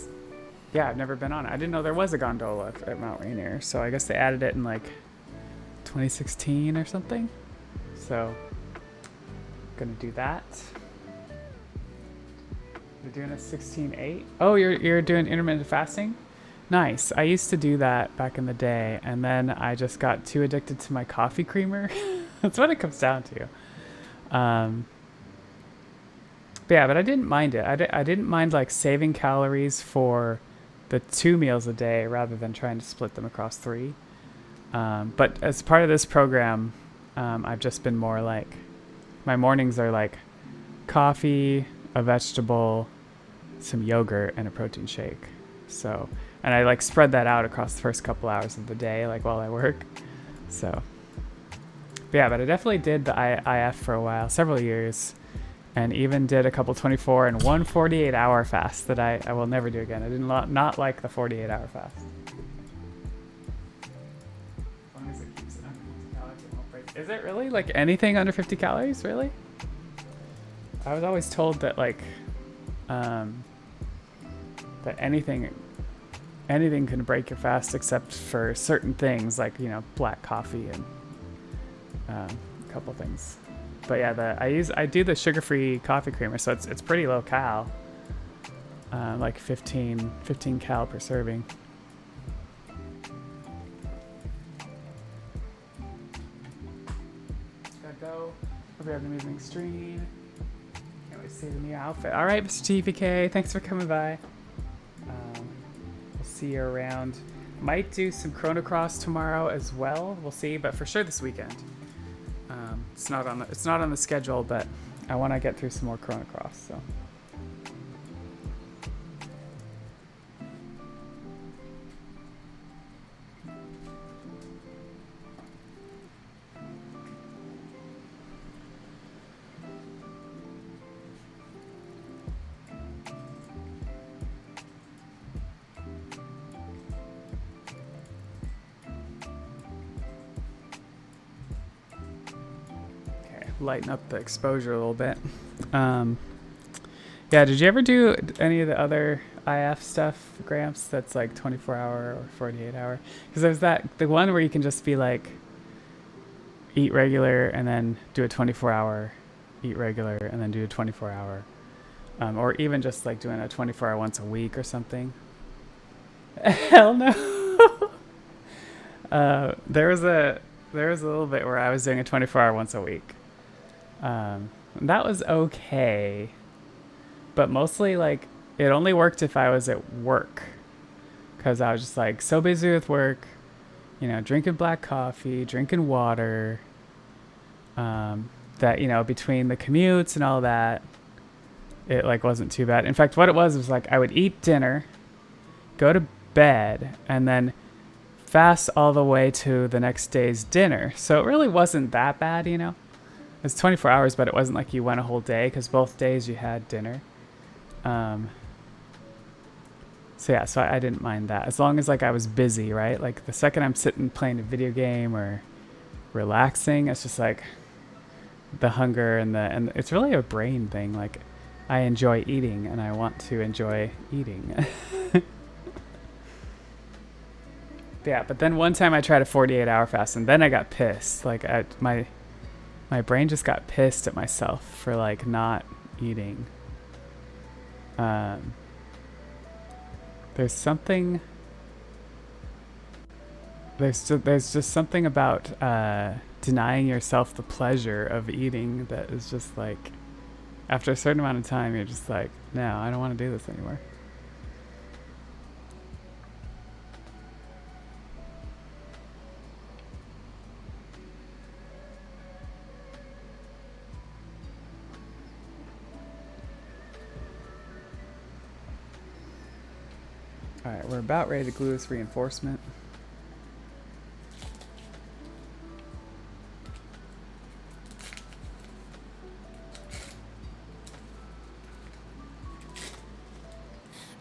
yeah, I've never been on it. I didn't know there was a gondola at Mount Rainier, so I guess they added it in like 2016 or something. So Gonna do that. You're doing a 16-8? Oh, you're doing intermittent fasting? Nice. I used to do that back in the day, and then I just got too addicted to my coffee creamer. That's what it comes down to. But yeah, but I didn't mind it. I didn't mind like saving calories for the 2 meals a day rather than trying to split them across 3. But as part of this program, I've just been more like, my mornings are like coffee, a vegetable, some yogurt, and a protein shake. So, and I like spread that out across the first couple hours of the day, like while I work. So, but yeah, but I definitely did the IF for a while, several years, and even did a couple 24 and one 48-hour fast that I will never do again. I did not like the 48-hour fast. As long as it keeps it under 50 calories, it won't break. Is it really? Like anything under 50 calories, really? I was always told that like, that anything can break your fast except for certain things like, you know, black coffee and a couple things. But yeah, I do the sugar-free coffee creamer, so it's pretty low cal, like 15 cal per serving. Gotta go. Hope you have an amazing stream. Can't wait to see the new outfit. All right, Mr. TVK, thanks for coming by. We'll see you around. Might do some Chrono Cross tomorrow as well. We'll see, but for sure this weekend. It's not on the schedule, but I want to get through some more Chrono Cross. So. Lighten up the exposure a little bit. Yeah, did you ever do any of the other IF stuff, Gramps, that's like 24-hour or 48-hour? Because there's the one where you can just be like, eat regular and then do a 24-hour, eat regular and then do a 24-hour. Or even just like doing a 24-hour once a week or something. Hell no. There was a little bit where I was doing a 24-hour once a week. That was okay, but mostly like it only worked if I was at work, because I was just like so busy with work, you know, drinking black coffee, drinking water, that, you know, between the commutes and all that, it like wasn't too bad. In fact, what it was like I would eat dinner, go to bed, and then fast all the way to the next day's dinner. So it really wasn't that bad, you know. It's 24 hours, but it wasn't like you went a whole day, because both days you had dinner. So yeah, so I didn't mind that. As long as like I was busy, right? Like the second I'm sitting playing a video game or relaxing, it's just like the hunger and it's really a brain thing. Like I enjoy eating and I want to enjoy eating. Yeah, but then one time I tried a 48-hour fast and then I got pissed. Like my brain just got pissed at myself for like not eating. There's just something about denying yourself the pleasure of eating that is just like, after a certain amount of time, you're just like, no, I don't want to do this anymore. Alright, we're about ready to glue this reinforcement.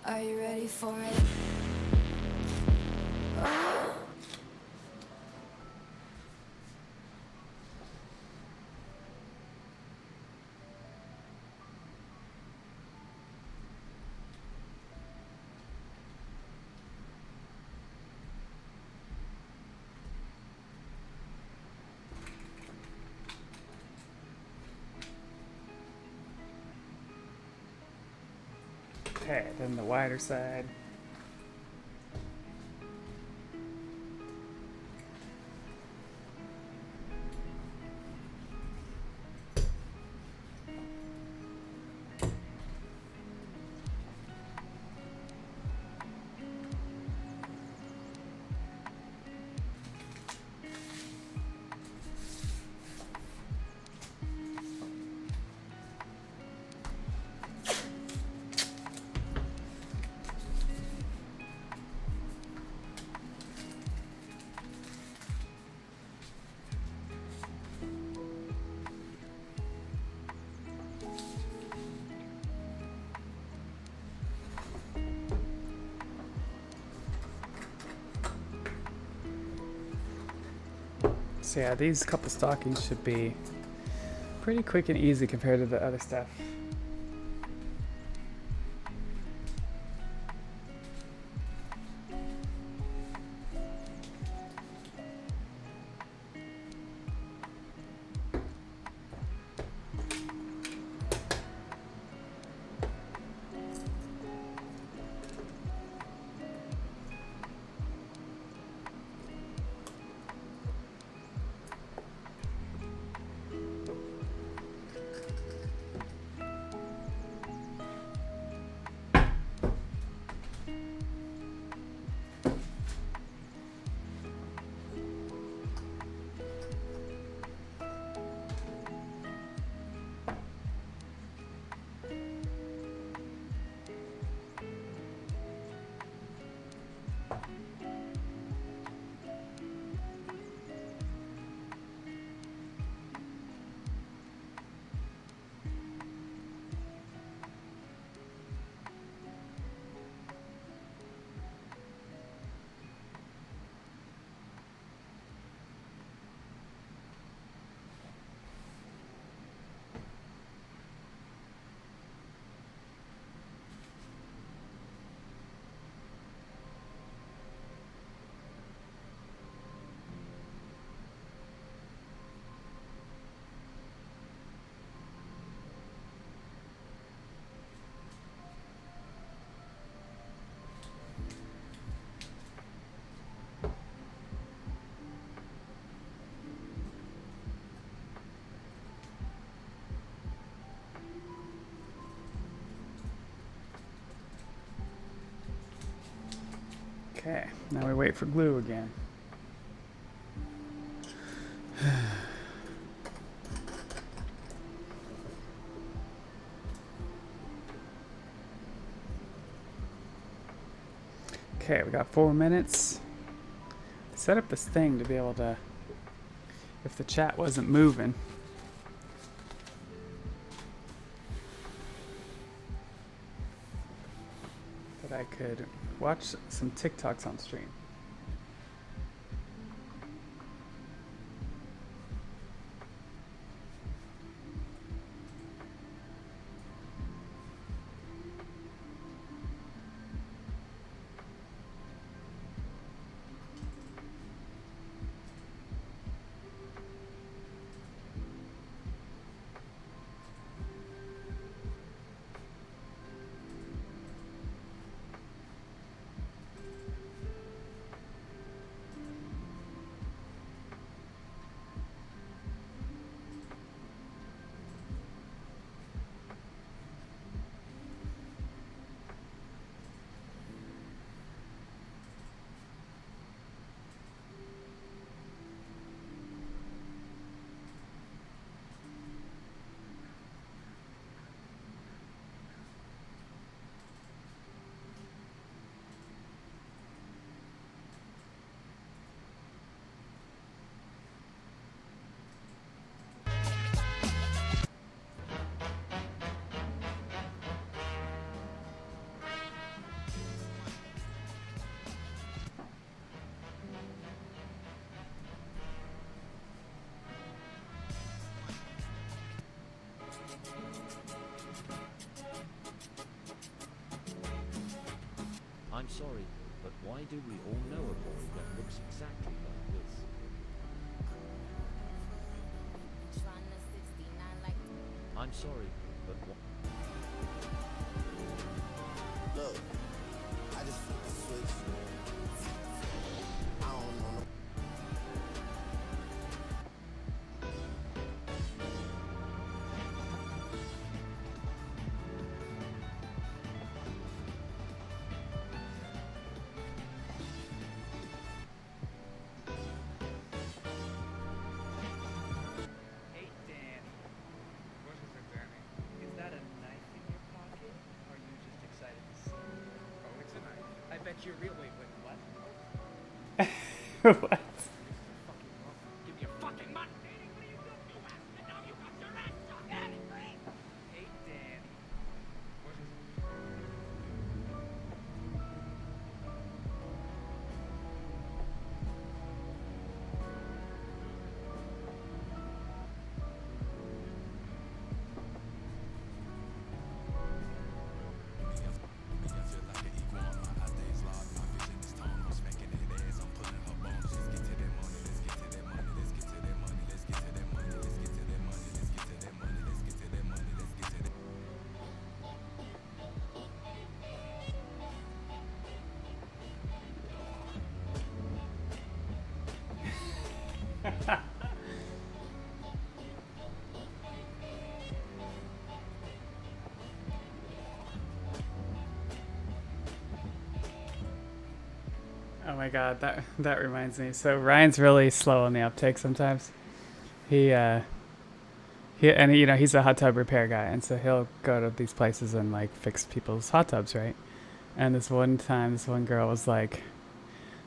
Are you ready for it? Okay, then the wider side. So yeah, these couple stockings should be pretty quick and easy compared to the other stuff. Okay, now we wait for glue again. Okay, we got 4 minutes. Set up this thing to be able to, if the chat wasn't moving, that I could watch some TikToks on stream. I'm sorry, but why do we all know a boy that looks exactly like this? I'm sorry, but Look, I just flipped the switch. I don't know no. Hey, Danny. What is it, Danny? Is that a knife in your pocket? Or are you just excited to see me? Oh, it's a knife. I bet you're real. Wait, what? What? Fucking wrong. Give me your fucking money. Danny, what are you doing? You asked me now. You got your ass stuck at it, right? Hey, Danny. What is it? Oh my god, that reminds me. So Ryan's really slow on the uptake sometimes. He you know, he's a hot tub repair guy, and so he'll go to these places and like fix people's hot tubs, right? And this one time, this one girl was like,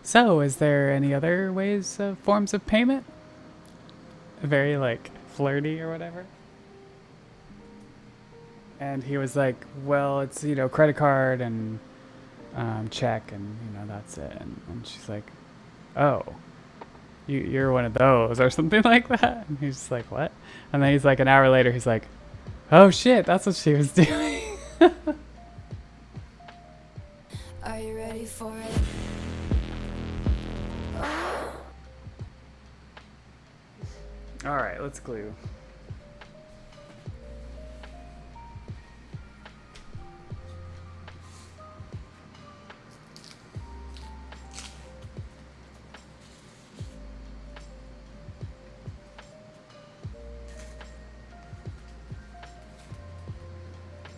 "So, is there any other ways of forms of payment?" Very like flirty or whatever. And he was like, "Well, it's, you know, credit card and check, and you know, that's it." And she's like, "Oh, you're one of those," or something like that. And he's just like, "What?" And then he's like, an hour later, he's like, "Oh shit, that's what she was doing." Are you ready for it? All right, let's glue.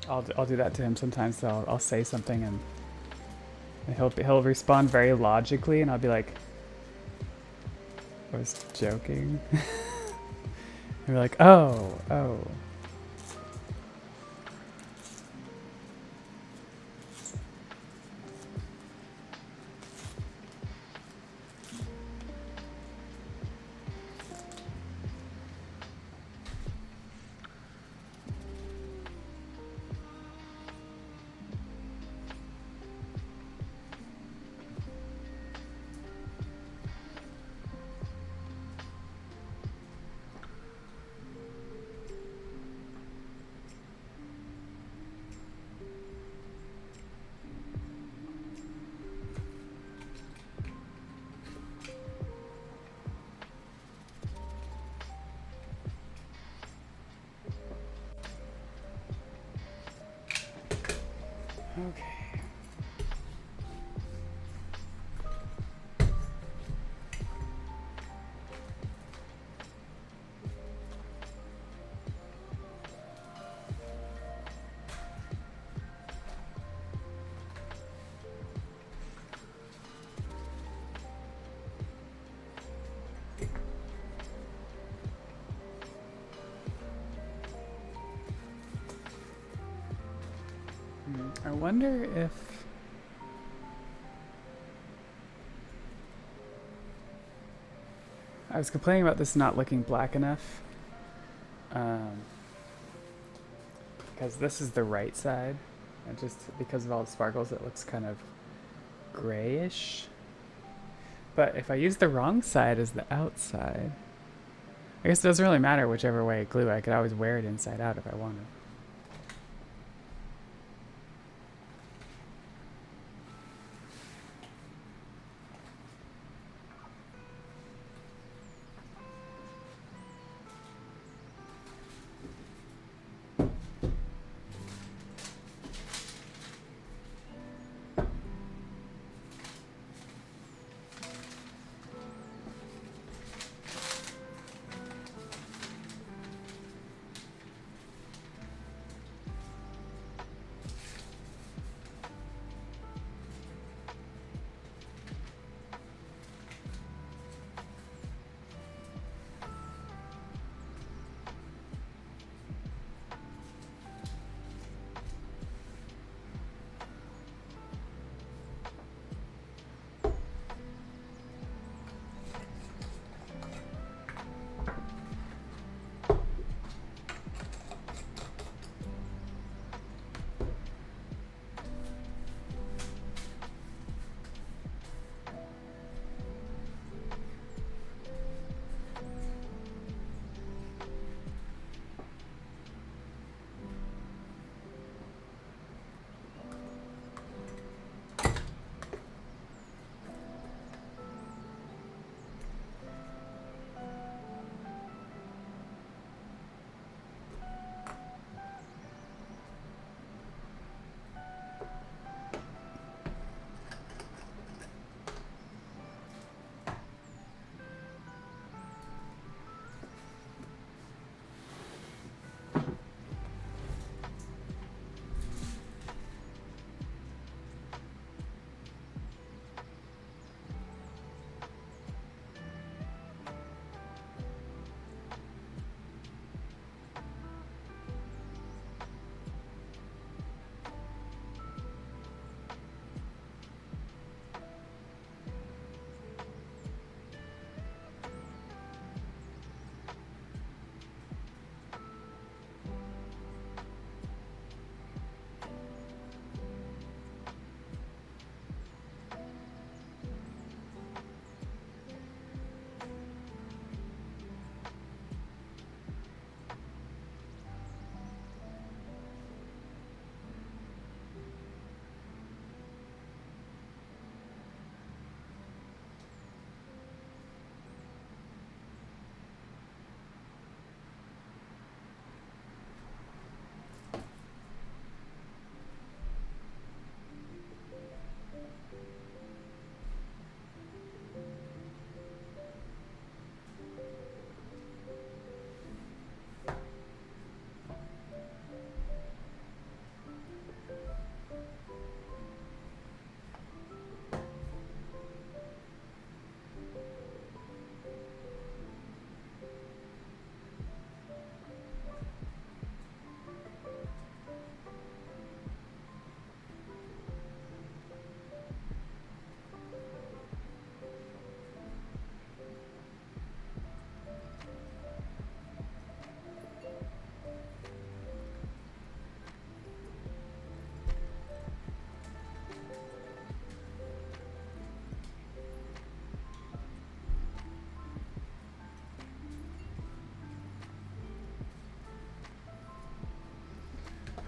I'll do that to him sometimes. So I'll say something and he'll respond very logically, and I'll be like, "I was joking." He'll be like, "Oh." Okay. I wonder if I was complaining about this not looking black enough, because this is the right side, and just because of all the sparkles, it looks kind of grayish. But if I use the wrong side as the outside, I guess it doesn't really matter whichever way I glue it. I could always wear it inside out if I wanted.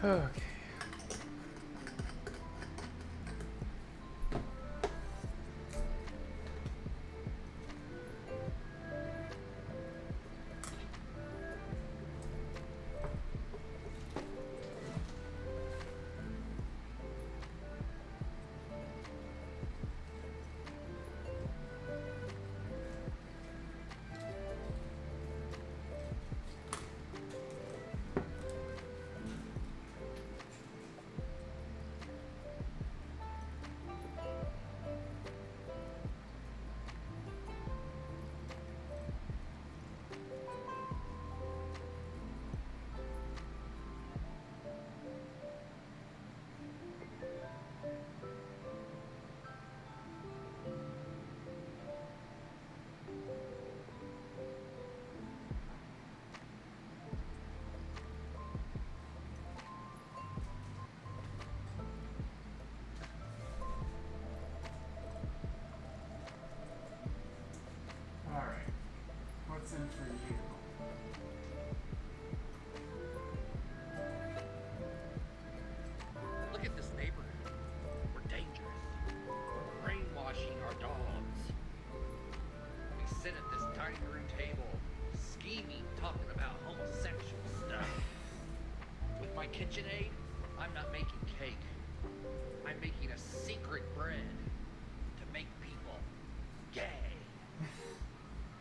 Okay. All right. What's in for you? Look at this neighborhood. We're dangerous. We're brainwashing our dogs. We sit at this dining room table, scheming, talking about homosexual stuff. With my KitchenAid, I'm not making cake. I'm making a secret bread to make people gay.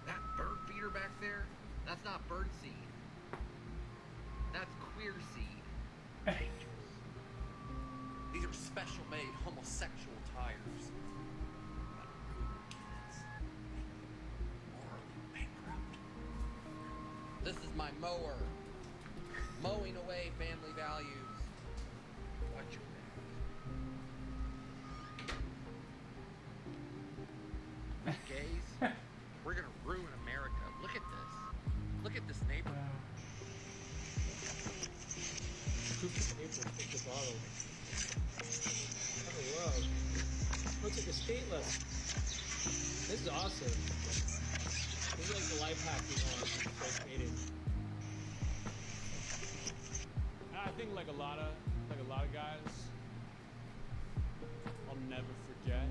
That bird feeder back there, that's not bird seed. That's queer seed. Dangerous. These are special made homosexual tires. That'll ruin your kids. Make them morally bankrupt. This is my mower. Mowing away family values. Watch your back. Gays, we're gonna ruin America. Look at this. Look at this neighborhood. The bottle. Oh wow. Looks like a skate lesson. This is awesome. This is like the life hack you want for skating. I think like a lot of guys, I'll never forget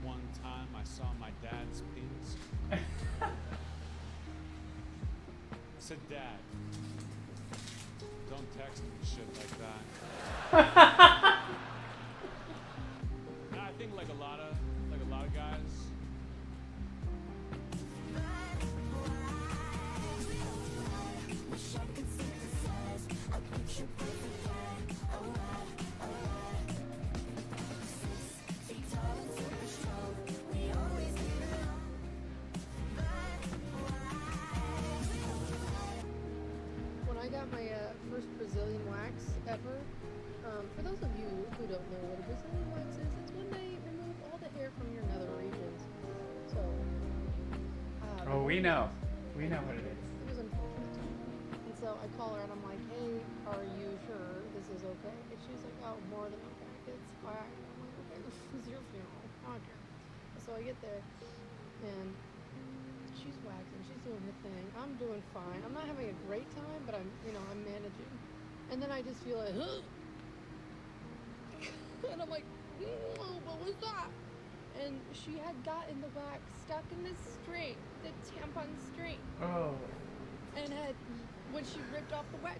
one time I saw my dad's penis. I said, Dad, don't text me shit like that. I think like a lot of guys. When I got my first Brazilian wax ever, for those of you who don't know what a Brazilian wax is, it's when they remove all the hair from your nether regions. So, Oh, we know. We know what it is. it was unfortunate. And so I call her and I'm like, hey, are you sure this is okay? And she's like, oh, more than okay. It's fine. I'm like, okay, this is your funeral. I don't care. So I get there and she's waxing. She's doing her thing. I'm doing fine. I'm not having a great time, but I'm managing. And then I just feel like, and I'm like, what was that? And she had gotten the wax stuck in this string, the tampon string. Oh. And had, when she ripped off the wax,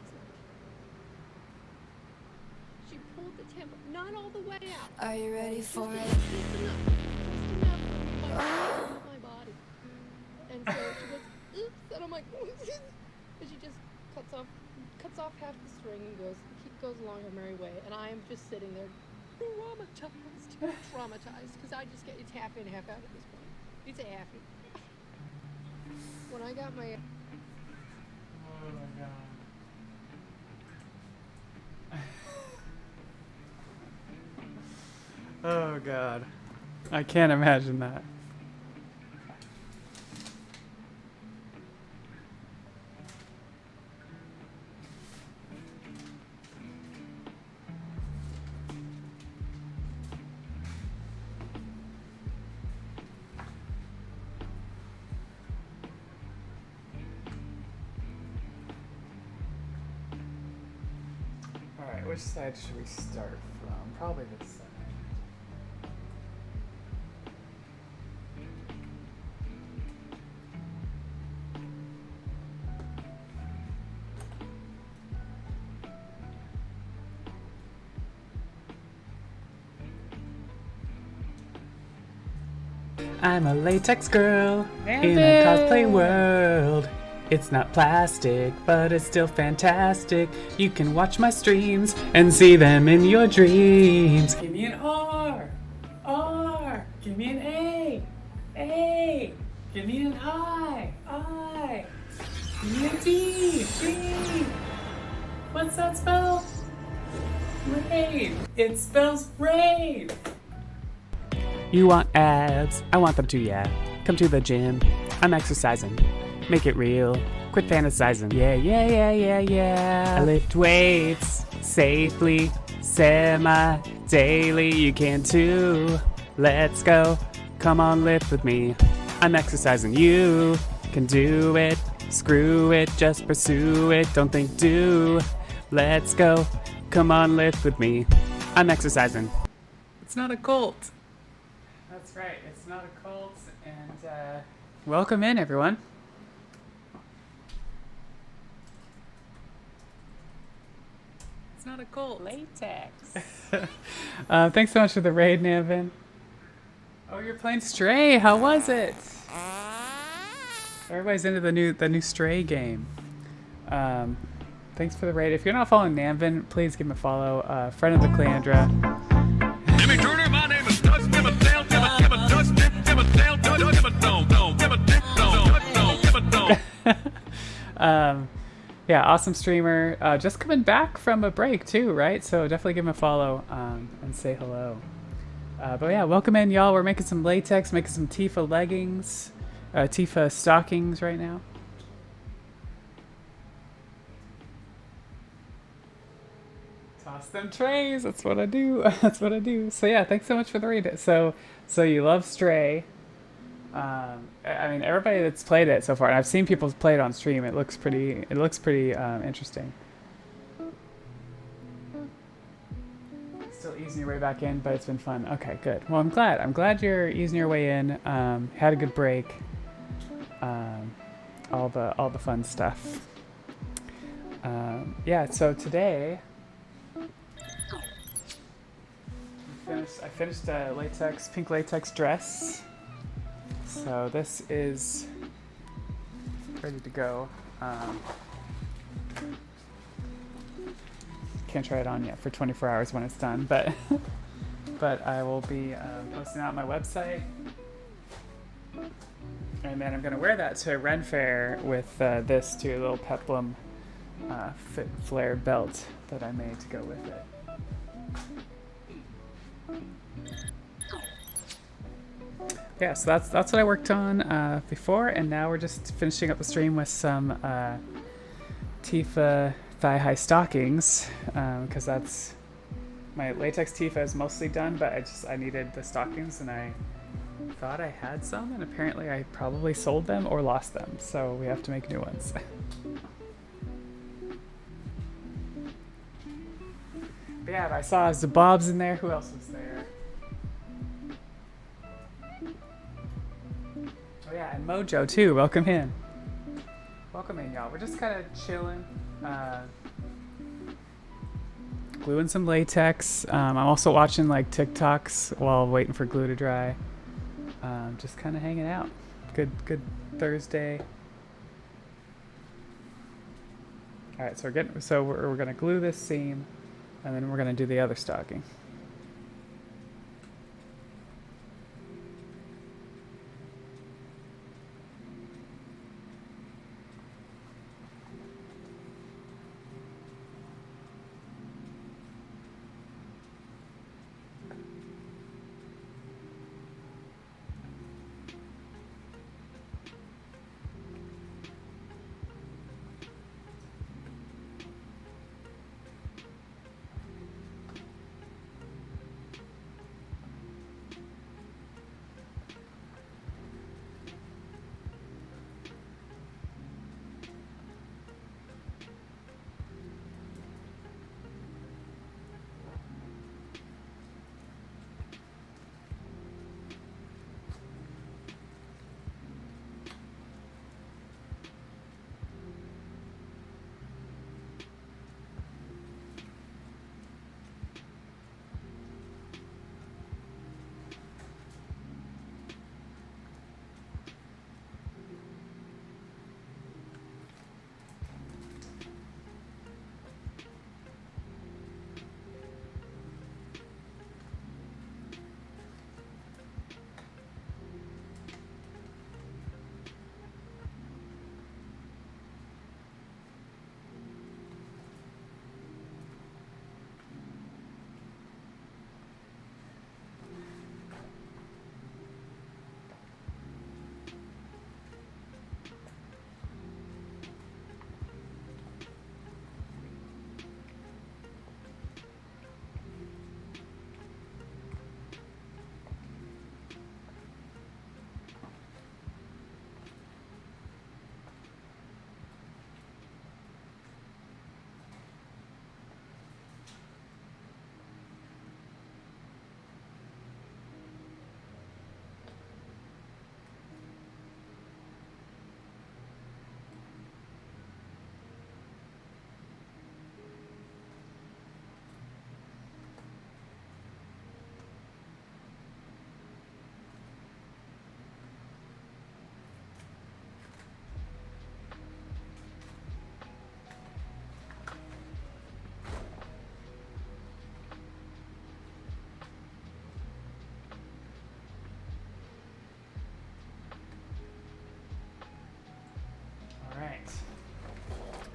she pulled the tampon, not all the way out. Are you ready for it? Just enough for my body. And so she goes, oops, and I'm like, and she just cuts off half the string and goes along her merry way. And I am just sitting there, traumatized, because I just get, it's half in, half out at this point. It's a half in. When I got my Oh my god. Oh god. I can't imagine that. which side should we start from? Probably this side. I'm a latex girl in a cosplay world. It's not plastic, but it's still fantastic. You can watch my streams and see them in your dreams. Give me an R, R. Give me an A, A. Give me an I, I. Give me a D, D. What's that spell? Rain. It spells rain. You want abs? I want them too, yeah. Come to the gym. I'm exercising. Make it real. Quit fantasizing. Yeah, yeah, yeah, yeah, yeah. I lift weights safely, semi-daily. You can too. Let's go. Come on, lift with me. I'm exercising. You can do it. Screw it. Just pursue it. Don't think do. Let's go. Come on, lift with me. I'm exercising. It's not a cult. That's right, it's not a cult, and welcome in, everyone. It's not a cult. Latex. Thanks so much for the raid, Navin. Oh, you're playing Stray. How was it? Everybody's into the new Stray game. Thanks for the raid. If you're not following Navin, please give him a follow. Friend of the Clandra. Jimmy Turner, my name is Touch, give a tail, give a touch, give a tail, give a don't, give a dick, don't, give a don't. Yeah, awesome streamer. Just coming back from a break too, right? So definitely give him a follow and say hello. But yeah, welcome in, y'all. We're making some latex, making some Tifa leggings, Tifa stockings right now. Toss them trays. That's what I do. That's what I do. So yeah, thanks so much for the read. So you love Stray. I mean, everybody that's played it so far, and I've seen people play it on stream. It looks pretty. Interesting. Still easing your way back in, but it's been fun. Okay, good. Well, I'm glad. I'm glad you're easing your way in. Had a good break. All the fun stuff. Yeah. So today. I finished a pink latex dress. So this is ready to go. Can't try it on yet for 24 hours when it's done, but I will be posting it on my website. And then I'm going to wear that to Ren Fair with this too, a little peplum fit flare belt that I made to go with it. Yeah, so that's what I worked on before, and now we're just finishing up the stream with some Tifa thigh-high stockings, because that's my latex Tifa is mostly done, but I needed the stockings, and I thought I had some, and apparently I probably sold them or lost them, so we have to make new ones. But yeah, I saw Zabob's in there. Who else was there? Oh yeah, and Mojo too. Welcome in. Welcome in, y'all. We're just kind of chilling, gluing some latex. I'm also watching like TikToks while waiting for glue to dry. Just kind of hanging out. Good Thursday. All right, so we're gonna glue this seam, and then we're gonna do the other stocking.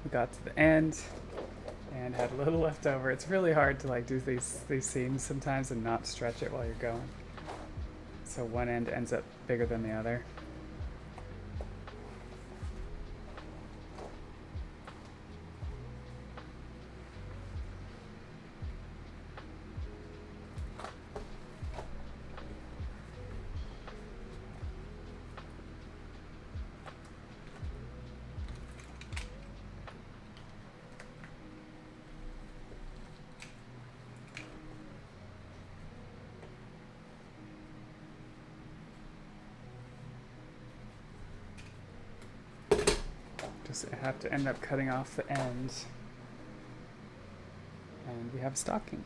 We got to the end and had a little left over. It's really hard to like do these seams sometimes and not stretch it while you're going. So one end ends up bigger than the other. Just have to end up cutting off the ends. And we have a stocking.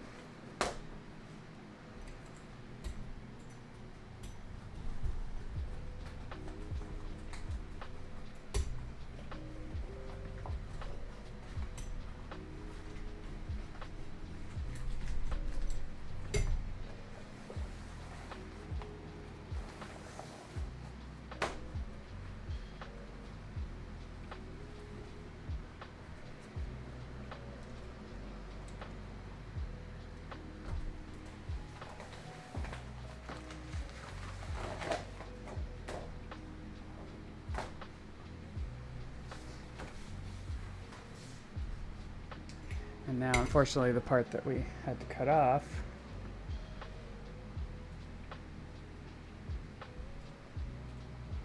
And now, unfortunately, the part that we had to cut off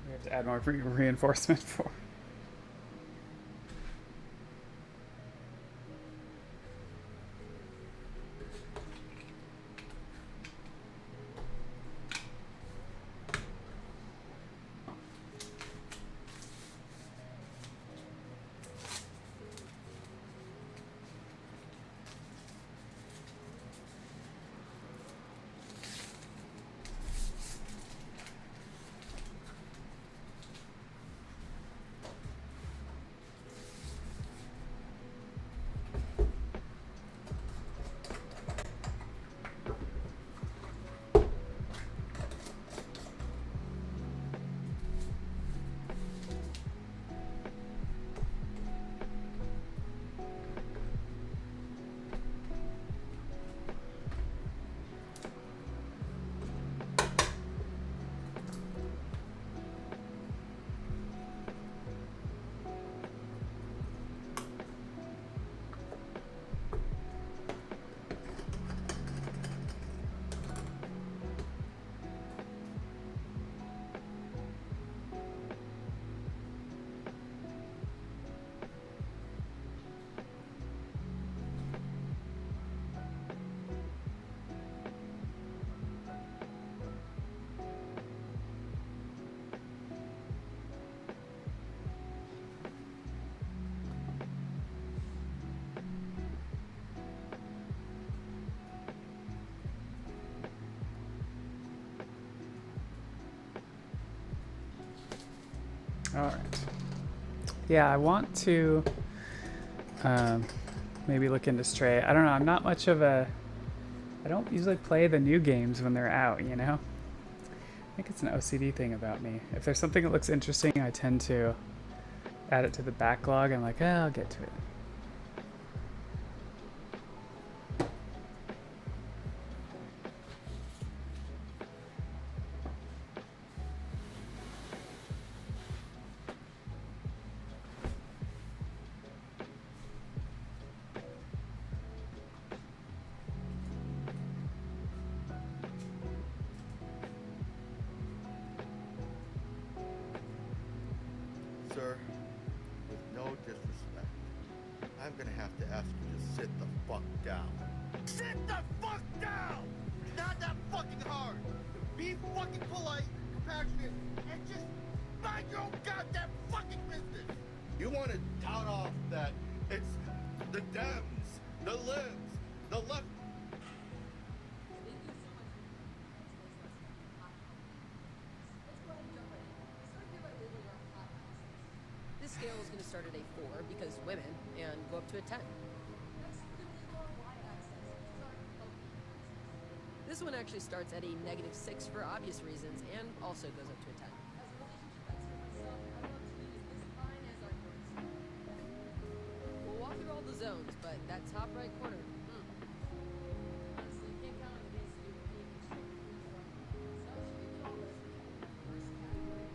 we have to add more reinforcement for. All right. Yeah, I want to maybe look into Stray. I don't know. I'm not much of a. I don't usually play the new games when they're out, you know? I think it's an OCD thing about me. If there's something that looks interesting, I tend to add it to the backlog. I'm like, I'll get to it. Sir, with no disrespect, I'm gonna have to ask you to sit the fuck down. Sit the fuck down! Not that fucking hard! Be fucking polite, compassionate, and just mind your own goddamn fucking business! You wanna tout off that it's the Dems, the Libs, the left. This scale is going to start at a 4 because women and go up to a 10. This one actually starts at a -6 for obvious reasons and also goes up to a 10. walk through all the zones, but that top right corner. Honestly, can't count on the days to do any extreme food from. So screaming all this. First category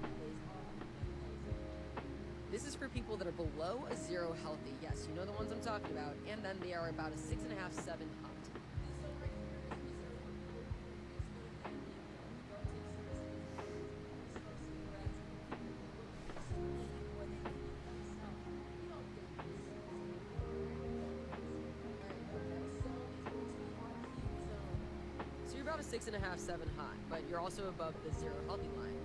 is this is for people that are below a 0 healthy. Yes, you know the ones I'm talking about. And then they are about a 6.5, 7 hot. So you're about a 6.5, 7 hot, but you're also above the 0 healthy line.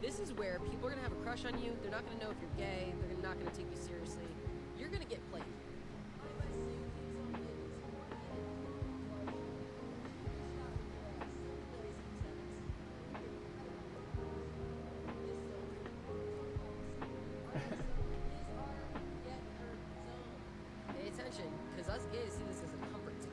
This is where people are gonna have a crush on you. They're not gonna know if you're gay. They're not gonna take you seriously. You're gonna get played. 'cause us gays see this as a comfort zone.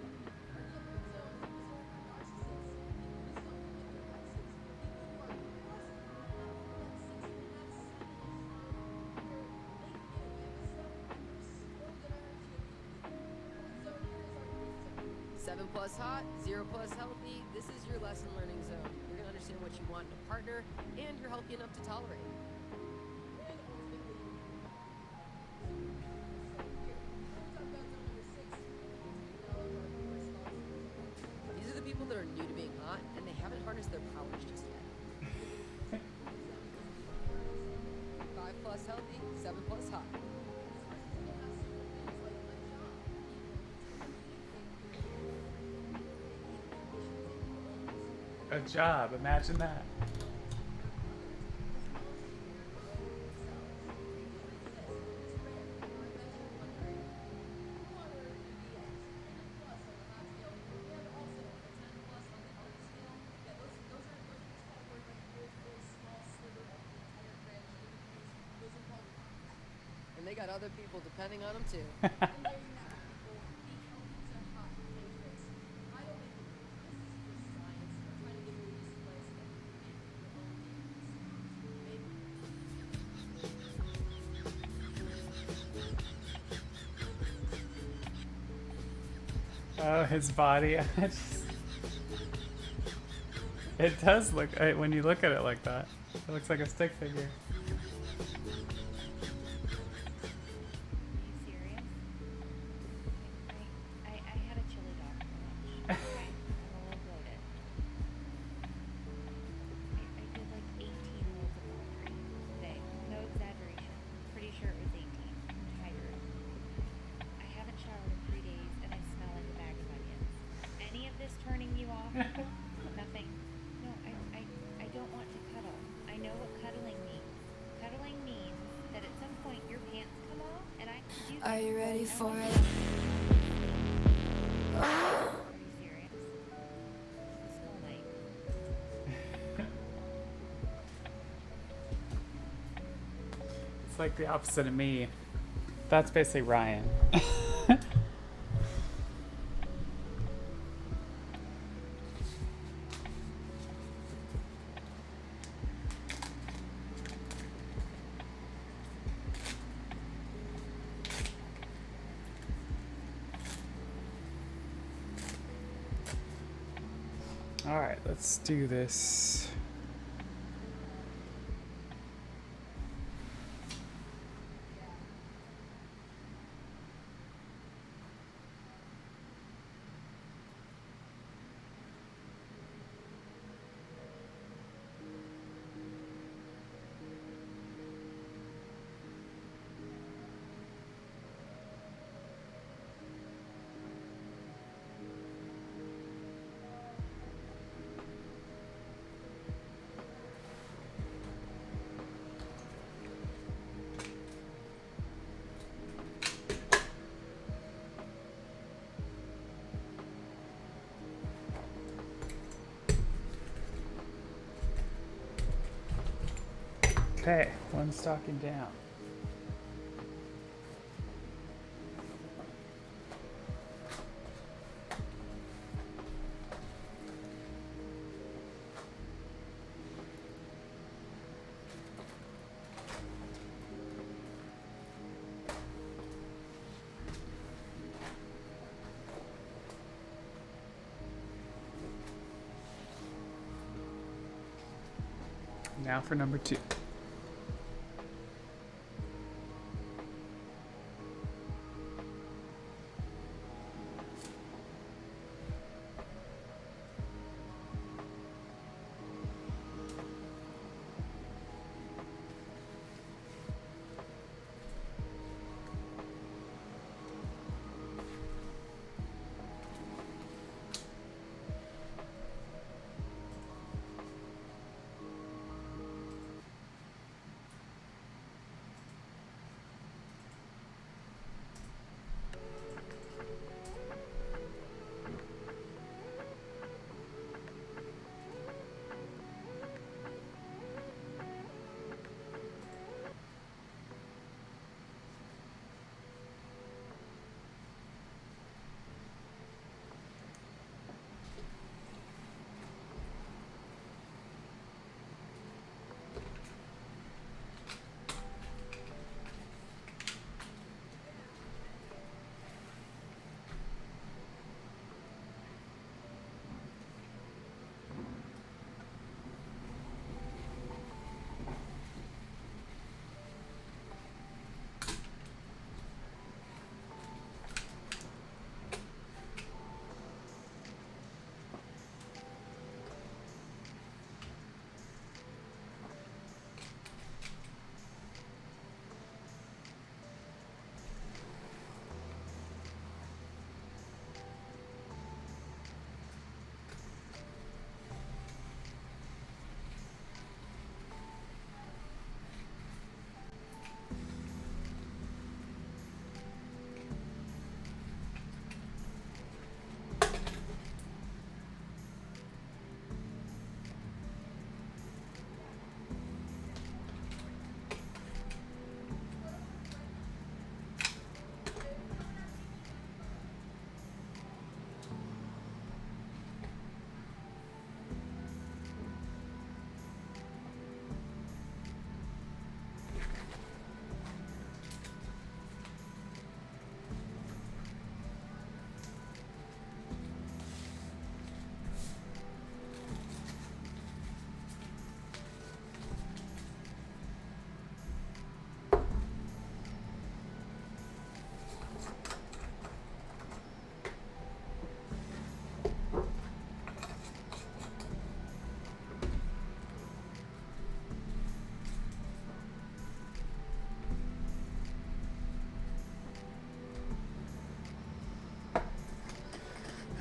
7+ hot, 0+ healthy. This is your lesson learning zone. You're gonna understand what you want in a partner, and you're healthy enough to tolerate. These are the people that are new to being hot, and they haven't harnessed their powers just yet. 5+ healthy, 7+ hot. A job, imagine that. And they got other people depending on them too. Oh, his body. It does look, when you look at it like that, it looks like a stick figure. Nothing. No, I don't want to cuddle. I know what cuddling means. Cuddling means that at some point your pants come off and I can use Are you ready for it? Are you serious? It's still night. It's like the opposite of me. That's basically Ryan. All right, let's do this. Okay, one stocking down. Now for number 2.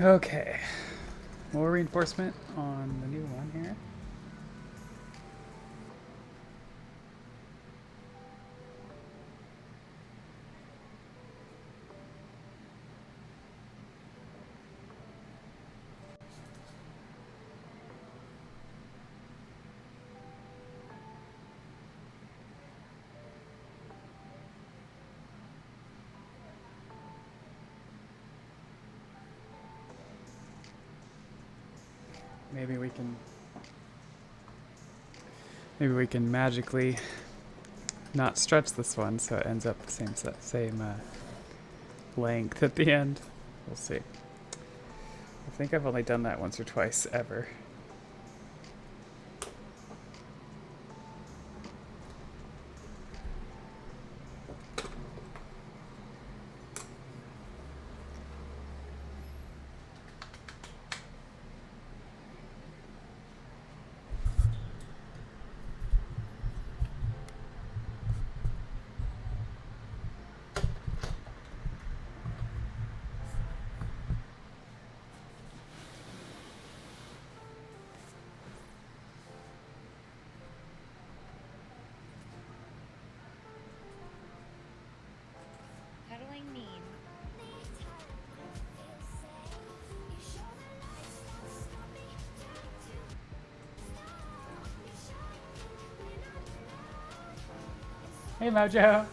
Okay. More reinforcement on the new one here. Maybe we can magically not stretch this one so it ends up the same length at the end. We'll see. I think I've only done that once or twice ever. Cuddling means Hey Mojo.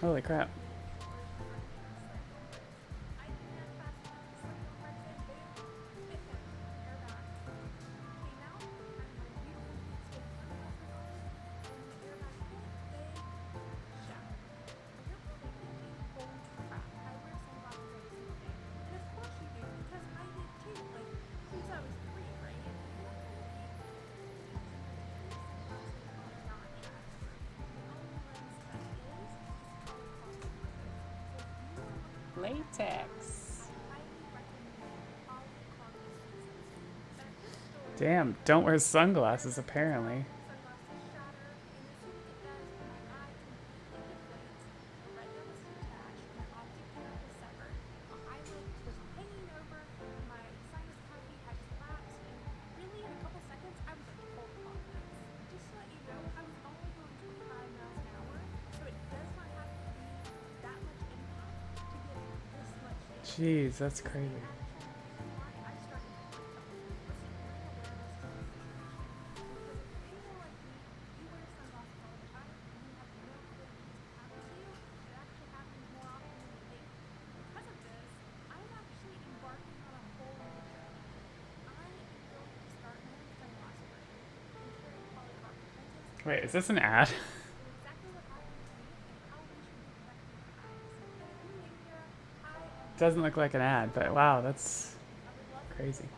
Holy crap. Latex. Damn, don't wear sunglasses apparently. Jeez, that's crazy. Wait, is this an ad? Doesn't look like an ad, but wow, that's crazy. The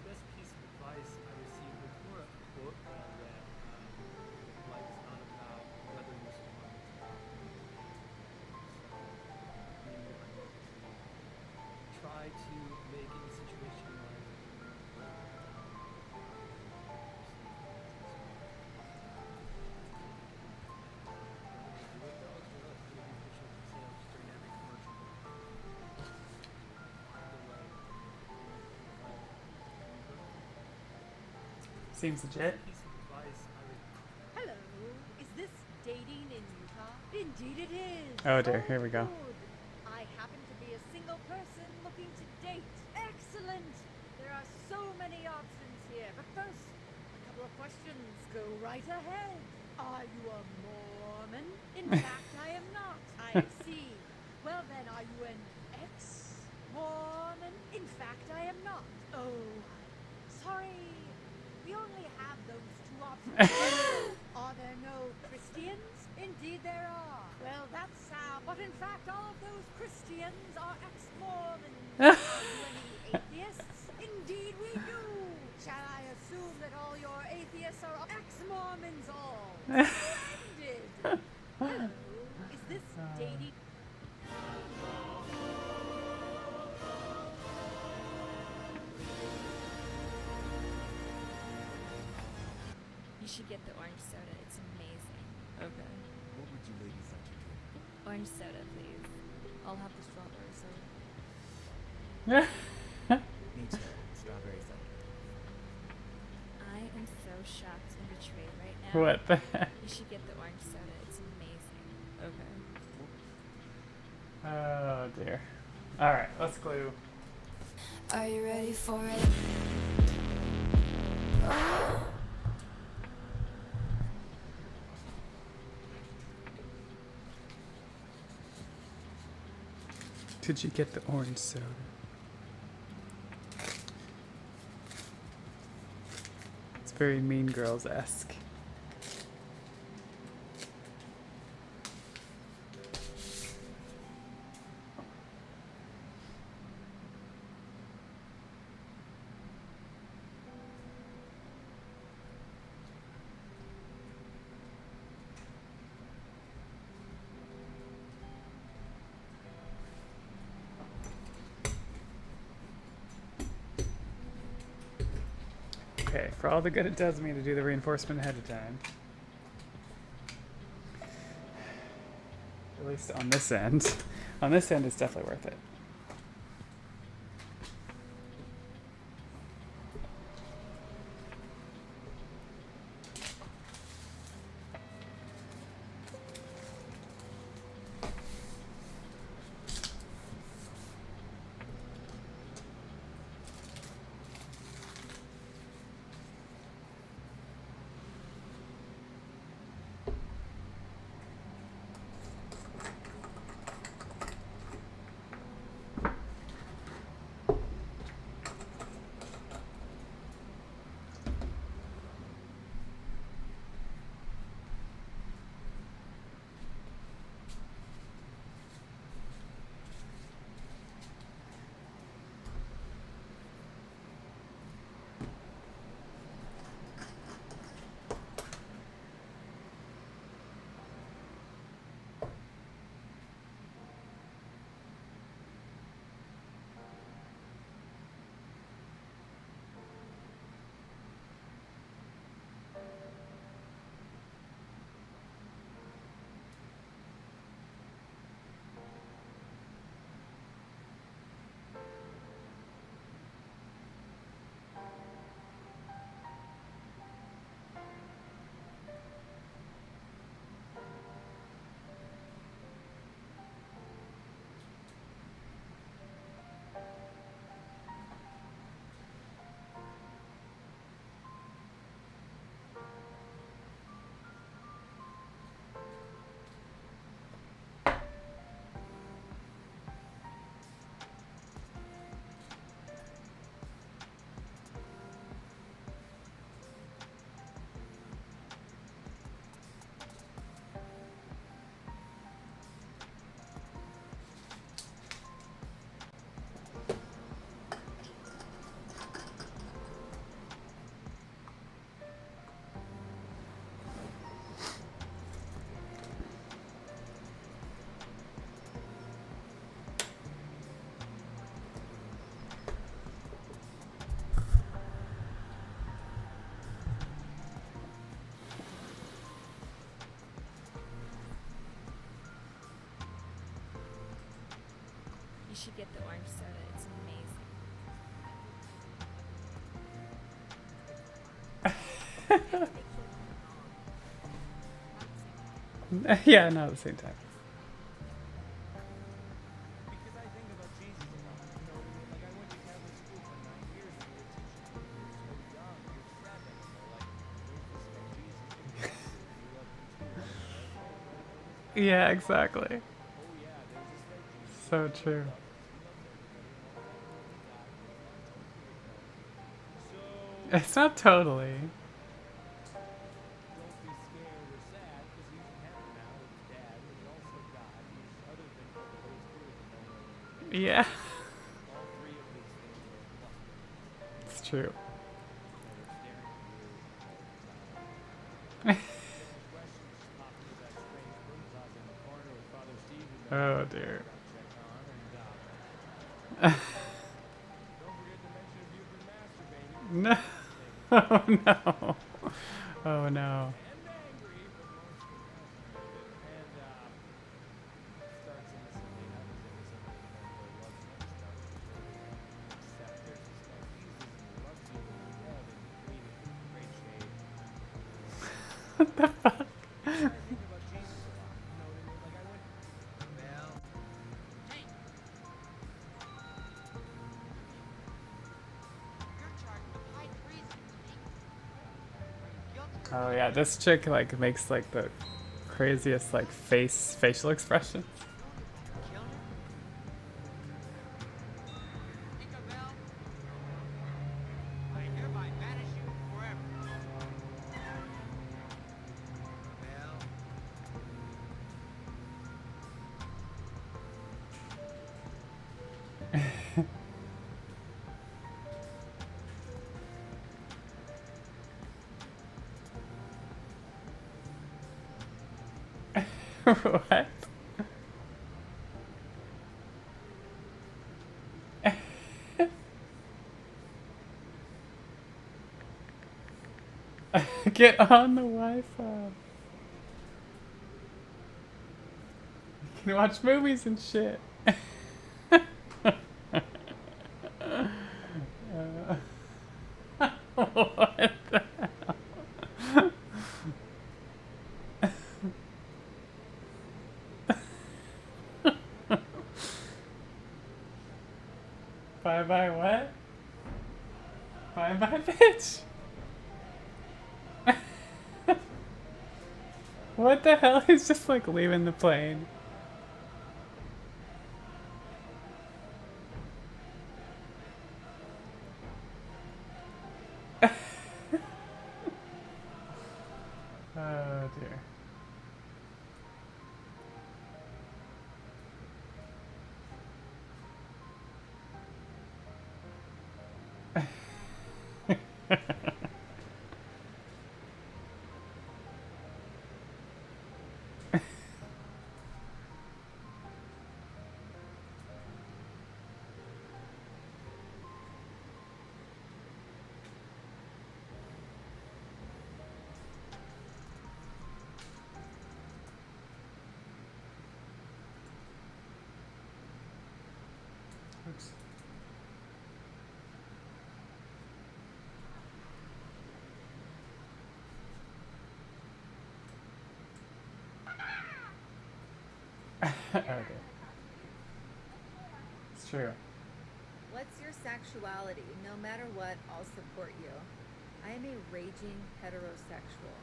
best piece of advice I received was more a quote that I read. Life is not about whether you're smart, it's about being smart. So, being able to try to make any situation in life Seems legit. Hello, is this dating in Utah? Indeed it is. Oh dear, here we go. Good. I happen to be a single person looking to date. Excellent. There are so many options here. But first, a couple of questions. Go right ahead. Are you a Mormon? In fact, I am not. I see. Well then, are you an ex-Mormon? In fact, I am not. Oh, sorry. We only have those two options. Are there no Christians? Indeed there are. Well, that's sad. But in fact, all of those Christians are ex-Mormons. Are you any atheists? Indeed we do. Shall I assume that all your atheists are ex-Mormons all? Splendid. Hello, is this dating? You should get the orange soda. It's amazing. Okay. What would you ladies like to drink? Orange soda, please. I'll have the strawberry soda. Me too. Strawberry soda. I am so shocked and betrayed right now. What the heck? You should get the orange soda. It's amazing. Okay. Oh dear. Alright, let's glue. Are you ready for it? Did you get the orange soda? It's very Mean Girls-esque. Okay, for all the good it does me to do the reinforcement ahead of time. At least on this end. On this end, it's definitely worth it. should get the orange soda. It's amazing. Yeah, not at the same time. Because I think about Jesus a lot. You know, like I went to Catholic school for 9 years and they teach you you're so young, you're 7, and they're like, don't respect Jesus. You love him too. And you're like, oh, Yeah, exactly. oh yeah, there's this guy Jesus. So true. He loves everybody and all that. And God, but it's not totally right. So It's not totally. don't be scared or sad because he's in heaven now with his dad, but he's also God. He's this other thing called the Holy Spirit that no one really understands. Yeah. All three of these things are a cluster. It's true. So they're staring at you all the time. Different questions just popped into that strange room closet in the corner with Father Steve and Oh dear. check on, and don't forget to mention if you've been masturbating. No. Oh no. Oh no. And angry, but mostly masturbated. And starts innocently, how does innocently more love story starts? Except there's this guy Jesus and he loves you and you're dead and you meet him in great shape. What the fuck? I think about Jesus a lot. You know what I mean? Like I went. Well. Hey. You're charged with high treason. Oh yeah, this chick like makes like the craziest like facial expressions. I hereby banish you forever. What? Get on the Wi-Fi. You can watch movies and shit. What the hell? Bye bye what? Bye bye bitch. What the hell? He's just like leaving the plane. Oh dear. Oops. Okay. It's true. What's your sexuality? No matter what, I'll support you. I am a raging heterosexual.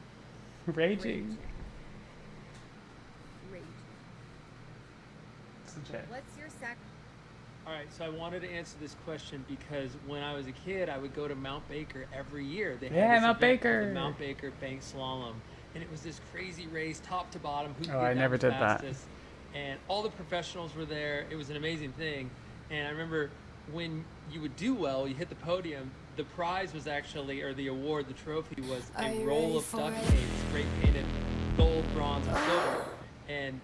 Raging. Raging. It's legit. What's your sex? All right, so I wanted to answer this question because when I was a kid, I would go to Mount Baker every year. They Yeah, had this Mount event called Baker. the Mount Baker Bank Slalom, and it was this crazy race, top to bottom. Who could Oh, get I down never the did that. fastest. And all the professionals were there. It was an amazing thing. And I remember when you would do well, you hit the podium. The prize was actually, or the award, the trophy was a roll of duct tape, spray painted gold, bronze, and silver. And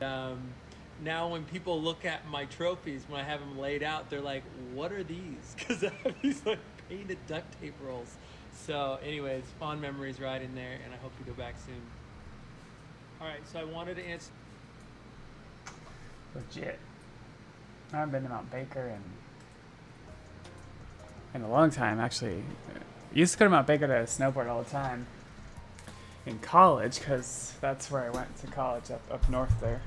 now when people look at my trophies, when I have them laid out, they're like, what are these? Because I have these like painted duct tape rolls. So anyways, fond memories right in there, and I hope to go back soon. All right, so I wanted to answer. Legit. I haven't been to Mount Baker in a long time, actually. Used to go to Mount Baker to snowboard all the time in college, because that's where I went to college, up north there.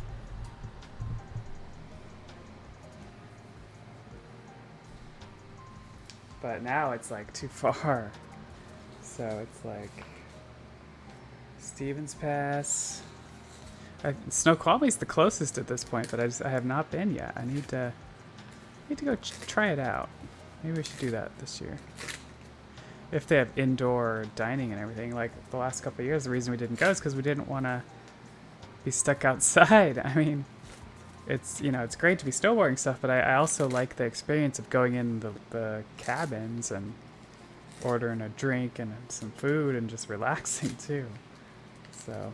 But now it's like too far. So it's like Stevens Pass. Snoqualmie's the closest at this point, but I have not been yet. I need to go try it out. Maybe we should do that this year. If they have indoor dining and everything, like the last couple of years, the reason we didn't go is because we didn't want to be stuck outside. I mean, it's great to be snowboarding stuff, but I also like the experience of going in the cabins and ordering a drink and some food and just relaxing too. So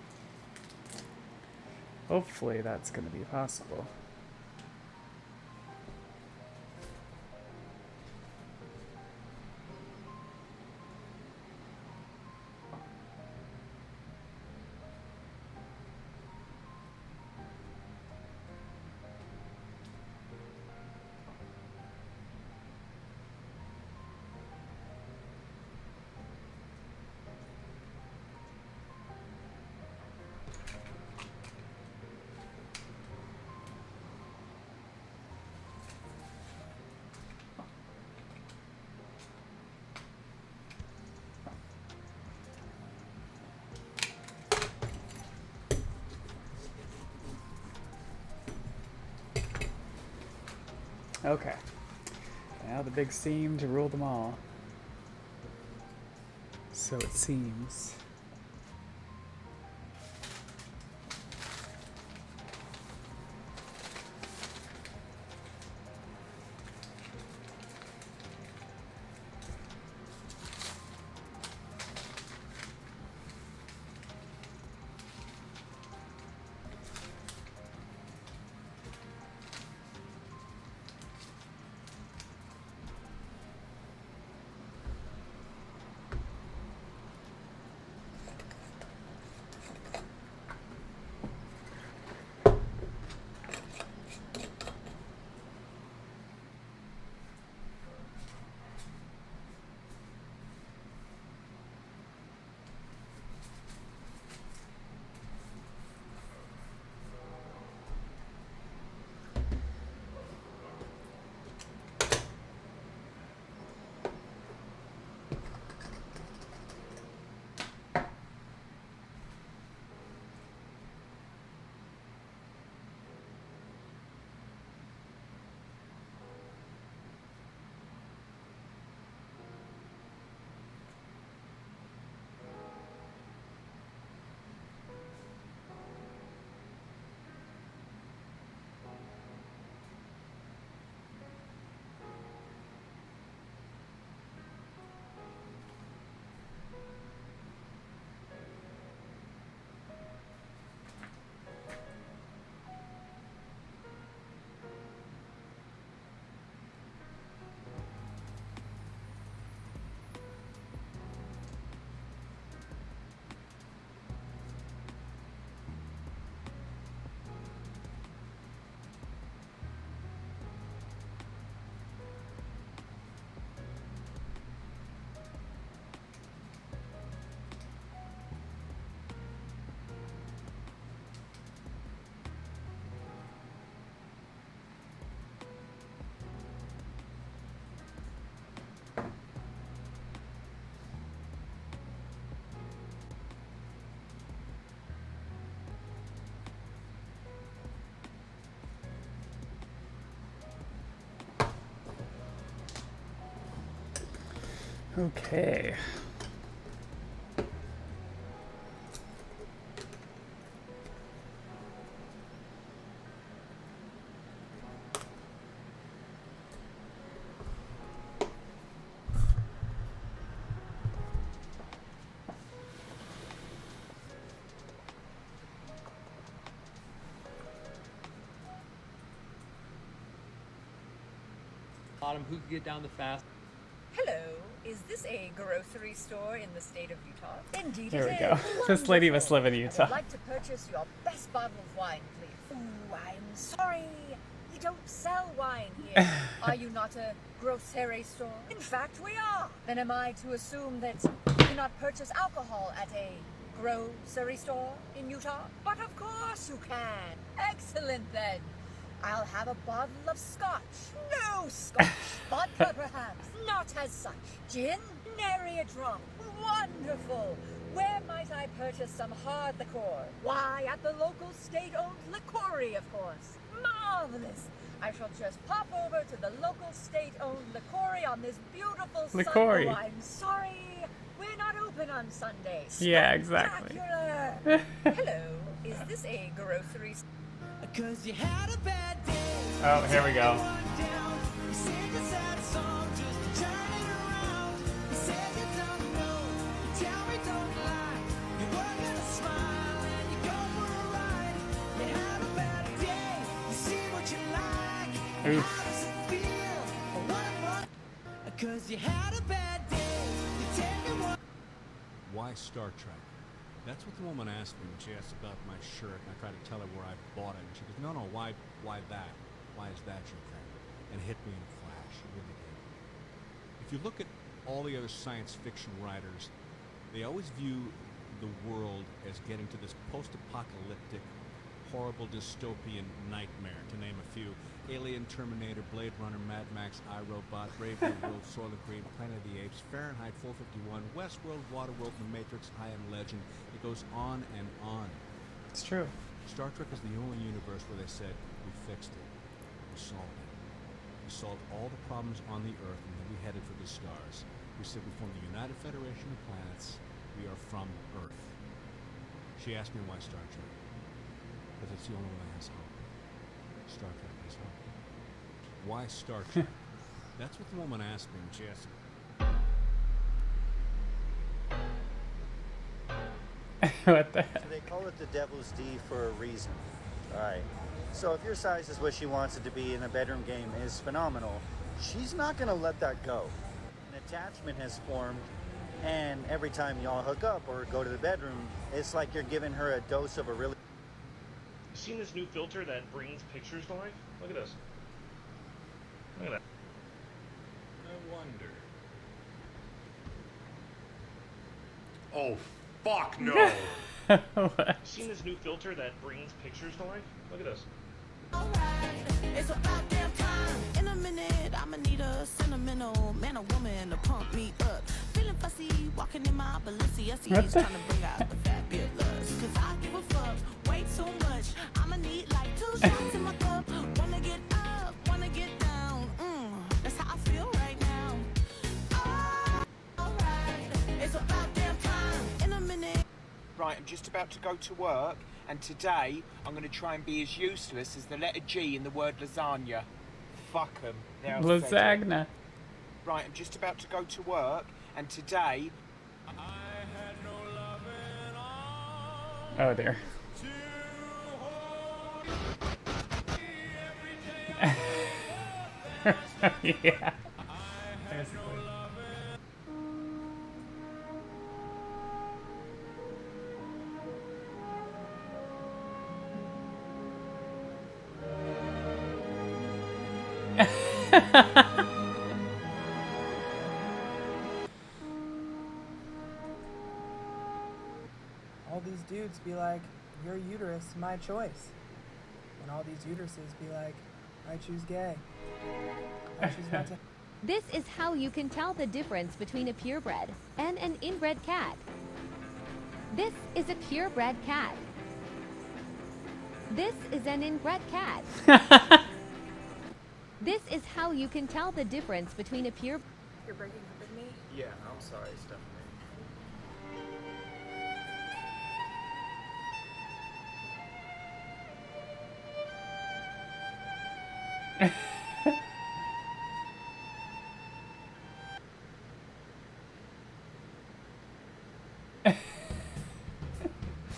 hopefully that's going to be possible. Okay. Now the big steam to rule them all. So it seems. Okay. Bottom, who could get down the fast? Hello, is this a grocery store in the state of Utah? Indeed There it we go. is. This lady must live in I Utah. would like to purchase your best bottle of wine, please. Ooh, I'm sorry. We don't sell wine here. Are you not a grocery store? In fact, we are. Then am I to assume that you cannot purchase alcohol at a grocery store in Utah? But of course you can. Excellent then. I'll have a bottle of scotch. No scotch. Vodka perhaps. Not as such. Gin? Nary a drop. Wonderful. Where might I purchase some hard liqueur? Why, at the local state-owned liqueury, of course. Marvelous. I shall just pop over to the local state-owned liqueury on this beautiful Liqueury. Sunday. Oh, I'm sorry. We're not open on Sundays. Yeah, exactly. Spectacular. Hello. Is this a grocery store? Cause you had a bad day. Oh, here we go. You sing a sad song just to turn it around. You said you don't know, you tell me don't lie. You were gonna smile and you go for a ride. You had a bad day, you see what you like. Oof. How does it feel? Cause you had a bad day. You tell me what. Why Star Trek? That's what the woman asked me when she asked about my shirt, and I tried to tell her where I bought it, and she goes, no, why that? Why is that your thing? And it hit me in a flash, it really did. If you look at all the other science fiction writers, they always view the world as getting to this post-apocalyptic, horrible dystopian nightmare, to name a few. Alien, Terminator, Blade Runner, Mad Max, iRobot, Brave New World, Soylent Green, Planet of the Apes, Fahrenheit 451, Westworld, Waterworld, The Matrix, I Am Legend. It goes on and on. It's true. Star Trek is the only universe where they said, we fixed it. We solved it. We solved all the problems on the Earth, and then we headed for the stars. We said we formed the United Federation of Planets. We are from Earth. She asked me why Star Trek. Because it's the only one that has hope. Star Trek has hope. Why Star Trek? That's what the woman asked me when she asked What the heck? So they call it the Devil's D for a reason. Alright. So if your size is what she wants it to be and the bedroom game is phenomenal, she's not going to let that go. An attachment has formed, and every time y'all hook up or go to the bedroom, it's like you're giving her a dose of a really... Seen this new filter that brings pictures to life? Look at this. Look at that. I wonder. Oh, fuck no! Seen this new filter that brings pictures to life? Look at this. It's about damn time. In a minute, I'ma need a sentimental man or woman to pump me up. Feeling fussy, walking in my Balenciennes, trying to bring out the fabulous. Cause I give a fuck way too much. I'ma need like 2 shots in my cup. Wanna get up, wanna get down. That's how I feel right now. Alright, it's about damn time. In a minute. Right, I'm just about to go to work, and today I'm going to try and be as useless as the letter G in the word lasagna. Fuck 'em. There, I've said it. Lasagna. Right, I'm just about to go to work, and today... Oh dear. Yeah. All these dudes be like, your uterus, my choice. And all these uteruses be like, I choose gay. I choose not to. This is how you can tell the difference between a purebred and an inbred cat. This is a purebred cat. This is an inbred cat. This is how you can tell the difference between a pure... You're breaking up with me? Yeah, I'm sorry, Stephanie.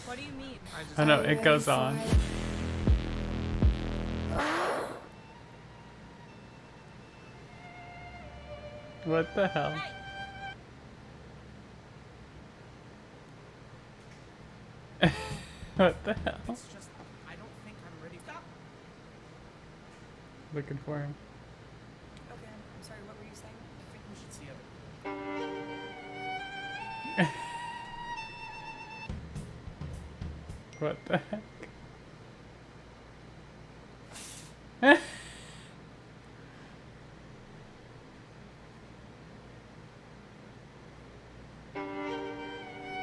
What do you mean? I know, it goes on. What the hell? What the hell? It's just, I don't think I'm ready. Stop! Looking for him. Okay, I'm sorry, what were you saying? I think we should see it. What the heck?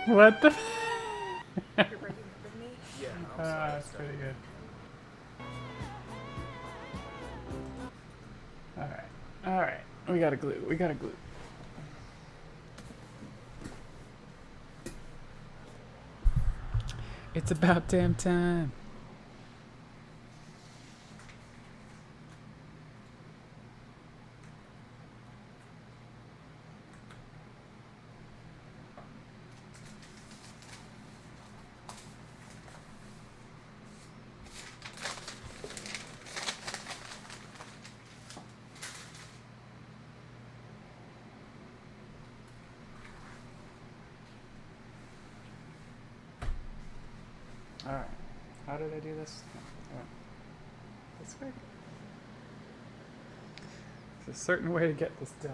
What the? You're breaking up with me? Yeah, I'm sorry. That's pretty good. All right. We gotta glue. We gotta glue. It's about damn time. Alright. How did I do this? This way? There's a certain way to get this done.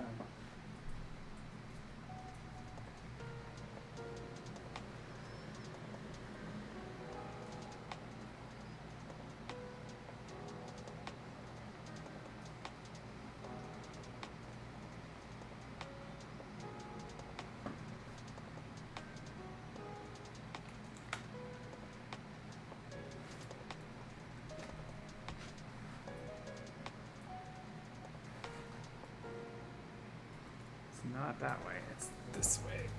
Not that way, it's this way.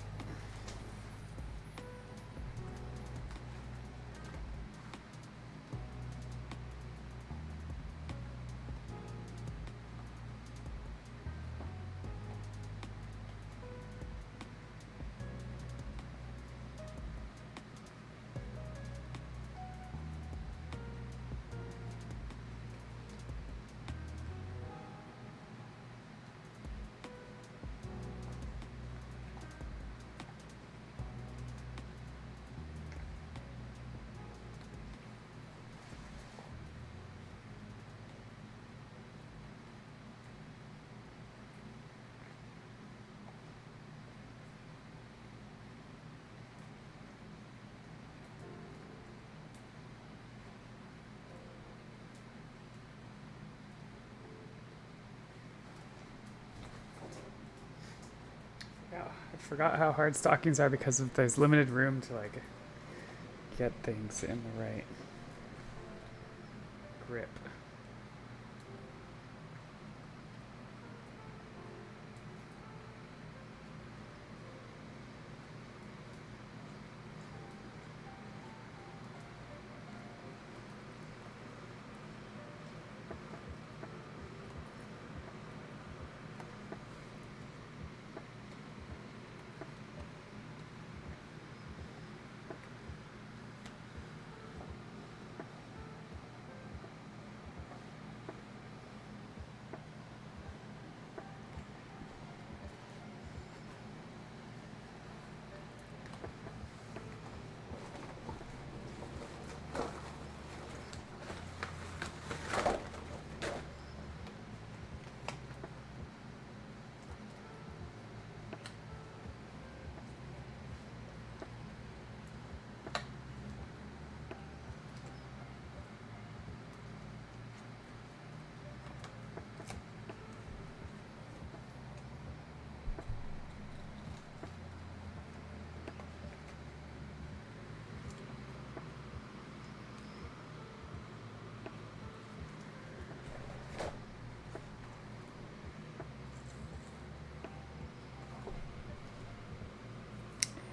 Yeah, I forgot how hard stockings are because of there's limited room to like get things in the right grip.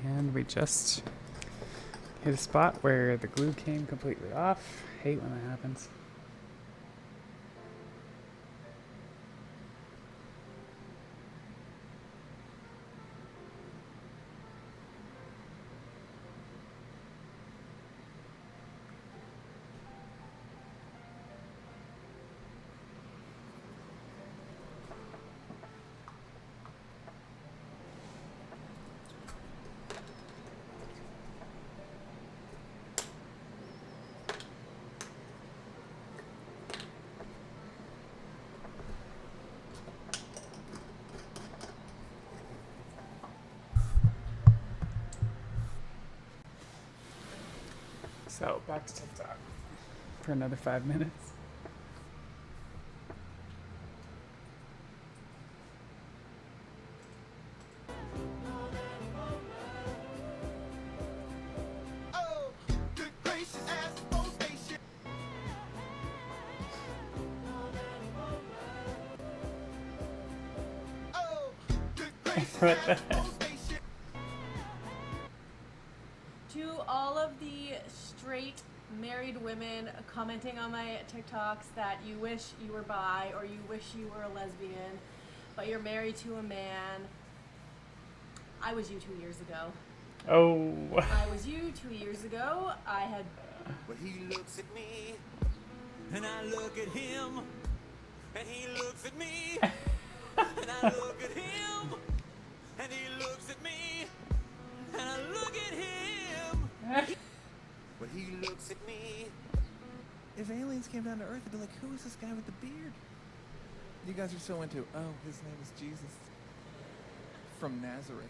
And we just hit a spot where the glue came completely off. Hate when that happens. So back to TikTok for another 5 minutes. What the heck? To all of the straight married women commenting on my TikToks that you wish you were bi or you wish you were a lesbian, but you're married to a man, I was you 2 years ago. Oh. I was you 2 years ago. I had. But he looks at me, and I look at him, and he looks at me, and I look at him, and he looks at me, and I look at him. But he looks at me. If aliens came down to Earth, they'd be like, who is this guy with the beard? You guys are so into, oh, his name is Jesus from Nazareth.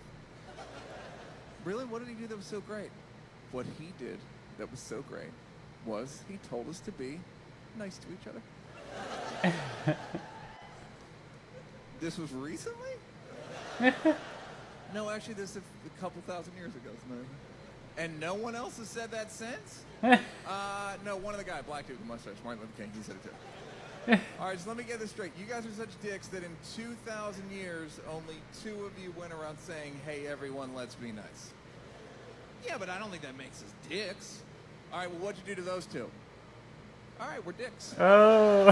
Really? What did he do that was so great? What he did that was so great was he told us to be nice to each other. This was recently? No, actually, this is a couple thousand years ago. And no one else has said that since? No, one of the guy, black dude with the mustache, Martin Luther King, he said it too. All right, so let me get this straight. You guys are such dicks that in 2,000 years, only 2 of you went around saying, hey, everyone, let's be nice. Yeah, but I don't think that makes us dicks. All right, well, what'd you do to those 2? All right, we're dicks. Oh.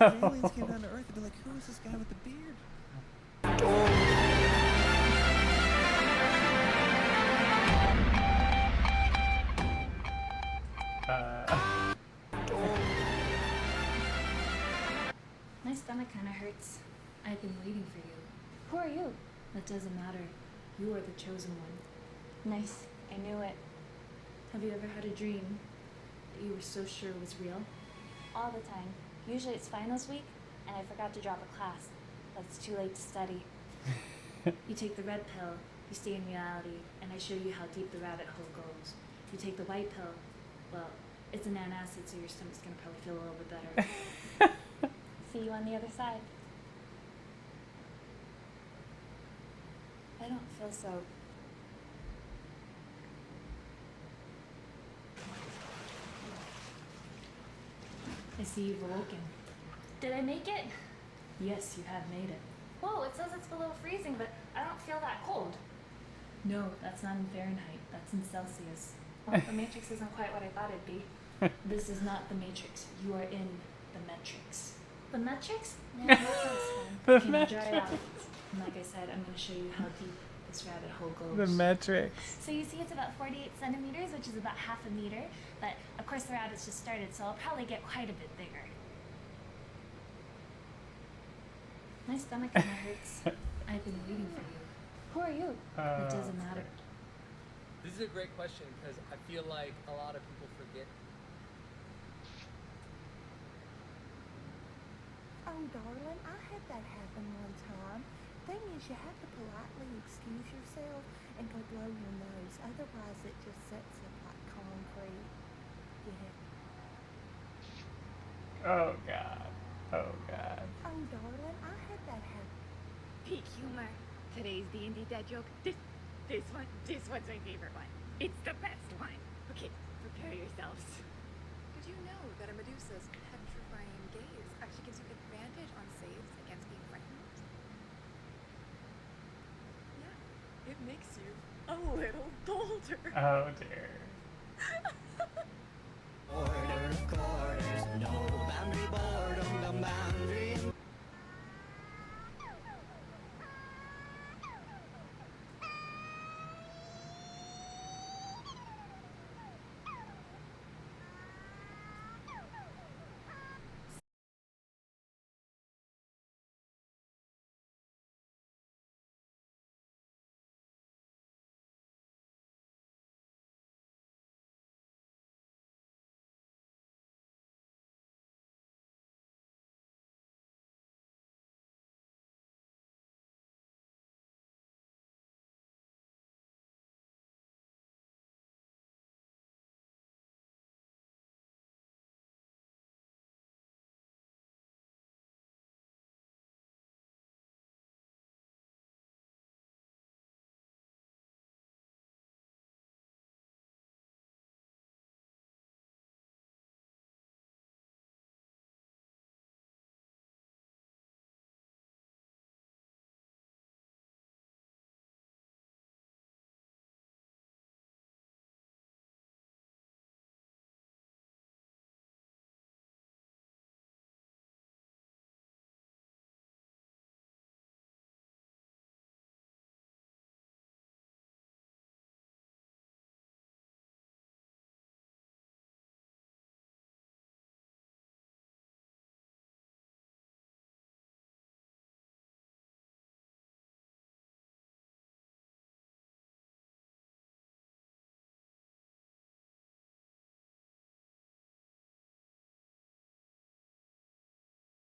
If aliens came down to Earth, they'd be like, who is this guy with the beard? My stomach kind of hurts. I've been waiting for you. Who are you? That doesn't matter. You are the chosen one. Nice. I knew it. Have you ever had a dream that you were so sure was real? All the time. Usually it's finals week, and I forgot to drop a class. But it's too late to study. You take the red pill, you stay in reality, and I show you how deep the rabbit hole goes. You take the white pill, well, it's an antacid, so your stomach's gonna probably feel a little bit better. See you on the other side. I don't feel so. I see you've awoken. Did I make it? Yes, you have made it. Whoa, it says it's below freezing, but I don't feel that cold. No, that's not in Fahrenheit. That's in Celsius. Well, the Matrix isn't quite what I thought it'd be. This is not the Matrix. You are in the Matrix. The Matrix? Yeah, that sounds fun. Okay, now dry out. And like I said, I'm going to show you how deep this rabbit hole goes. The Matrix. So you see it's about 48 centimeters, which is about half a meter. But of course the rabbits just started, so I'll probably get quite a bit bigger. My stomach kind of hurts. I've been waiting for you. Who are you? It doesn't matter. This is a great question because I feel like a lot of people forget. Oh, darling, I had that happen one time. Thing is, you have to politely excuse yourself and go blow your nose. Otherwise, it just sets up like concrete. Yeah. Oh, God. Oh, God. Oh, darling, I had that happen. Peak humor. Today's D&D dead joke. This one's my favorite one. It's the best one. Okay, prepare yourselves. Did you know that a Medusa's petrifying gaze actually gives you advantage on saves against being frightened? Yeah, it makes you a little bolder. Oh, dear. Order of quarters, no boundary boredom, the boundary